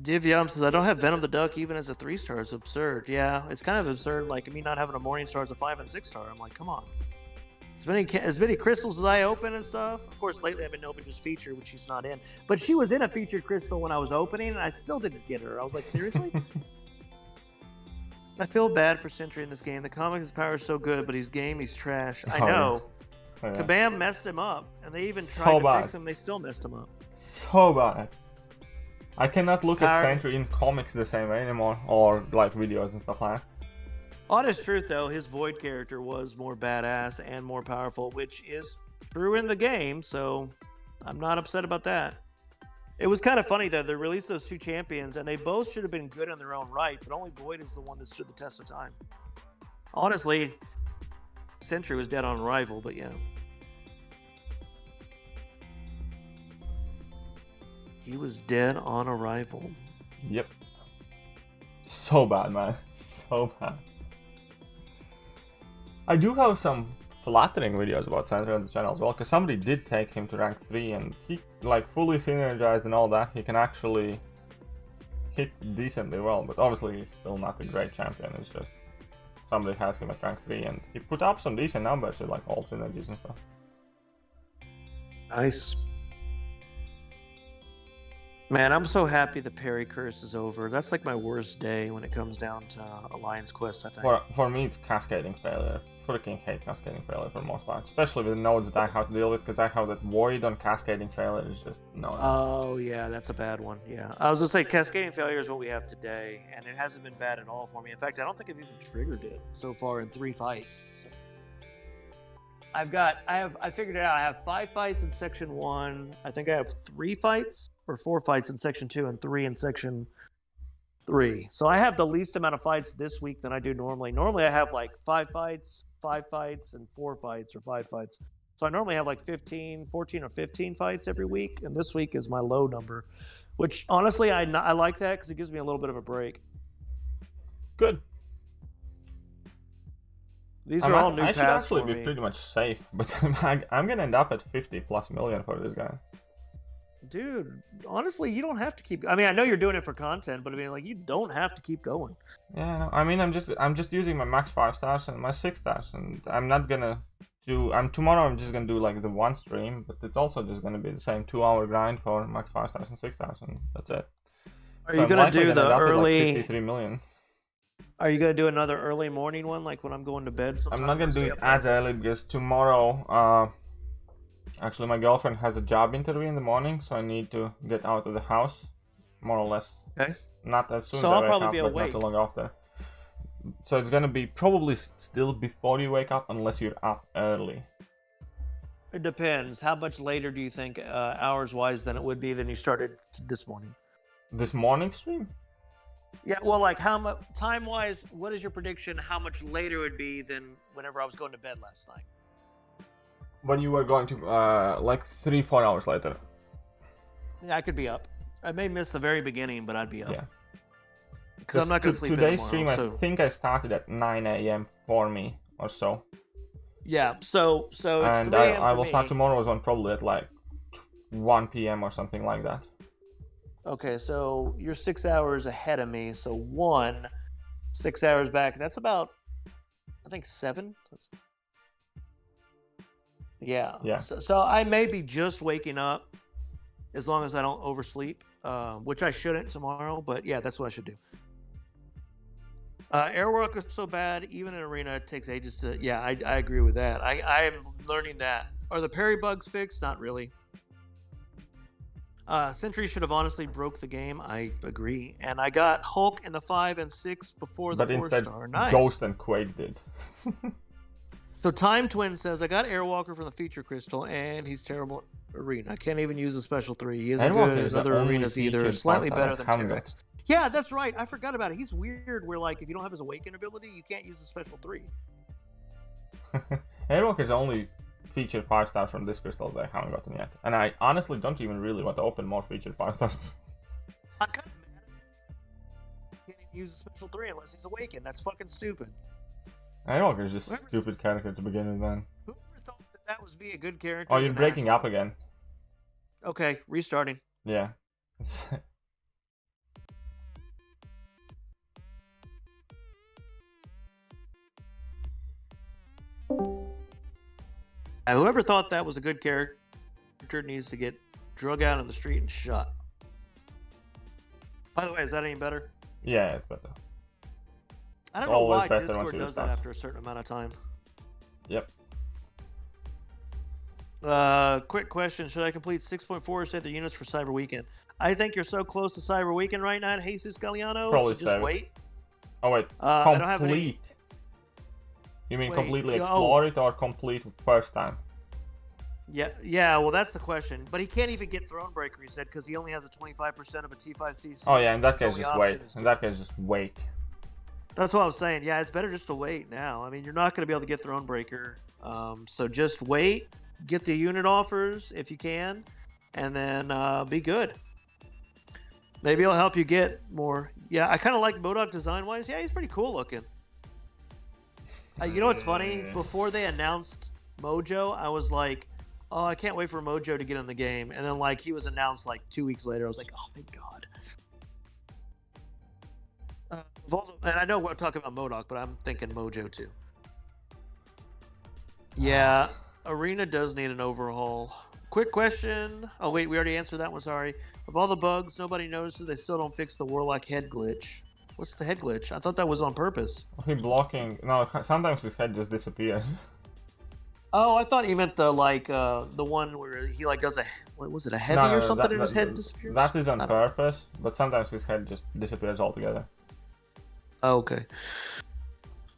Divyam says, I don't have Venom the Duck even as a 3-star. It's absurd. Yeah, it's kind of absurd. Like, me not having a Morningstar as a 5 and 6-star. I'm like, come on. As many crystals as I open and stuff. Of course, lately I've been opening just featured, which she's not in. But she was in a featured crystal when I was opening, and I still didn't get her. I was like, seriously? I feel bad for Sentry in this game. The comics power is so good, but he's trash. I know. Oh, yeah. Kabam messed him up, and they even tried to fix him. They still messed him up.
So bad. I cannot look at Sentry in comics the same way anymore, or like videos and stuff like that.
Honest truth, though, his Void character was more badass and more powerful, which is true in the game, so I'm not upset about that. It was kind of funny, though. They released those 2 champions, and they both should have been good in their own right, but only Void is the one that stood the test of time. Honestly, Sentry was dead on arrival, but yeah. He was dead on arrival.
Yep. So bad, man. So bad. I do have some flattering videos about Sentry on the channel as well, because somebody did take him to rank 3 and he like fully synergized and all that. He can actually hit decently well, but obviously he's still not a great champion. It's just somebody has him at rank 3 and he put up some decent numbers with like all synergies and stuff.
Nice. Man, I'm so happy the Parry curse is over. That's like my worst day when it comes down to Alliance Quest, I think.
For me, it's cascading failure. Freaking hate cascading failure for the most part. Especially with the nodes that I have to deal with, because I have that void on cascading failure. It's just no.
Oh, yeah, that's a bad one. Yeah. I was going to say, cascading failure is what we have today, and it hasn't been bad at all for me. In fact, I don't think I've even triggered it so far in 3 fights. So. I figured it out. I have 5 fights in section 1. I think I have 3 fights or 4 fights in section 2 and 3 in section 3. So I have the least amount of fights this week than I do normally. Normally I have like 5 fights, and 4 fights or 5 fights. So I normally have like 14 or 15 fights every week. And this week is my low number, which honestly, I like that because it gives me a little bit of a break.
Good.
These are all new paths.
I should actually be pretty much safe, but I'm gonna end up at 50+ million for this guy.
dude, honestly, you don't have to keep. I mean, I know you're doing it for content, but I mean, like, you don't have to keep going.
Yeah, no, I mean, I'm just using my max 5 stars and my 6 stars, and I'm not gonna do. Tomorrow I'm just gonna do like the one stream, but it's also just gonna be the same 2-hour grind for max 5 stars and 6 stars, and that's it.
Are you gonna do the early?
Like 53 million.
Are you gonna do another early morning one, like when I'm going to bed?
I'm not gonna do it as early because tomorrow, actually my girlfriend has a job interview in the morning, so I need to get out of the house, more or less.
Okay.
Not as soon as
So
I
I'll
wake
probably
up,
be
but
awake.
not too long after. So it's gonna be probably still before you wake up, unless you're up early.
It depends. How much later do you think, hours-wise, than it would be than you started this morning?
This morning stream?
Yeah, well, like how much time-wise? What is your prediction? How much later it would be than whenever I was going to bed last night?
When you were going to, like 3-4 hours later.
Yeah, I could be up. I may miss the very beginning, but I'd be up.
Yeah.
Because I'm not going to sleep
today's
tomorrow,
stream, I think I started at 9 a.m. for me or so.
Yeah, so it's
and
3 a.m.
I will
me.
start tomorrow's one probably at like 1 p.m. or something like that.
Okay, so you're 6 hours ahead of me. So 6 hours back. That's about, I think, 7. Yeah.
Yeah.
So I may be just waking up, as long as I don't oversleep, which I shouldn't tomorrow. But yeah, that's what I should do. Airwork is so bad, even in arena, it takes ages to. Yeah, I agree with that. I am learning that. Are the parry bugs fixed? Not really. Sentry should have honestly broke the game. I agree. And I got Hulk in the 5 and 6 before the 4-star. Nice.
Ghost and Quake did.
So Time Twin says, I got Airwalker from the feature crystal, and he's terrible at arena. I can't even use a special 3. He isn't good in other arenas either. Slightly better than T-Rex. Yeah, that's right. I forgot about it. He's weird where, like, if you don't have his Awaken ability, you can't use a special 3.
Airwalker's only featured 5 stars from this crystal that I haven't gotten yet. And I honestly don't even really want to open more featured 5 stars.
I'm kind of mad at him. He can't even use a special 3 unless he's Awakened. That's fucking stupid.
Airwalker's just a stupid character to begin with, man.
Whoever thought that would be a good character?
Oh, you're breaking up again.
Okay, restarting.
Yeah.
Whoever thought that was a good character needs to get drug out on the street and shot. By the way, is that any better?
Yeah, it's better.
I don't know why Discord does that after a certain amount of time.
Yep.
Quick question. Should I complete 6.4 save the units for Cyber Weekend? I think you're so close to Cyber Weekend right now, Jesus Galliano.
Probably
just wait.
Oh, wait.
I don't have any...
You mean completely explore it or complete first time?
Yeah, well, that's the question. But he can't even get Thronebreaker, he said, because he only has a 25% of a T5CC.
Oh, yeah, in that case, just wait. In that case, just wait.
That's what I was saying. Yeah, it's better just to wait now. I mean, you're not going to be able to get Thronebreaker. So just wait, get the unit offers if you can, and then be good. Maybe it'll help you get more. Yeah, I kind of like MODOK design-wise. Yeah, he's pretty cool looking. You know what's funny? Before they announced Mojo, I was like, oh, I can't wait for Mojo to get in the game. And then, like, he was announced, like, 2 weeks later. I was like, oh, thank God. And I know we're talking about MODOK, but I'm thinking Mojo, too. Yeah, Arena does need an overhaul. Quick question. Oh, wait, we already answered that one, sorry. Of all the bugs, nobody notices they still don't fix the Warlock head glitch. What's the head glitch? I thought that was on purpose.
He blocking. No, sometimes his head just disappears.
Oh, I thought you meant the the one where he like does a what was it, a heavy or something and his head disappears?
That is on purpose, but sometimes his head just disappears altogether.
Oh, okay.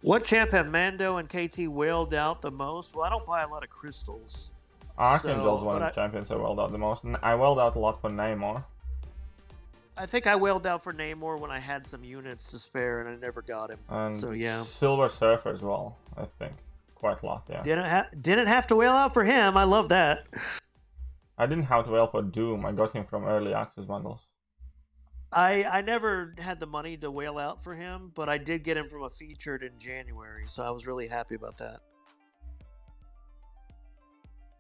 What champ have Mando and KT wailed out the most? Well, I don't buy a lot of crystals.
Archangel's one of the champions I wailed out the most. I wailed out a lot for Namor.
I think I wailed out for Namor when I had some units to spare and I never got him.
And
so yeah.
Silver Surfer as well, I think. Quite a lot, yeah.
Didn't have to wail out for him. I love that.
I didn't have to wail for Doom. I got him from early access bundles.
I never had the money to wail out for him, but I did get him from a featured in January, so I was really happy about that.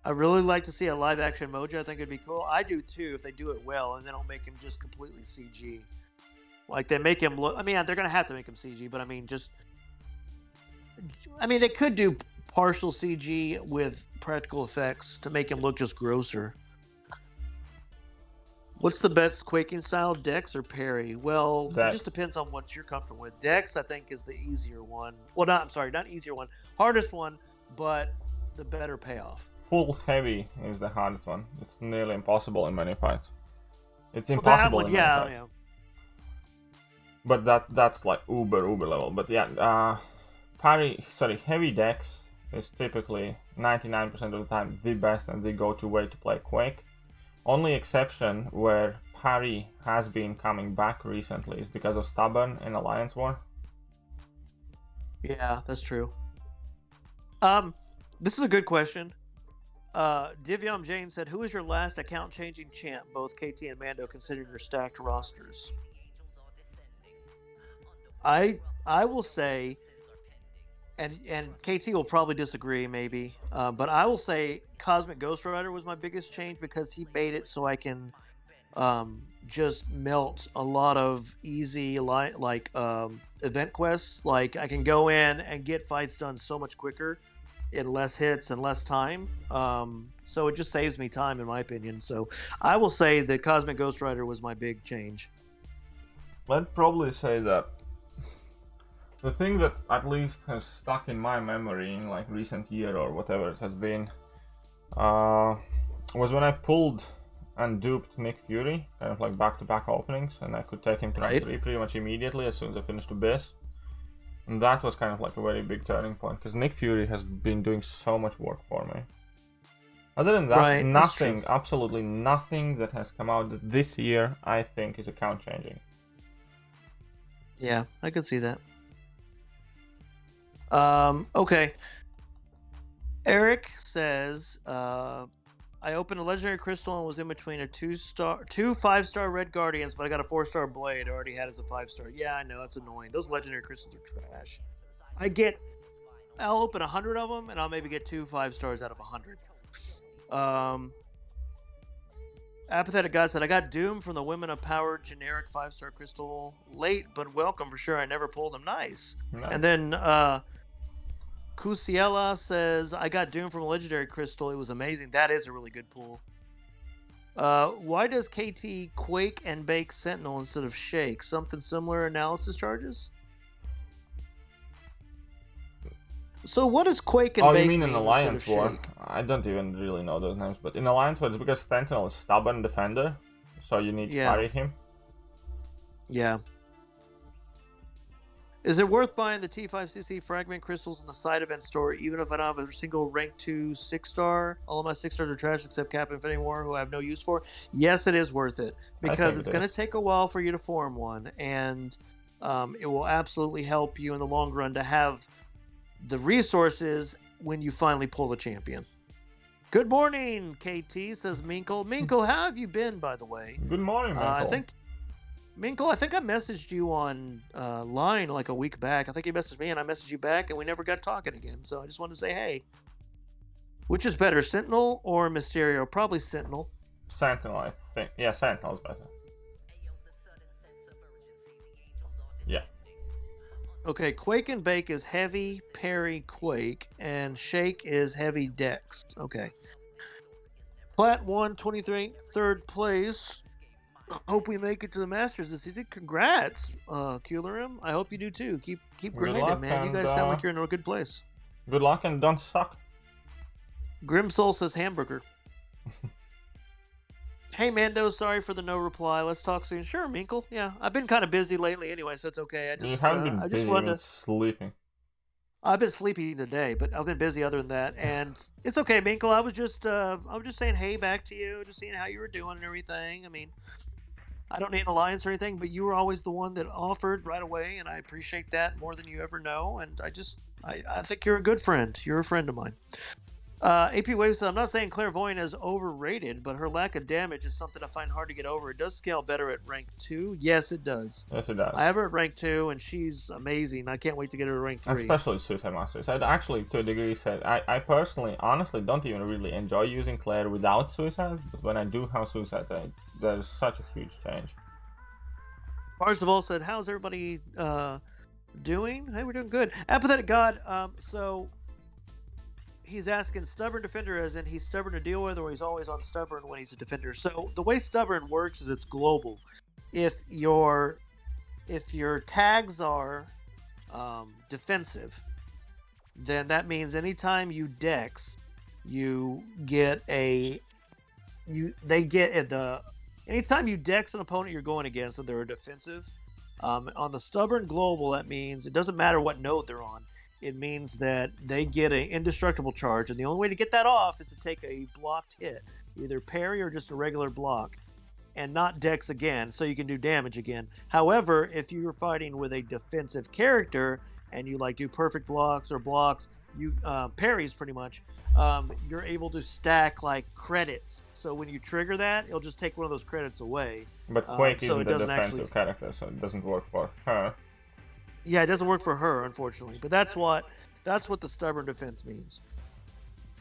I really like to see a live action Mojo. I think it'd be cool. I do too if they do it well and they don't make him just completely CG. Like they make him look. I mean, they're gonna have to make him CG, but I mean, they could do partial CG with practical effects to make him look just grosser. What's the best quaking style, Dex or parry? Well, Dex. It just depends on what you're comfortable with. Dex, I think, is the easier one. Well, not easier one. Hardest one, but the better payoff.
Full heavy is the hardest one. It's nearly impossible in many fights. It's impossible in many fights. Yeah. But that's like uber level. But yeah, heavy Dex is typically 99% of the time the best and the go-to way to play Quake. Only exception where parry has been coming back recently is because of Stubborn in Alliance War.
Yeah, that's true. This is a good question. Divyam Jane said, "Who is your last account-changing champ, both KT and Mando, considering your stacked rosters?" I will say, and KT will probably disagree maybe, but I will say Cosmic Ghost Rider was my biggest change because he made it so I can just melt a lot of easy event quests. Like I can go in and get fights done so much quicker in less hits and less time. So it just saves me time in my opinion. So I will say that Cosmic Ghost Rider was my big change.
I'd probably say that the thing that at least has stuck in my memory in like recent year or whatever it has been was when I pulled and duped Nick Fury, kind of like back-to-back openings, and I could take him to round 3 pretty much immediately as soon as I finished Abyss. And that was kind of like a very big turning point, because Nick Fury has been doing so much work for me. Other than that, nothing, absolutely nothing that has come out this year, I think, is account changing.
Yeah, I could see that. Okay. Eric says, I opened a legendary crystal and was in between a 2 5-star red guardians, but I got a 4-star blade I already had as a 5-star. Yeah, I know, that's annoying. Those legendary crystals are trash. I'll open 100 of them and I'll maybe get 2 5-stars out of 100. Apathetic God said, I got Doom from the Women of Power generic 5-star crystal late, but welcome for sure. I never pulled them. Nice. And then Kusiela says, I got Doom from a legendary crystal. It was amazing. That is a really good pull. Why does KT Quake and bake Sentinel instead of Shake? Something similar analysis charges? So what does Quake and bake?
Oh, you mean in Alliance War? I don't even really know those names, but in Alliance War, it's because Sentinel is stubborn defender, so you need to parry him. Yeah. Is it worth buying the T5CC fragment crystals in the side event store, even if I don't have a single rank 2 6-star? All of my 6-stars are trash except Cap Infinity War, who I have no use for. Yes, it is worth it, because it's going to take a while for you to form one, and it will absolutely help you in the long run to have the resources when you finally pull the champion. Good morning, KT, says Minkle. Minkle, how have you been, by the way? Good morning, Minkle.
Minkle, I think I messaged you on line like a week back. I think you messaged me and I messaged you back and we never got talking again. So I just wanted to say, hey. Which is better, Sentinel or Mysterio? Probably Sentinel.
Sentinel, I think. Yeah, Sentinel is better. Yeah.
Okay, Quake and Bake is heavy, parry, Quake, and Shake is heavy, Dex. Okay. Plat 123, third place. Hope we make it to the Masters this season. Congrats, Kulerim. I hope you do too. Keep grinding, man. You guys sound like you're in a good place.
Good luck and don't suck.
Grimsoul says hamburger. Hey, Mando, sorry for the no reply. Let's talk soon. Sure, Minkle. Yeah, I've been kind of busy lately anyway, so it's okay.
You haven't been busy, you've been sleeping.
I've been sleeping today, but I've been busy other than that, and it's okay, Minkle. I was just saying hey back to you, just seeing how you were doing and everything. I mean, I don't need an alliance or anything, but you were always the one that offered right away, and I appreciate that more than you ever know, and I think you're a good friend. You're a friend of mine. AP Wave says, I'm not saying Clairvoyant is overrated, but her lack of damage is something I find hard to get over. It does scale better at rank 2. Yes, it does.
Yes, it does.
I have her at rank 2, and she's amazing. I can't wait to get her to rank 3.
And especially Suicide Masters. I'd actually, to a degree, said I personally, honestly, don't even really enjoy using Claire without Suicide, but when I do have Suicide, there's such a huge change.
Parzival said, how's everybody doing? Hey, we're doing good. Apathetic God, so he's asking stubborn defender as in he's stubborn to deal with, or he's always on stubborn when he's a defender. So the way stubborn works is it's global. If your tags are defensive, then that means anytime you dex, anytime you dex an opponent you're going against and they're a defensive, on the stubborn global, that means it doesn't matter what node they're on. It means that they get an indestructible charge, and the only way to get that off is to take a blocked hit, either parry or just a regular block, and not dex again, so you can do damage again. However, if you're fighting with a defensive character and you like do perfect blocks or blocks, you parries pretty much, you're able to stack like credits. So when you trigger that, it'll just take one of those credits away.
But Quake isn't a defensive character, so it doesn't work for her.
Yeah, it doesn't work for her, unfortunately. But that's what the stubborn defense means.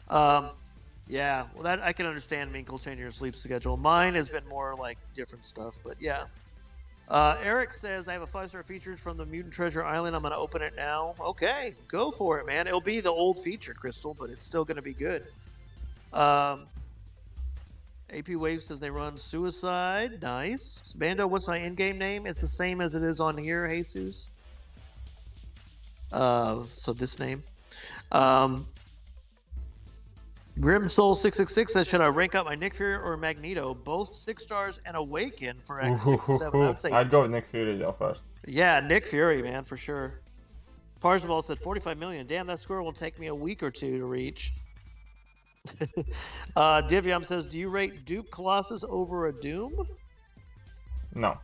Yeah, well, that I can understand Minkle changing your sleep schedule. Mine has been more like different stuff, but yeah. Eric says, I have a 5-star features from the Mutant Treasure Island. I'm going to open it now. Okay, go for it, man. It'll be the old feature, Crystal, but it's still going to be good. AP Wave says they run Suicide. Nice. Bando, what's my in-game name? It's the same as it is on here, Jesus. So this name. Grim Soul 666 says, should I rank up my Nick Fury or Magneto? Both 6 stars and Awaken for X67.
I'd go with Nick Fury though first.
Yeah, Nick Fury, man, for sure. Parzival said 45 million. Damn, that score will take me a week or 2 to reach. Divyam says, do you rate Duke Colossus over a Doom?
No.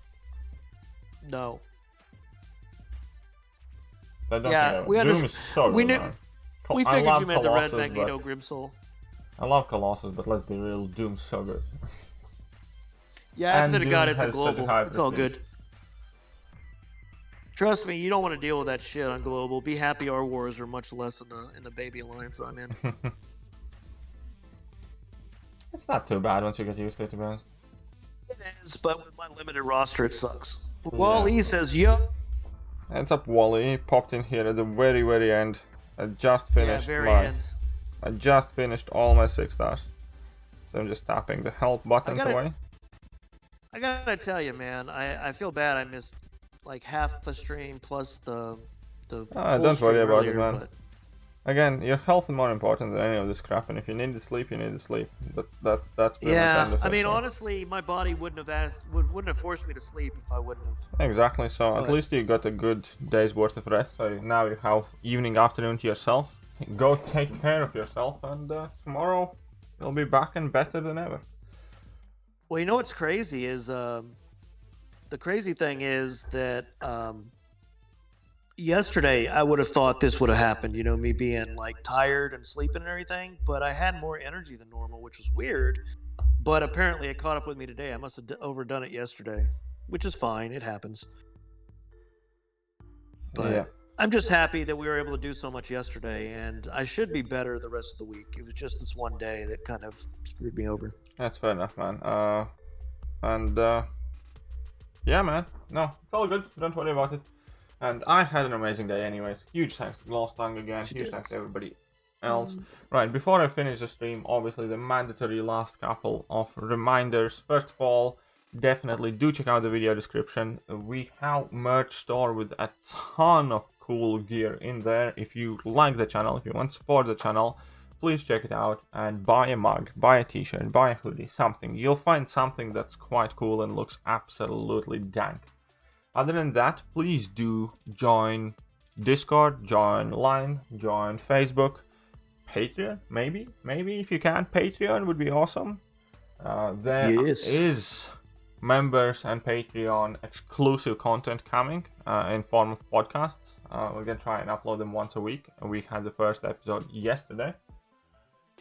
No.
Yeah, Doom is so good, man.
We figured you meant the red Magneto Grimsoul.
I love Colossus, but let's be real, Doom's so good.
Yeah, after the God, it's a global. It's all good. Trust me, you don't want to deal with that shit on global. Be happy our wars are much less in the baby alliance I'm in.
It's not too bad once you get used to it, to be honest.
It is, but with my limited roster, it sucks. Wally says, yup.
Ends up Wally, popped in here at the very, very end. I just finished I just finished all my 6 stars. So I'm just tapping the help buttons away.
I gotta tell you, man, I feel bad I missed like half a stream plus the
don't worry about it, man. But... Again, your health is more important than any of this crap, and if you need to sleep, you need to sleep. That's pretty much
I mean, honestly, my body wouldn't have forced me to sleep if I wouldn't have.
Exactly. So at least you got a good day's worth of rest. So now you have evening, afternoon to yourself. Go take care of yourself, and tomorrow you'll be back and better than ever.
Well, you know what's crazy is the crazy thing is that yesterday I would have thought this would have happened, you know, me being like tired and sleeping and everything, but I had more energy than normal, which was weird. But apparently it caught up with me today. I must have overdone it yesterday, which is fine. It happens. But yeah. I'm just happy that we were able to do so much yesterday, and I should be better the rest of the week. It was just this one day that kind of screwed me over.
That's fair enough, man. Yeah, man. No, it's all good. Don't worry about it. And I had an amazing day anyways. Huge thanks to Glosstank again. Huge thanks to everybody else. Right, before I finish the stream, obviously the mandatory last couple of reminders. First of all, definitely do check out the video description. We have merch store with a ton of cool gear in there. If you like the channel, if you want to support the channel, please check it out and buy a mug, buy a t-shirt, buy a hoodie, something. You'll find something that's quite cool and looks absolutely dank. Other than that, please do join Discord, join Line, join Facebook, Patreon, maybe if you can. Patreon would be awesome. There is members and Patreon exclusive content coming in form of podcasts. We're gonna try and upload them once a week. We had the first episode yesterday.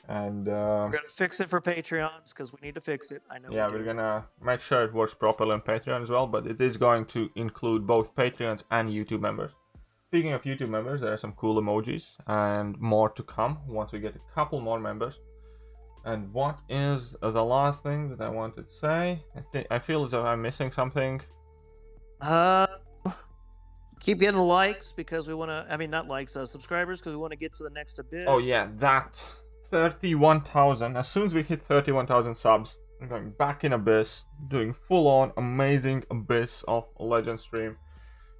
And
we're gonna fix it for Patreons because we need to fix it. I know.
yeah, we're gonna make sure it works properly on Patreon as well, but it is going to include both Patreons and YouTube members. Speaking of YouTube members, there are some cool emojis and more to come once we get a couple more members. And what is the last thing that I wanted to say? I feel as though I'm missing something.
Keep getting likes because we want to. I mean, not likes, subscribers, because we want to get to the next abyss.
Oh yeah, that 31,000. As soon as we hit 31,000 subs, I'm going back in Abyss, doing full-on amazing Abyss of Legend stream.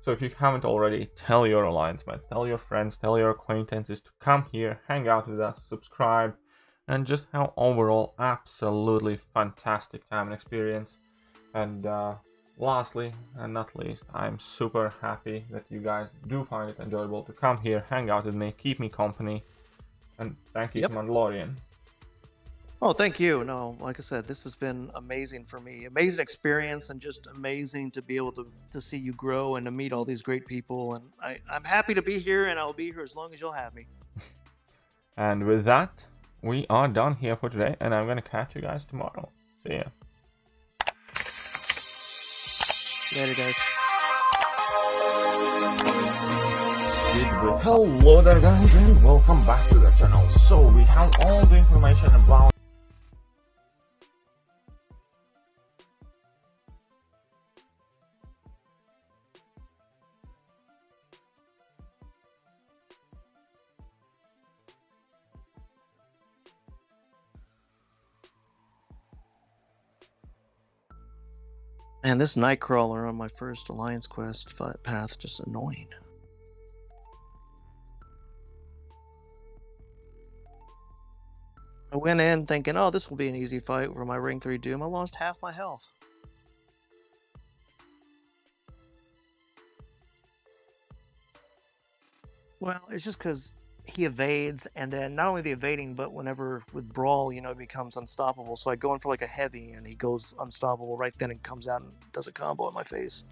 So if you haven't already, tell your alliance mates, tell your friends, tell your acquaintances to come here, hang out with us, subscribe, and just have overall absolutely fantastic time and experience. And lastly and not least, I'm super happy that you guys do find it enjoyable to come here, hang out with me, keep me company, and thank you to Mandalorian.
Oh, thank you. No, like I said, this has been amazing for me. Amazing experience and just amazing to be able to see you grow and to meet all these great people. And I'm happy to be here, and I'll be here as long as you'll have me.
And with that, we are done here for today, and I'm going to catch you guys tomorrow. See ya.
Later, guys.
Hello there guys, and welcome back to the channel. So we have all the information about
Man, this Nightcrawler on my first Alliance quest path just annoying. I went in thinking, oh, this will be an easy fight for my Ring 3 Doom. I lost half my health. Well, it's just because he evades, and then not only the evading, but whenever with Brawl, you know, it becomes unstoppable. So I go in for like a heavy, and he goes unstoppable right then and comes out and does a combo in my face.